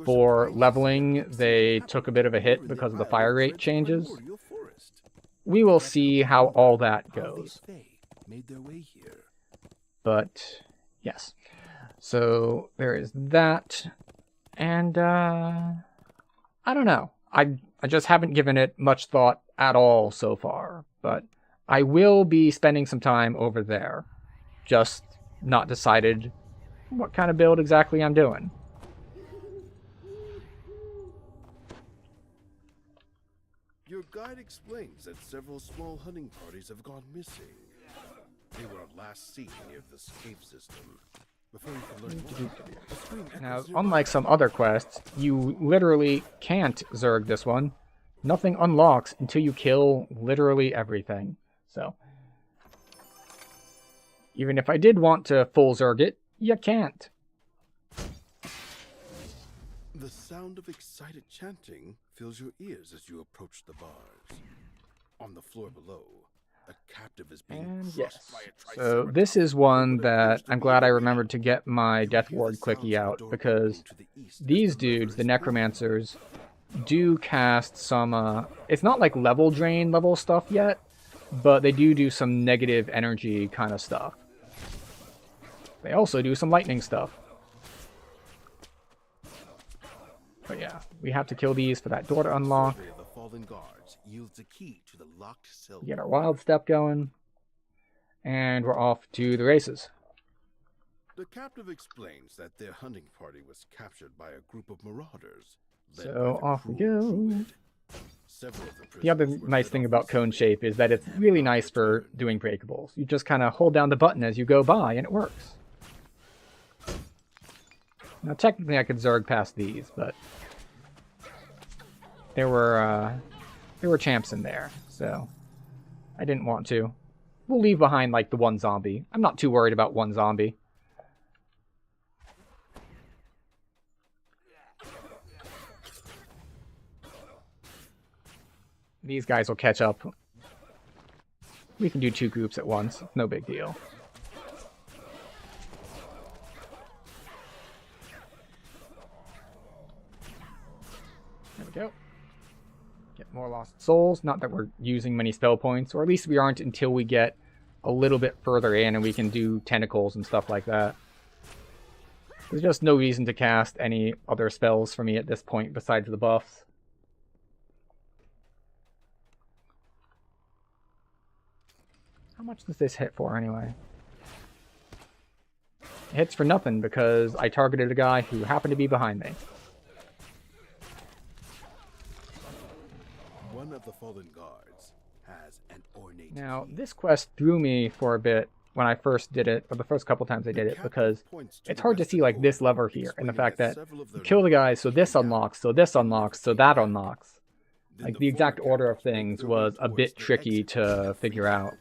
for leveling, they took a bit of a hit because of the fire rate changes. We will see how all that goes. But, yes. So, there is that. And, I don't know. I just haven't given it much thought at all so far, but I will be spending some time over there. Just not decided what kind of build exactly I'm doing. Your guide explains that several small hunting parties have gone missing. They were last seen near this cave system. Before you can learn more, a scream Now, echoes nearby. unlike some other quests, you literally can't Zerg this one. Nothing unlocks until you kill literally everything. So, even if I did want to full Zerg it, you can't. The sound of excited chanting fills your ears as you approach the bars. On the floor below, a captive is being And crushed yes, by a so triceratops. this is one What that appears to I'm be glad a I arena. remembered to get my Death You hear Ward the sounds clicky of a out, door because opening to the east as these the lever dudes, the is pulled. Necromancers, do cast some, it's not like level drain level stuff yet, but they do some negative energy kind of stuff. They also do some lightning stuff. But yeah, we have to kill these for that door to unlock. Survey of the fallen guards yields a key to the locked cell. Get our wild step going. And we're off to the races. The captive explains that their hunting party was captured by a group of marauders. led So by the off we cruel go. druid. Several of The other prisoners were nice led thing off about the Cone field Shape is that it's and really not nice for returned. doing breakables. You just kind of hold down the button as you go by and it works. Now technically I could Zerg past these, but there were champs in there, so I didn't want to. We'll leave behind like the one zombie. I'm not too worried about one zombie. These guys will catch up. We can do 2 groups at once. No big deal. There we go. Get more lost souls. Not that we're using many spell points, or at least we aren't until we get a little bit further in and we can do tentacles and stuff like that. There's just no reason to cast any other spells for me at this point besides the buffs. How much does this hit for anyway? It hits for nothing because I targeted a guy who happened to be behind me. One of the fallen guards has an ornate Now, key. this quest threw me for a bit when I first did it, or the first couple times I did it, because it's hard to see like this lever here, and the fact that you kill the guy, so this unlocks, so this unlocks, so that unlocks. Like the exact order of things was a bit tricky to figure out.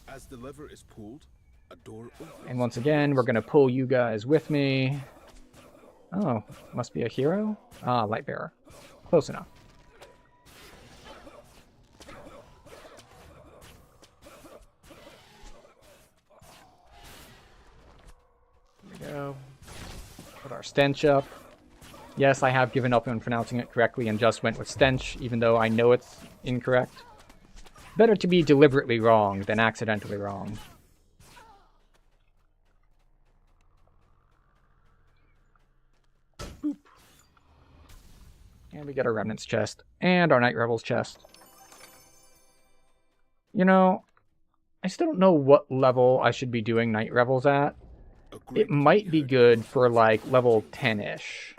As the lever is pulled, a door opens. And once again, we're going to pull you guys with me. Oh, must be a hero? Ah, Lightbearer. Close enough. Here we go. Put our stench up. Yes, I have given up on pronouncing it correctly and just went with stench, even though I know it's incorrect. Better to be deliberately wrong than accidentally wrong. Boop. And we get our Remnants chest. And our Night Rebels chest. You know, I still don't know what level I should be doing Night Rebels at. It might be good for like level 10-ish.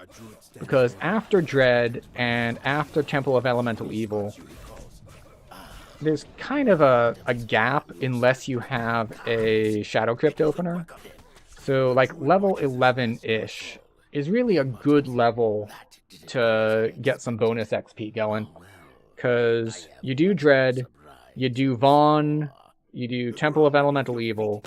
Because after Dread and after Temple of Elemental Evil, there's kind of a gap unless you have a Shadow Crypt opener. So like level 11-ish is really a good level to get some bonus XP going. Because you do Dread, you do Vaughn, you do Temple of Elemental Evil,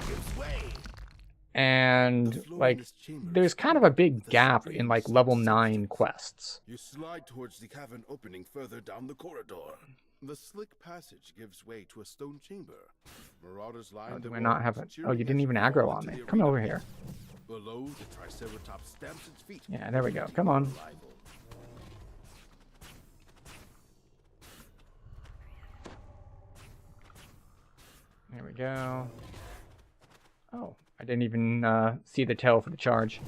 and like there's kind of a big gap in like level 9 quests. You slide towards the cavern opening further down the corridor. The slick passage gives way to a stone chamber. Marauders line Oh, the do I not walls, have it? Oh, cheering you didn't as even fall aggro on into me. the Come arena. over here. Below, the Triceratops stamps its feet. Yeah, there we go. Come on. There we go. Oh, I didn't even see the tail for the charge.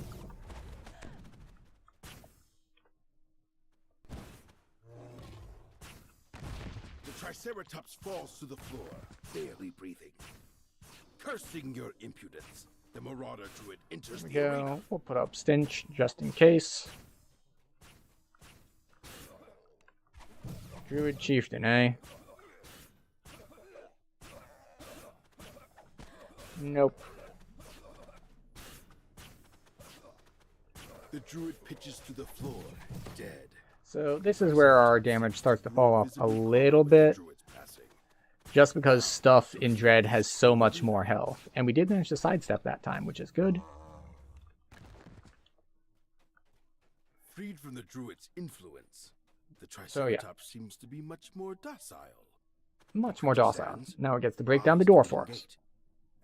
The Triceratops falls to the floor, barely breathing. Cursing your impudence, the Marauder Druid enters There we the arena. go. We'll put up Stench just in case. Druid Chieftain, eh? Nope. The Druid pitches to the floor, dead. So this is where our damage starts to fall off a little bit, just because stuff in Dread has so much more health. And we did manage to sidestep that time, which is good. Freed from the Druid's influence, the Triceratops seems to be much more docile. Much more docile. Now it gets to break down the door for us.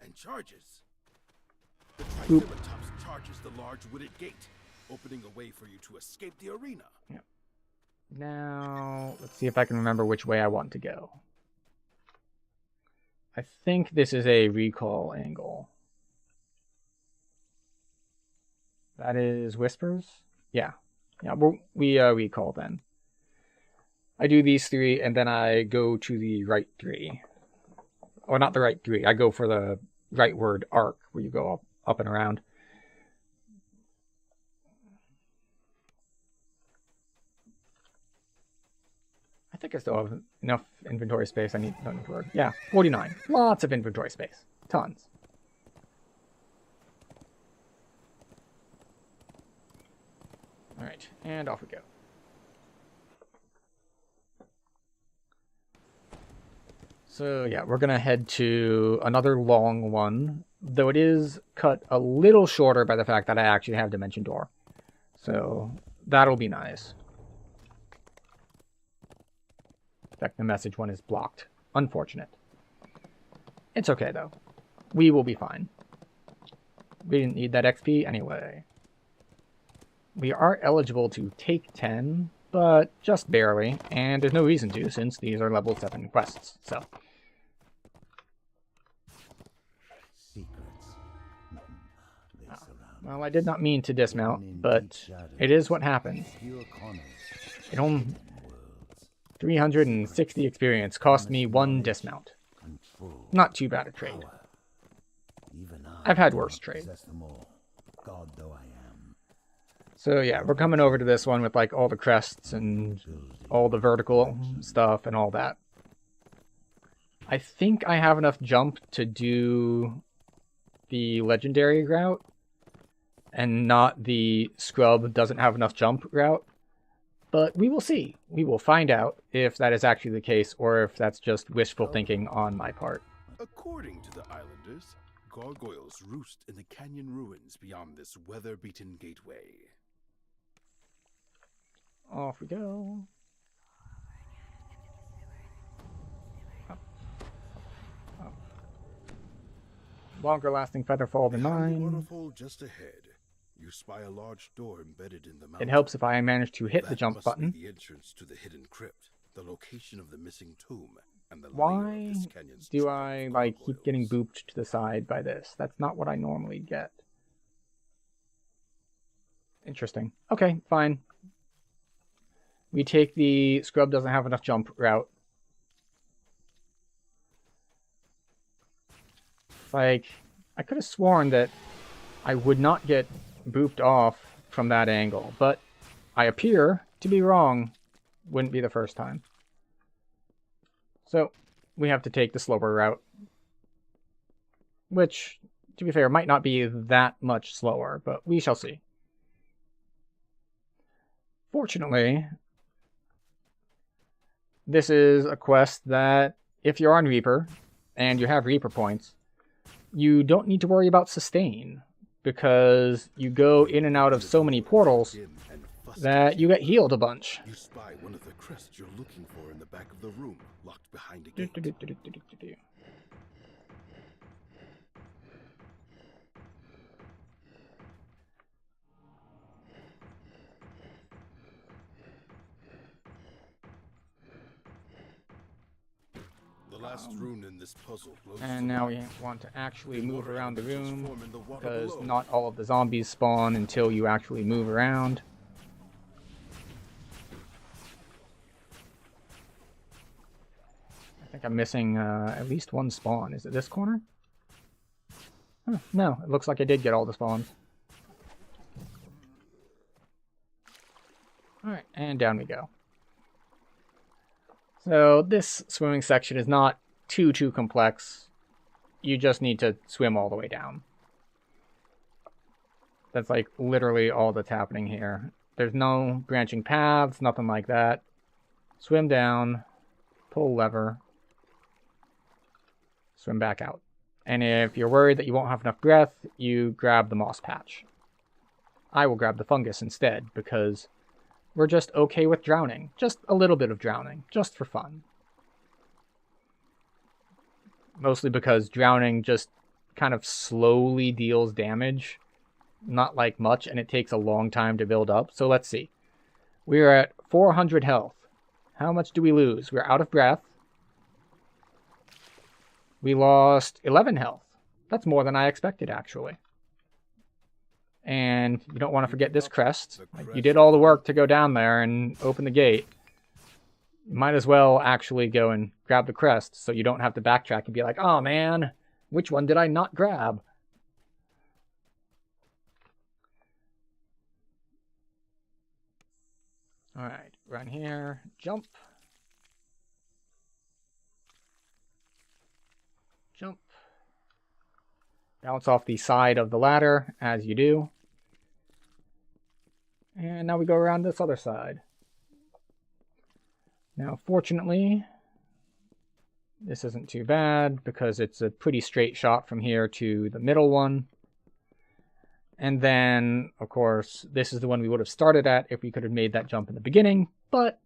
And charges. The Triceratops charges the large wooded gate, opening a way for you to escape the arena. Yeah. Now, let's see if I can remember which way I want to go. I think this is a recall angle. That is Whispers? Yeah. Yeah, we recall then. I do these three, and then I go to the right three. Or not the right three. I go for the rightward arc, where you go up and around. I think I still have enough inventory space. I need no inventory. Yeah, 49. Lots of inventory space. Tons. Alright, and off we go. So yeah, we're gonna head to another long one, though it is cut a little shorter by the fact that I actually have Dimension Door. So that'll be nice. In fact, the message one is blocked. Unfortunate. It's okay though. We will be fine. We didn't need that XP anyway. We are eligible to take 10, but just barely, and there's no reason to since these are level 7 quests, so. Well, I did not mean to dismount, but it is what happened. It only 360 experience cost me 1 dismount. Not too bad a trade. I've had worse trades. So yeah, we're coming over to this one with like all the crests and all the vertical stuff and all that. I think I have enough jump to do the legendary route and not the scrub doesn't have enough jump route. But we will see. We will find out if that is actually the case or if that's just wishful thinking on my part. According to the islanders, gargoyles roost in the canyon ruins beyond this weather-beaten gateway. Off we go. Oh. Oh. Longer lasting featherfall than mine. Waterfall just ahead. You spy a large door embedded in the mountain. It helps if I manage to hit the jump button. Be the entrance to the hidden crypt, the location of the missing tomb, and the Why do I like keep getting booped to the side by this? That's not what I normally get. Interesting. Okay, fine. We take the scrub doesn't have enough jump route. Like, I could have sworn that I would not get booped off from that angle, but I appear to be wrong. Wouldn't be the first time. So, we have to take the slower route. Which, to be fair, might not be that much slower, but we shall see. Fortunately, this is a quest that, if you're on Reaper, and you have Reaper points, you don't need to worry about sustain, because you go in and out of so many portals that you get healed a bunch. You spy one of the crests you're looking for in the back of the room, locked behind a gate. Last rune in this puzzle and now we want to actually move around the room, because not all of the zombies spawn until you actually move around. think I'm missing at least one spawn. Is it this corner? Huh, no, it looks like I did get all the spawns. Alright, and down we go. So this swimming section is not too complex. You just need to swim all the way down. That's like literally all that's happening here. There's no branching paths, nothing like that. Swim down, pull lever, swim back out. And if you're worried that you won't have enough breath, you grab the moss patch. I will grab the fungus instead, because we're just okay with drowning. Just a little bit of drowning, just for fun. Mostly because drowning just kind of slowly deals damage. Not like much, and it takes a long time to build up. So let's see. We're at 400 health. How much do we lose? We're out of breath. We lost 11 health. That's more than I expected, actually. And you don't want to forget this crest. Like, you did all the work to go down there and open the gate. You might as well actually go and grab the crest so you don't have to backtrack and be like, oh man, which one did I not grab? Alright, run here, jump. Jump. Bounce off the side of the ladder, as you do. And now we go around this other side. Now, fortunately, this isn't too bad, because it's a pretty straight shot from here to the middle one. And then, of course, this is the one we would have started at if we could have made that jump in the beginning, but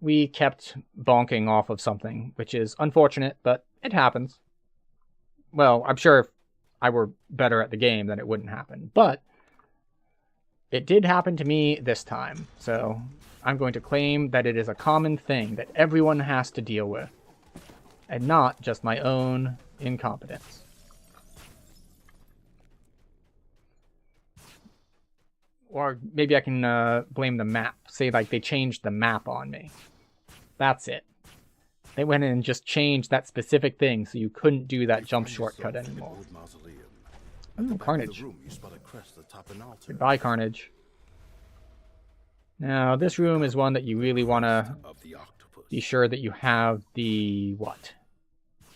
we kept bonking off of something, which is unfortunate, but it happens. Well, I'm sure if I were better at the game, then it wouldn't happen, but it did happen to me this time, so I'm going to claim that it is a common thing that everyone has to deal with, and not just my own incompetence. Or maybe I can blame the map. Say, like, they changed the map on me. That's it. They went in and just changed that specific thing so you couldn't do that jump shortcut anymore. Ooh, Carnage. Goodbye, Carnage. Now, this room is one that you really want to be sure that you have the,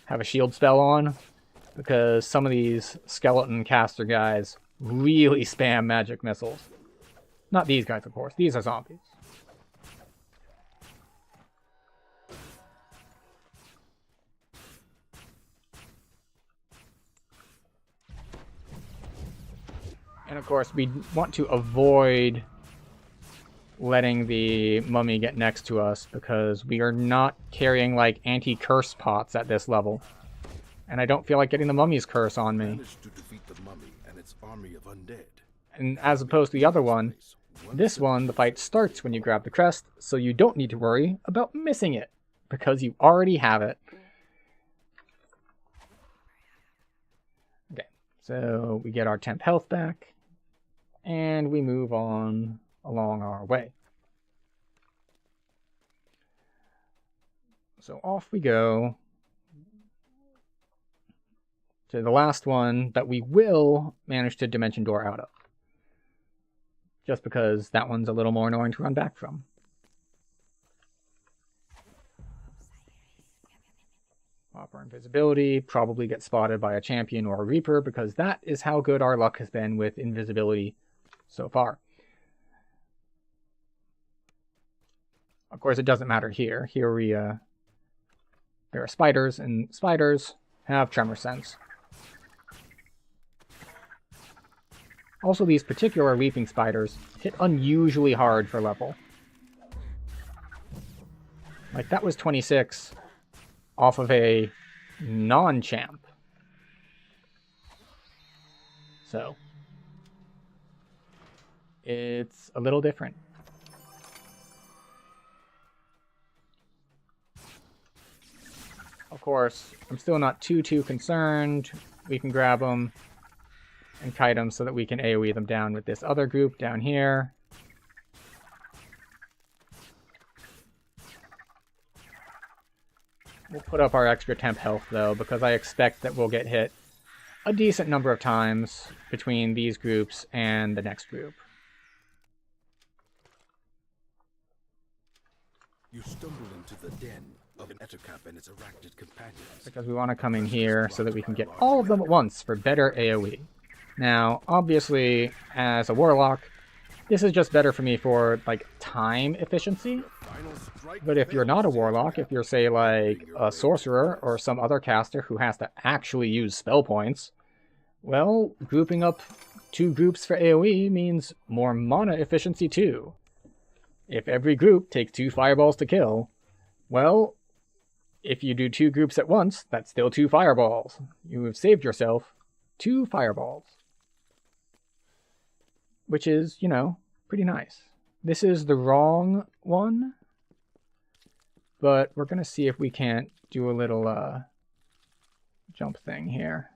have a shield spell on? Because some of these skeleton caster guys really spam magic missiles. Not these guys, of course. These are zombies. And of course, we want to avoid letting the mummy get next to us because we are not carrying, like, anti-curse pots at this level. And I don't feel like getting the mummy's curse on me. And as opposed to the other one, this one, the fight starts when you grab the crest, so you don't need to worry about missing it, because you already have it. Okay, so we get our temp health back, and we move on along our way. So off we go to the last one that we will manage to dimension door out of. Just because that one's a little more annoying to run back from. Offer invisibility, probably get spotted by a champion or a reaper, because that is how good our luck has been with invisibility so far. Of course, it doesn't matter here. Here we, there are spiders, and spiders have tremor sense. Also, these particular leaping spiders hit unusually hard for level. Like, that was 26 off of a non-champ. So, it's a little different. Of course, I'm still not too concerned. We can grab them and kite them so that we can AoE them down with this other group down here. We'll put up our extra temp health, though, because I expect that we'll get hit a decent number of times between these groups and the next group. You stumble into the den of an Ettercap and its arachnid companions. Because we want to come in here so that we can get all of them at once for better AoE. Now, obviously, as a warlock, this is just better for me for, like, time efficiency. But if you're not a warlock, if you're, say, like, a sorcerer or some other caster who has to actually use spell points, well, grouping up 2 groups for AoE means more mana efficiency too. If every group takes 2 fireballs to kill, well, if you do 2 groups at once, that's still 2 fireballs. You have saved yourself 2 fireballs. Which is, you know, pretty nice. This is the wrong one, but we're going to see if we can't do a little jump thing here.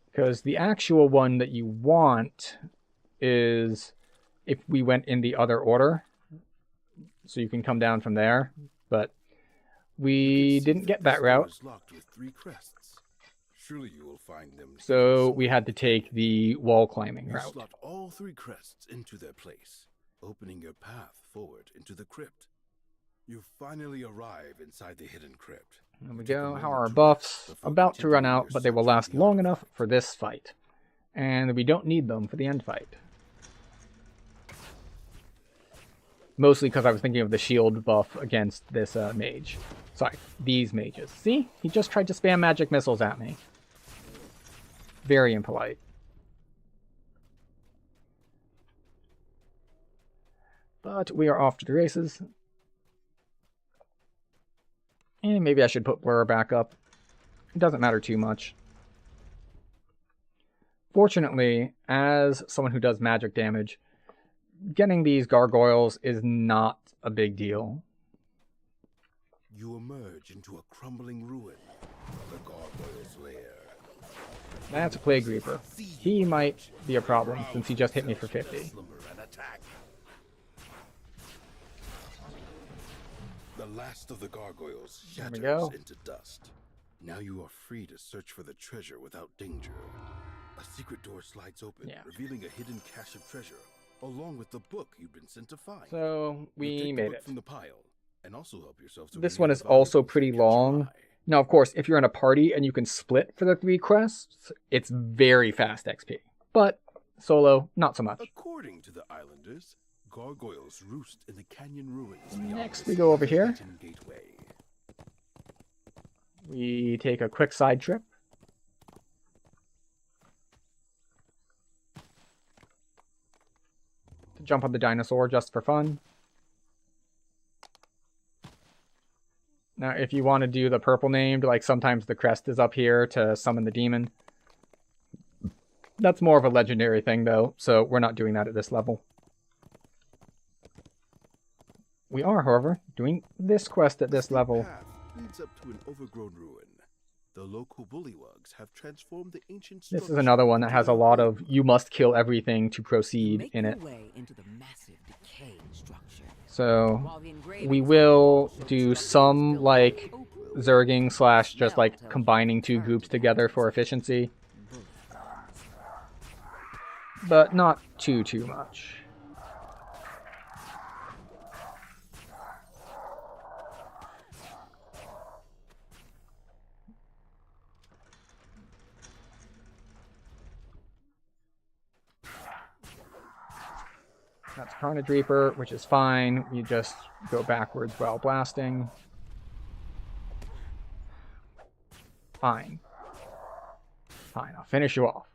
Because the actual one that you want is if we went in the other order. So you can come down from there, but we didn't get that route. Surely you will find them. So we had to take the wall climbing You route. slot all 3 crests into their place, opening your path forward into the crypt. You finally arrive inside the hidden crypt. There we go. How are our buffs? About to run out, but they will last long enough for this fight. And we don't need them for the end fight. Mostly because I was thinking of the shield buff against this mage. Sorry, these mages. See? He just tried to spam magic missiles at me. Very impolite. But we are off to the races. And maybe I should put Blur back up. It doesn't matter too much. Fortunately, as someone who does magic damage, getting these gargoyles is not a big deal. You emerge into a crumbling ruin, the gargoyle's lair. That's a Plague Reaper. He might be a problem, since he just hit me for 50. The last of the gargoyles There we shatters go. into dust. Now you are free to search for the treasure without danger. A secret door slides open, revealing a hidden cache of treasure, along with the book you've been sent to find. So, we You take the made book it. from the pile, and also help yourself to This any one is valuables also that pretty catch long. your eye. Now, of course, if you're in a party and you can split for the 3 quests, it's very fast XP. But solo, not so much. According to the islanders, gargoyles roost in the canyon ruins. beyond Next, the we go over secret here. hidden gateway. We take a quick side trip. To jump on the dinosaur just for fun. Now, if you want to do the purple named, like sometimes the crest is up here to summon the demon. That's more of a legendary thing, though, so we're not doing that at this level. We are, however, doing this quest at this level. Path leads up to an overgrown ruin. The local bullywugs have transformed the ancient This is structure another one that into has a their lot own. of you must kill everything to proceed Make in your it. way into the massive decaying structure. So While the engravings we on the will walls show do the structure some was built like with oak wood, zerging slash just smell like tells you combining it 2 turned groups to together for habits. efficiency. But not too much. That's Carnage Reaper, which is fine. We just go backwards while blasting. Fine. Fine, I'll finish you off.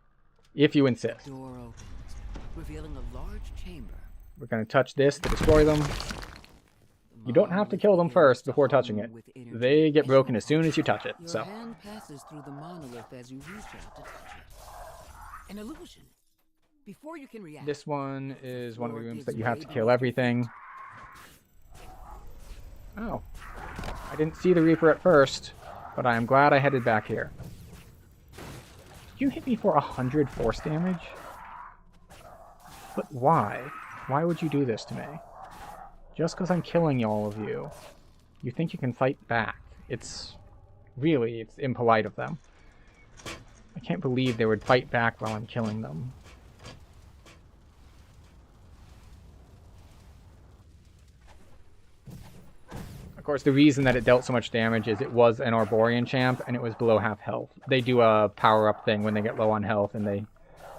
If you insist. Door opens, revealing a large chamber. We're going to touch this to destroy them. You don't have to kill them first before touching it. They get broken as soon as you touch it, Your so. hand passes through the monolith as you reach out to touch it. An illusion. Before you can react, This one is one of the rooms that you have to kill everything. Oh. I didn't see the Reaper at first, but I am glad I headed back here. Did you hit me for 100 force damage? But why? Why would you do this to me? Just because I'm killing all of you. You think you can fight back. It's impolite of them. I can't believe they would fight back while I'm killing them. Of course, the reason that it dealt so much damage is it was an Arborean champ, and it was below half health. They do a power-up thing when they get low on health, and they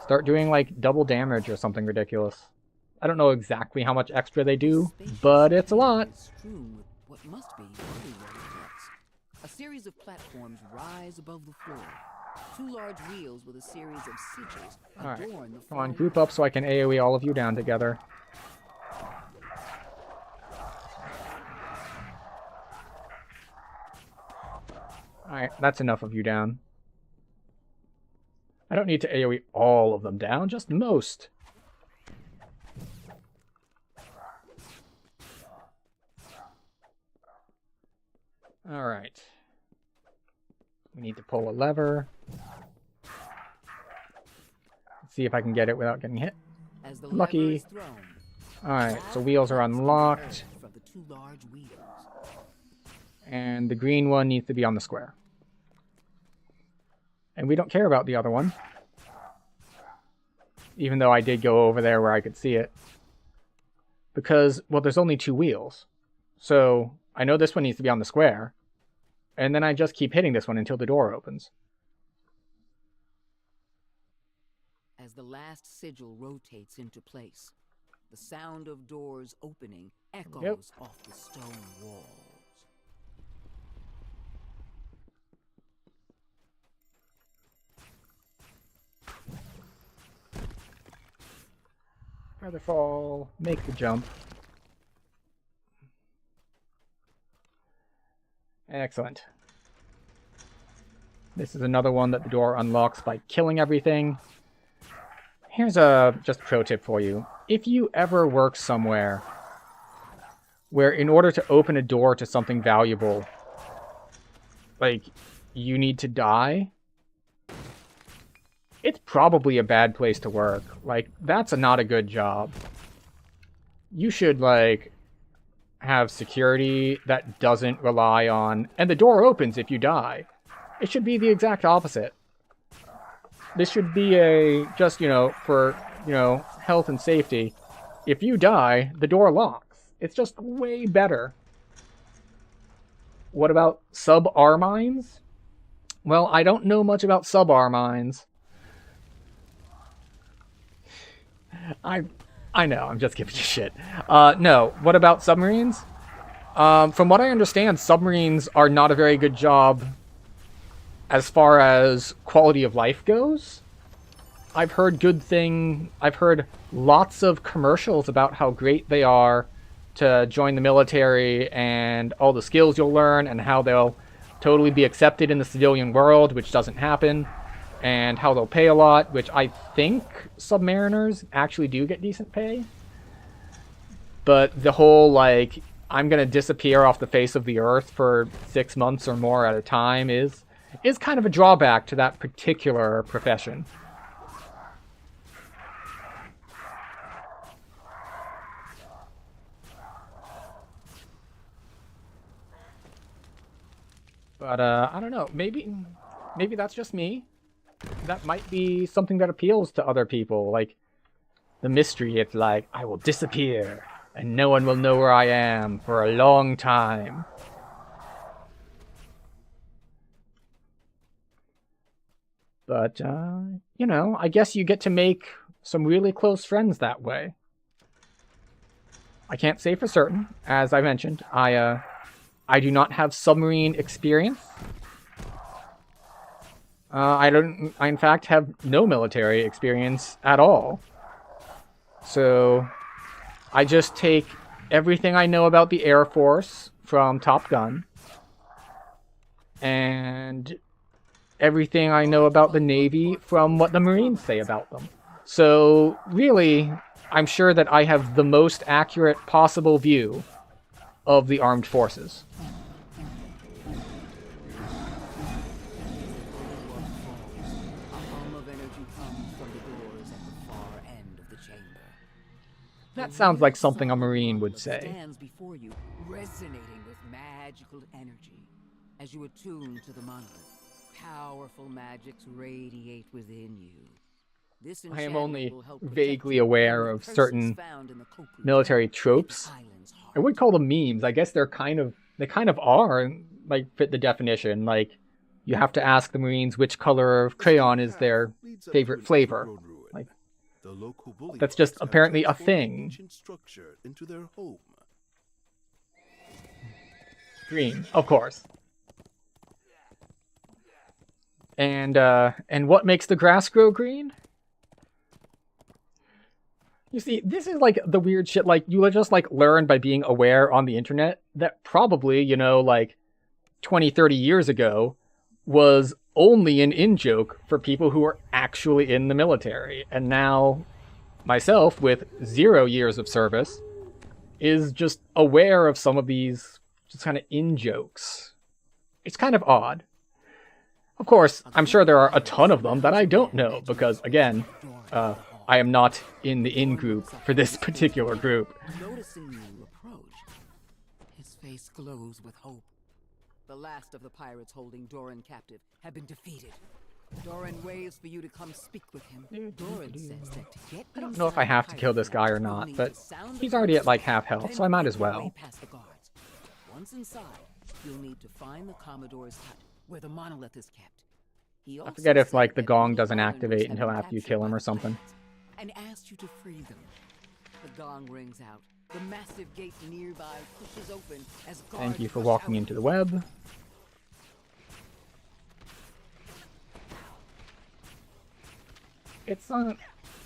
start doing, like, double damage or something ridiculous. I don't know exactly how much extra they do, but it's a lot. What must be a series of platforms rise above the floor. 2 large wheels with a series of sigils adorn the Come on, group up so I can AoE all of you down together. Alright, that's enough of you down. I don't need to AoE all of them down, just most. Alright. We need to pull a lever. Let's see if I can get it without getting hit. Lucky. Alright, so wheels are unlocked. And the green one needs to be on the square. And we don't care about the other one. Even though I did go over there where I could see it. Because, well, there's only 2 wheels. So, I know this one needs to be on the square. And then I just keep hitting this one until the door opens. As the last sigil rotates into place, the sound of doors opening echoes off the stone walls. Featherfall, make the jump. Excellent. This is another one that the door unlocks by killing everything. Here's a just pro tip for you. If you ever work somewhere where in order to open a door to something valuable, like, you need to die, it's probably a bad place to work. Like, that's not a good job. You should, like, have security that doesn't rely on... And the door opens if you die. It should be the exact opposite. This should be a... Just, you know, for, you know, health and safety. If you die, the door locks. It's just way better. What about sub-R mines? Well, I don't know much about sub-R mines. I know, I'm just giving you shit. No, what about submarines? From what I understand, submarines are not a very good job as far as quality of life goes. I've heard lots of commercials about how great they are to join the military and all the skills you'll learn and how they'll totally be accepted in the civilian world, which doesn't happen. And how they'll pay a lot, which I think submariners actually do get decent pay. But the whole, like, I'm gonna disappear off the face of the earth for 6 months or more at a time is kind of a drawback to that particular profession. But, I don't know, maybe that's just me. That might be something that appeals to other people, like the mystery. It's like, I will disappear and no one will know where I am for a long time. But, you know, I guess you get to make some really close friends that way. I can't say for certain, as I mentioned, I do not have submarine experience. I in fact have no military experience at all. So I just take everything I know about the Air Force from Top Gun and everything I know about the Navy from what the Marines say about them. So really, I'm sure that I have the most accurate possible view of the armed forces. That sounds like something a Marine would say. Stands before you, resonating with magical energy. As you attune to the monolith, powerful magics radiate within you. This I am enchantment only will help protect vaguely you aware from of the curses certain found in the Cormyr military Temple, tropes. the island's heart. I would call them memes. I guess they kind of are, like, fit the definition. Like, you have to ask the Marines which color of crayon is their favorite flavor. Like, The local bully that's just bugs have apparently a transformed an thing. ancient structure into their home. Green, of course. And what makes the grass grow green? You see, this is like the weird shit, like, you just like learn by being aware on the internet that probably, you know, like 20, 30 years ago was only an in-joke for people who are actually in the military. And now, myself, with 0 years of service, is just aware of some of these just kind of in-jokes. It's kind of odd. Of course, I'm sure there are a ton of them that I don't know, because, again, I am not in the in-group for this particular group. Noticing you approach, his face glows with hope. The last of the pirates holding Doran captive have been defeated. Doran waits for you to come speak with him. Doran says that to get I don't know if I have to kill this guy or not, but he's already at like half health, so I might as well. Once inside, you'll need to find the Commodore's hut, where the monolith is kept. I forget if like the gong doesn't activate until after you kill him or something. And asked you to free them. The gong rings out. The massive gate nearby pushes open as guards Thank you for rush walking out. into the web. It's I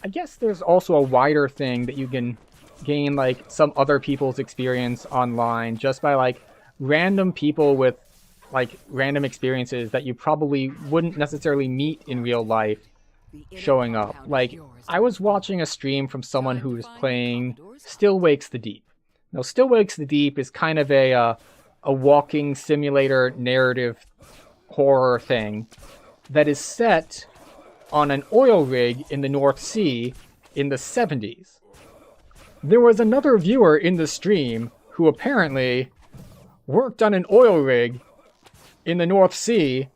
guess there's also a wider thing that you can gain like some other people's experience online just by like random people with like random experiences that you probably wouldn't necessarily meet in real life showing up. Like, I was watching a stream from someone who was playing Still Wakes the Deep. Now, Still Wakes the Deep is kind of a walking simulator narrative horror thing that is set on an oil rig in the North Sea in the 70s. There was another viewer in the stream who apparently worked on an oil rig in the North Sea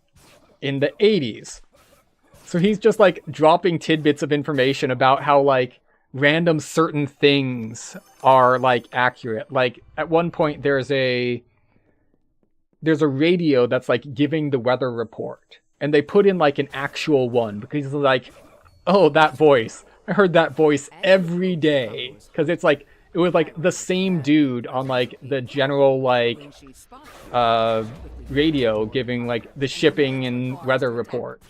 in the 80s. So he's just like dropping tidbits of information about how like random certain things are like accurate. Like at one point there's a radio that's like giving the weather report, and they put in like an actual one because it's like, oh, that voice. I heard that voice every day because it was like the same dude on like the general like radio giving like the shipping and weather report,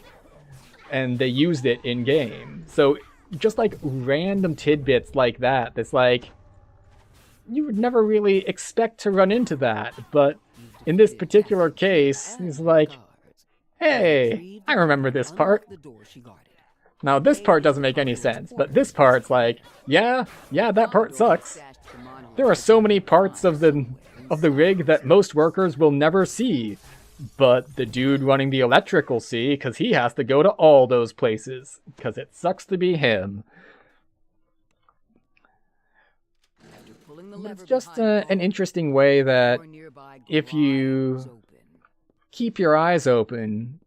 and they used it in game. So just like random tidbits like that, that's like you would never really expect to run into that, but in this particular case, it's like, hey, I remember this part. Now this part doesn't make any sense, but this part's like, yeah, that part sucks. There are so many parts of the rig that most workers will never see, but the dude running the electric will see because he has to go to all those places because it sucks to be him. It's just an interesting way that if you keep your eyes open,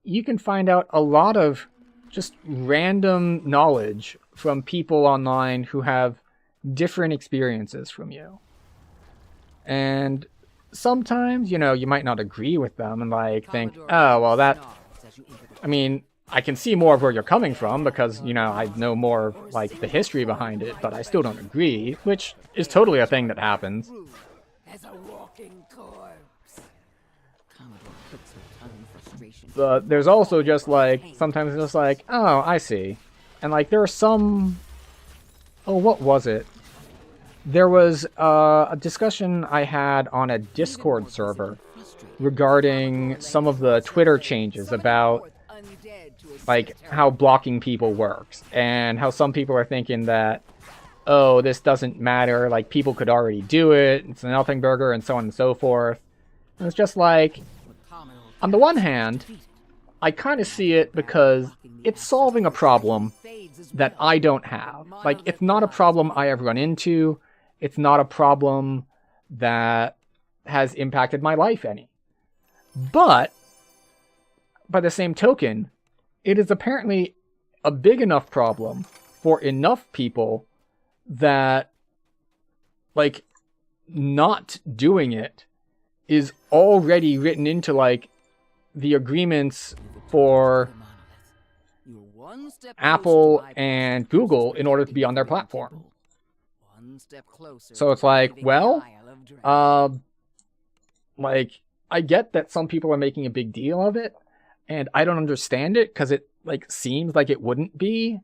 you can find out a lot of just random knowledge from people online who have different experiences from you. And sometimes, you know, you might not agree with them and like think, oh, well that, I mean, I can see more of where you're coming from because, you know, I know more of like the history behind it, but I still don't agree, which is totally a thing that happens. As a walking corpse. But there's also just like, sometimes it's just like, oh, I see. And like there are some, oh, what was it? There was a discussion I had on a Discord server regarding some of the Twitter changes about like how blocking people works, and how some people are thinking that, oh, this doesn't matter, like people could already do it, it's a nothing burger, and so on and so forth. And it's just like, on the one hand, I kind of see it because it's solving a problem that I don't have. Like, it's not a problem I have run into. It's not a problem that has impacted my life any. But, by the same token, it is apparently a big enough problem for enough people that, like, not doing it is already written into, like, the agreements for Apple and Google in order to be on their platform. So it's like, well, like, I get that some people are making a big deal of it, and I don't understand it because it, like, seems like it wouldn't be,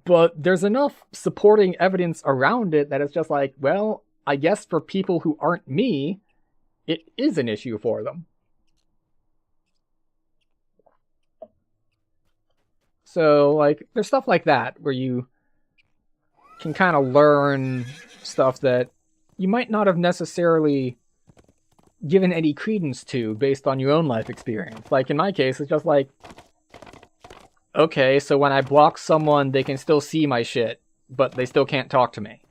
but there's enough supporting evidence around it that it's just like, well, I guess for people who aren't me, it is an issue for them. So, like, there's stuff like that where you can kind of learn stuff that you might not have necessarily given any credence to based on your own life experience. Like, in my case, it's just like, okay, so when I block someone, they can still see my shit, but they still can't talk to me.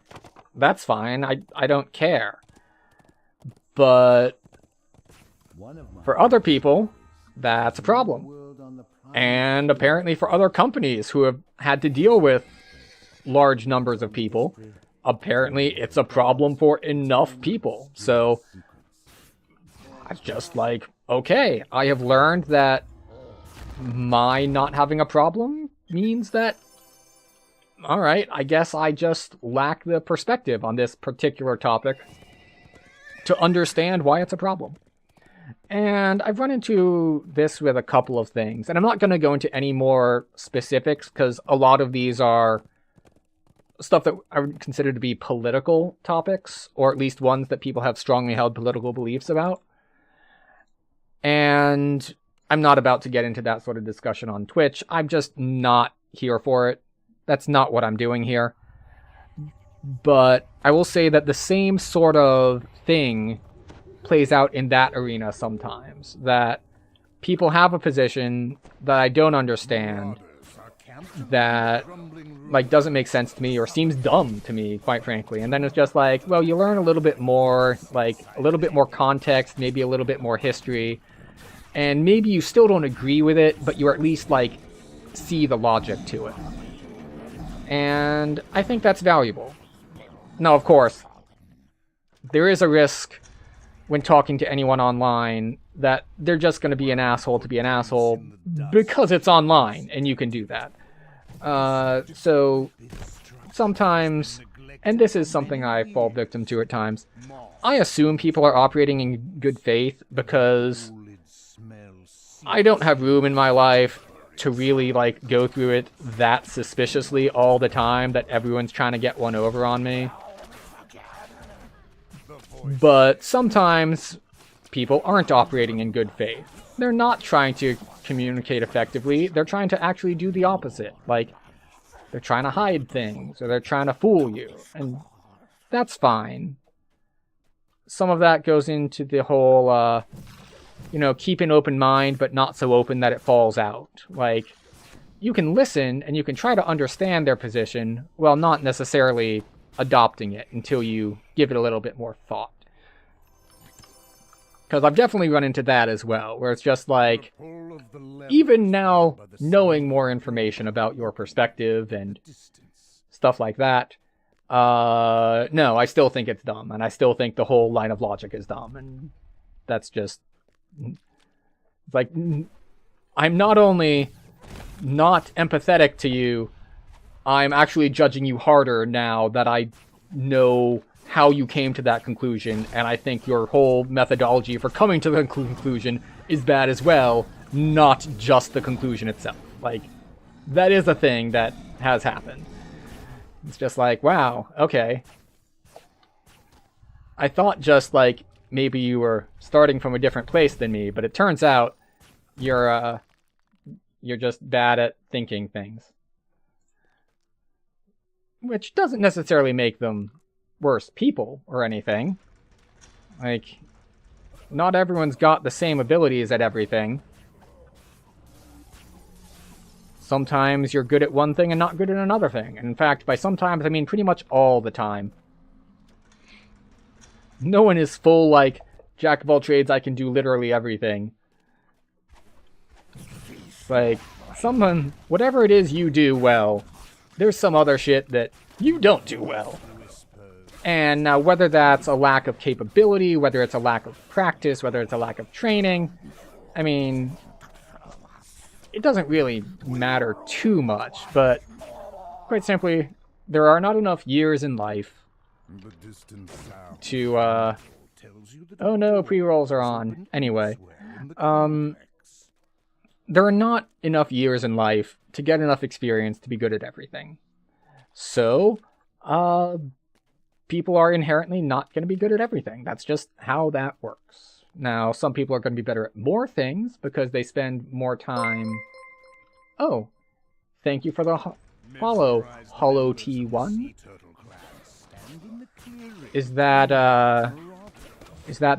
That's fine. I don't care. But for other people, that's a problem. And apparently for other companies who have had to deal with large numbers of people, apparently it's a problem for enough people. So it's just like, okay, I have learned that my not having a problem means that, all right, I guess I just lack the perspective on this particular topic to understand why it's a problem. And I've run into this with a couple of things, and I'm not going to go into any more specifics because a lot of these are stuff that I would consider to be political topics, or at least ones that people have strongly held political beliefs about. And I'm not about to get into that sort of discussion on Twitch. I'm just not here for it. That's not what I'm doing here. But I will say that the same sort of thing plays out in that arena sometimes. That people have a position that I don't understand, that, like, doesn't make sense to me or seems dumb to me, quite frankly. And then it's just like, well, you learn a little bit more, like, a little bit more context, maybe a little bit more history, and maybe you still don't agree with it, but you at least, like, see the logic to it. And I think that's valuable. Now, of course, there is a risk when talking to anyone online that they're just going to be an asshole to be an asshole because it's online, and you can do that. So sometimes, and this is something I fall victim to at times, I assume people are operating in good faith because I don't have room in my life to really, like, go through it that suspiciously all the time that everyone's trying to get one over on me. But sometimes people aren't operating in good faith. They're not trying to communicate effectively. They're trying to actually do the opposite. Like, they're trying to hide things, or they're trying to fool you. And that's fine. Some of that goes into the whole, you know, keep an open mind, but not so open that it falls out. Like, you can listen, and you can try to understand their position, while not necessarily adopting it until you give it a little bit more thought. Because I've definitely run into that as well, where it's just like, even now knowing more information about your perspective and stuff like that, no, I still think it's dumb, and I still think the whole line of logic is dumb, and that's just, like, I'm not only not empathetic to you, I'm actually judging you harder now that I know how you came to that conclusion, and I think your whole methodology for coming to the conclusion is bad as well, not just the conclusion itself. Like, that is a thing that has happened. It's just like, wow, okay. I thought just, like, maybe you were starting from a different place than me, but it turns out you're just bad at thinking things. Which doesn't necessarily make them worse people or anything. Like, not everyone's got the same abilities at everything. Sometimes you're good at one thing and not good at another thing. And in fact, by sometimes, I mean pretty much all the time. No one is full, like, jack of all trades, I can do literally everything. Like, whatever it is you do well, there's some other shit that you don't do well. And now whether that's a lack of capability, whether it's a lack of practice, whether it's a lack of training, I mean, it doesn't really matter too much, but quite simply, there are not enough years in life to, oh no, pre-rolls are on. Anyway, there are not enough years in life to get enough experience to be good at everything. So, people are inherently not going to be good at everything. That's just how that works. Now, some people are going to be better at more things because they spend more time... Oh, thank you for the follow, Hollow T1. Is that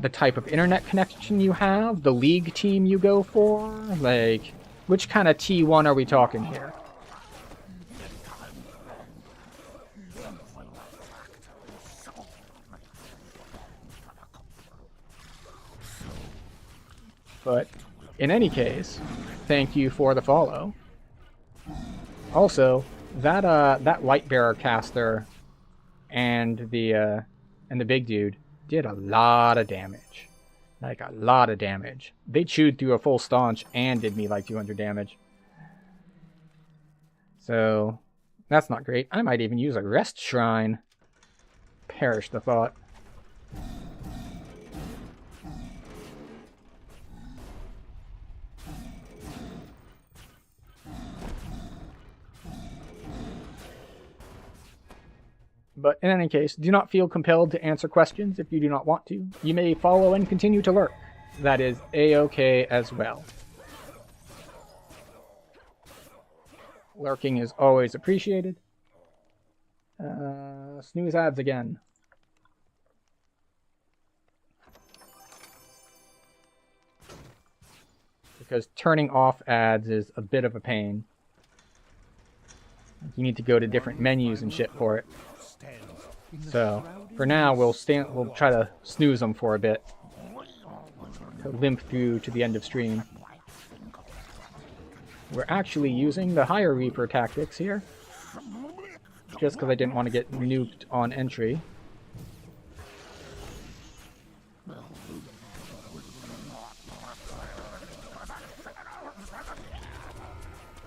the type of internet connection you have? The league team you go for? Like, which kind of T1 are we talking here? But in any case, thank you for the follow. Also, that Lightbearer caster and the big dude did a lot of damage. Like, a lot of damage. They chewed through a full staunch and did me like 200 damage. So, that's not great. I might even use a rest shrine. Perish the thought. But in any case, do not feel compelled to answer questions if you do not want to. You may follow and continue to lurk. That is a-okay as well. Lurking is always appreciated. Snooze ads again. Because turning off ads is a bit of a pain. You need to go to different menus and shit for it. So, for now, we'll try to snooze them for a bit. To limp through to the end of stream. We're actually using the higher Reaper tactics here. Just because I didn't want to get nuked on entry.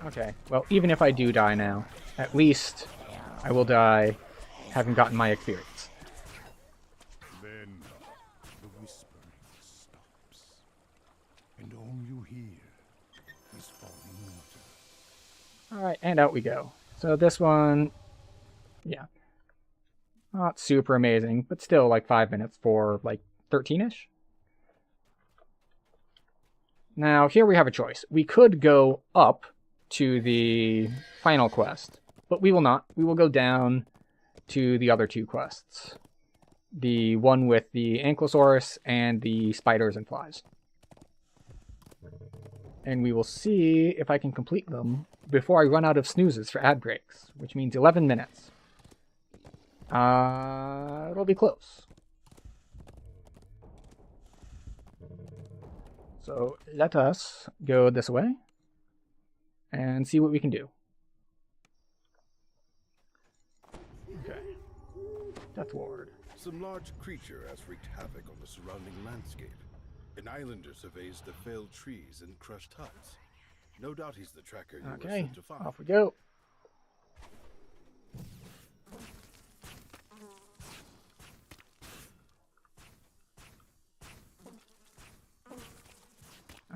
Okay, well, even if I do die now, at least I will die having gotten my experience. Then the whispering stops, and all you hear is falling water. Alright, and out we go. So this one, yeah, not super amazing, but still like 5 minutes for like 13-ish. Now, here we have a choice. We could go up to the final quest, but we will not. We will go down to the other two quests. The one with the Ankylosaurus and the spiders and flies. And we will see if I can complete them before I run out of snoozes for ad breaks, which means 11 minutes. It'll be close. So let us go this way and see what we can do. Okay. Death Ward. Some large creature has wreaked havoc on the surrounding landscape. An islander surveys the felled trees and crushed huts. No doubt he's the tracker you were Okay, sent to find. off we go.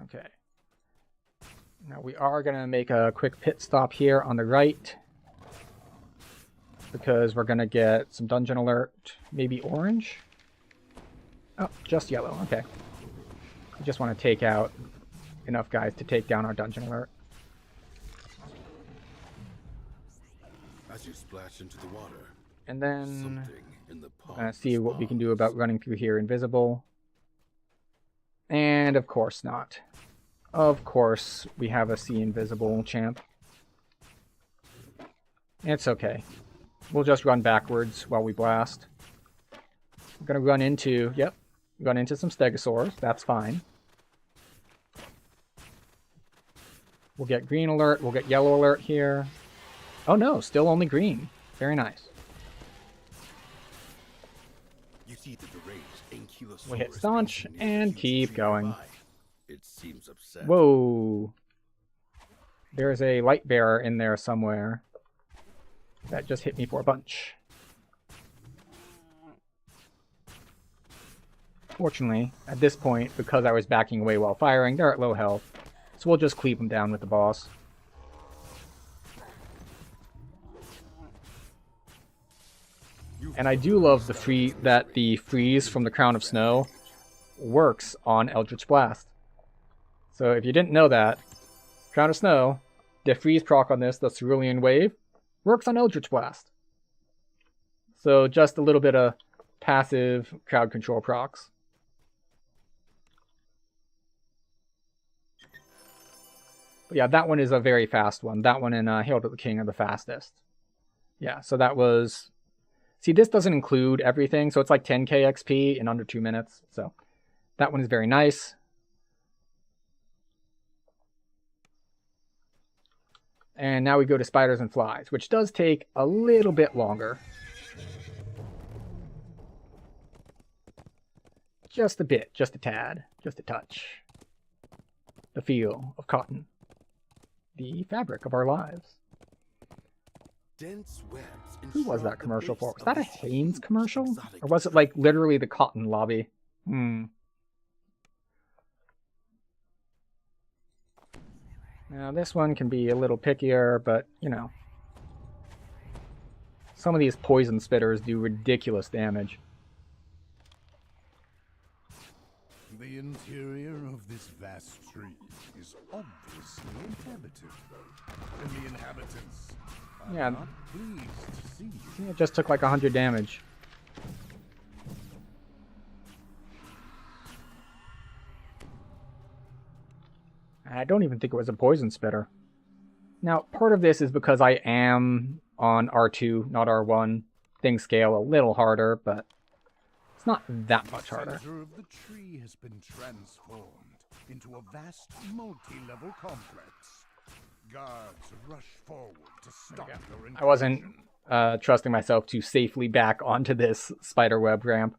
Okay. Now we are going to make a quick pit stop here on the right. Because we're going to get some dungeon alert. Maybe orange? Oh, just yellow. Okay. I just want to take out enough guys to take down our dungeon alert. As you splash into the water, And then something in the pond see what we can do about running through here invisible. And of course not. Of course we have a see invisible champ. It's okay. We'll just run backwards while we blast. I'm gonna run into, yep, We got into some stegosaurs. That's fine. We'll get green alert. We'll get yellow alert here. Oh no, still only green. Very nice. You see the deranged We hit staunch and keep going. It seems upset. Whoa. There's a light bearer in there somewhere. That just hit me for a bunch. Fortunately, at this point, because I was backing away while firing, they're at low health. So we'll just cleave them down with the boss. And I do love the freeze from the Crown of Snow works on Eldritch Blast. So if you didn't know that, Crown of Snow, the freeze proc on this, the Cerulean Wave, works on Eldritch Blast. So just a little bit of passive crowd control procs. But yeah, that one is a very fast one. That one and Hail to the King are the fastest. Yeah, so that was... See, this doesn't include everything, so it's like 10k XP in under 2 minutes. So that one is very nice. And now we go to Spiders and Flies, which does take a little bit longer. Just a bit, just a tad, just a touch. The feel of cotton. The fabric of our lives. Dense webs. Who was that commercial for? Was that a Hanes commercial? Or was it like literally the cotton lobby? Now this one can be a little pickier, but you know. Some of these poison spitters do ridiculous damage. The interior of this vast tree is obviously inhabited, and the inhabitants are not pleased to see you. It just took like 100 damage. I don't even think it was a poison spitter. Now, part of this is because I am on R2, not R1. Things scale a little harder, but it's not that much harder. The center of the tree has been transformed into a vast multi-level complex. Guards rush forward to stop your incursion. I wasn't trusting myself to safely back onto this spiderweb ramp.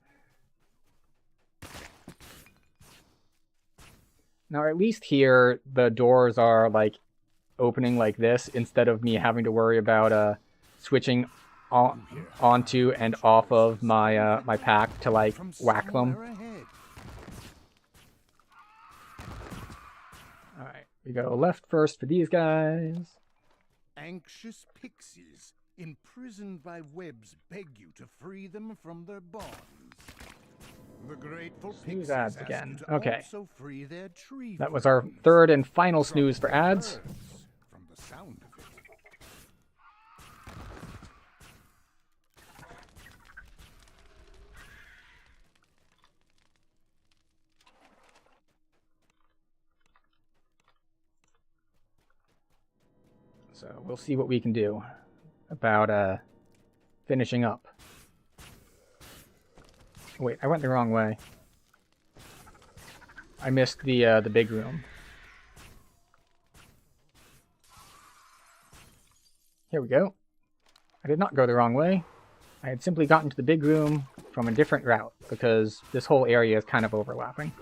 Now, at least here, the doors are, like, opening like this, instead of me having to worry about switching onto and off of my my pack to, like, whack them. Alright, we go left first for these guys. Anxious pixies, imprisoned by webs, beg you to free them from their bonds. The grateful Snooze ads again. Okay. Free their tree that was our third and final snooze for ads. From the sound of it. So we'll see what we can do about finishing up. Wait, I went the wrong way. I missed the big room. Here we go. I did not go the wrong way. I had simply gotten to the big room from a different route, because this whole area is kind of overlapping.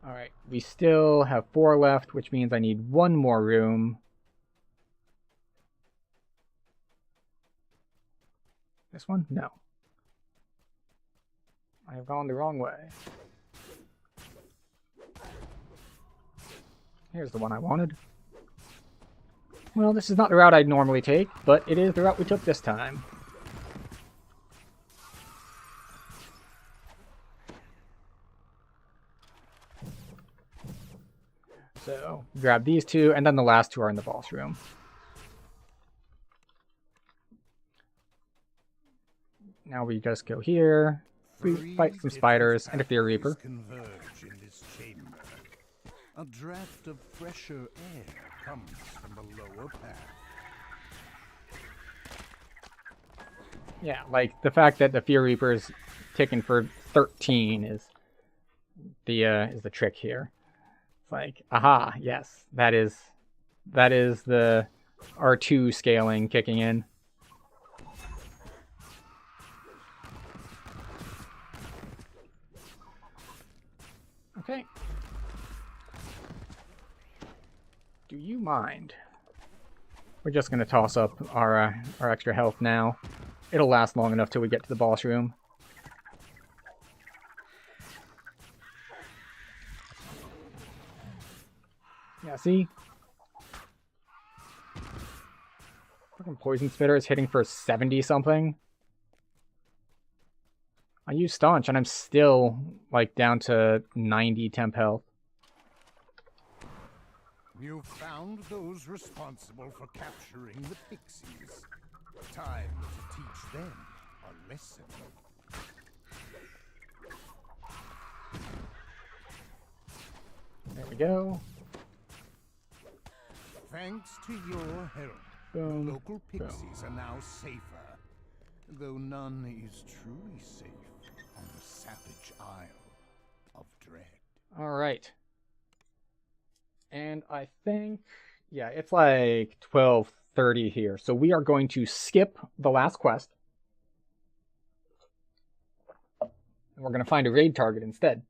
Alright, we still have 4 left, which means I need 1 more room. This one? No. I have gone the wrong way. Here's the one I wanted. Well, this is not the route I'd normally take, but it is the route we took this time. So, grab these 2, and then the last 2 are in the boss room. Now we just go here, we fight some spiders, and a Fear Reaper. Converge in this chamber. A draft of fresher air comes from the lower path. Yeah, like the fact that the Fear Reaper is ticking for 13 is the trick here. It's like, aha, yes, that is the R2 scaling kicking in. Okay. Do you mind? We're just gonna toss up our extra health now. It'll last long enough till we get to the boss room. Yeah, see? Fucking Poison Spitter is hitting for 70 something. I use Staunch and I'm still like down to 90 temp health. You found those responsible for capturing the pixies. Time to teach them a lesson. There we go. Thanks to your help, Boom. the local pixies are now safer. Though none is truly safe on the savage Isle of Dread. Alright. And I think, yeah, it's like 12:30 here. So we are going to skip the last quest. And we're going to find a raid target instead.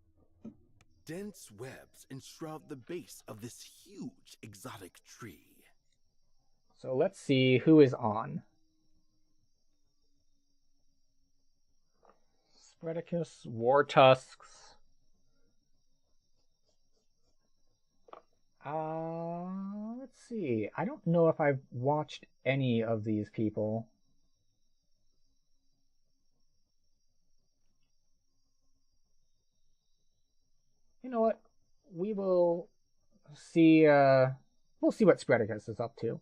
Dense webs enshroud the base of this huge exotic tree. So let's see who is on. Spreadicus, War Tusks. Let's see. I don't know if I've watched any of these people. You know what? We will see. We'll see what Spreadicus is up to.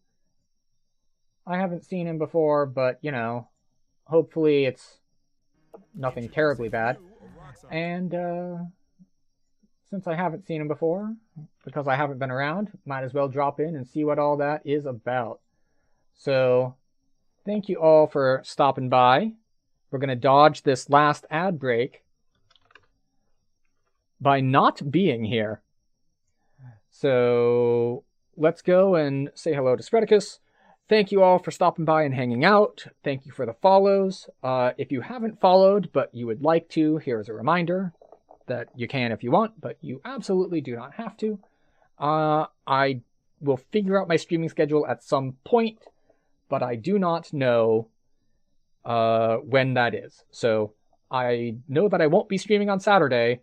I haven't seen him before, but you know, hopefully it's nothing terribly bad. And since I haven't seen him before, because I haven't been around, might as well drop in and see what all that is about. So, thank you all for stopping by. We're going to dodge this last ad break by not being here. So, let's go and say hello to Spreadicus. Thank you all for stopping by and hanging out. Thank you for the follows. If you haven't followed, but you would like to, here's a reminder that you can if you want, but you absolutely do not have to. I will figure out my streaming schedule at some point, but I do not know when that is. So I know that I won't be streaming on Saturday.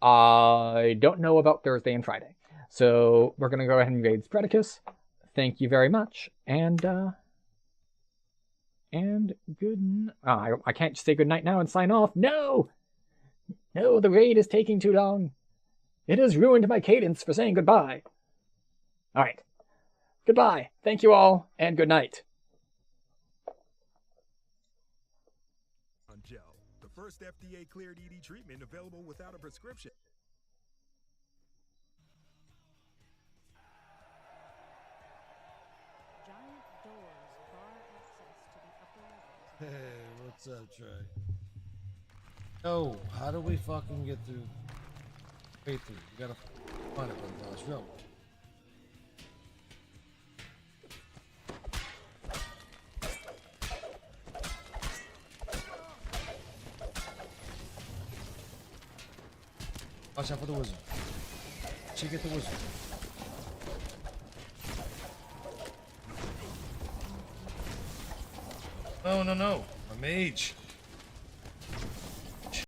I don't know about Thursday and Friday. So we're going to go ahead and raid Spreadicus. Thank you very much, and good. I can't just say good night now and sign off. No, the raid is taking too long. It has ruined my cadence for saying goodbye. All right, goodbye. Thank you all, and good night. Gel, the first FDA-cleared ED treatment available without a prescription. Hey, what's up, Trey? Yo, how do we fucking get through? Way through. We gotta find it on the last road. Watch out for the wizard. She get the wizard. No. A mage.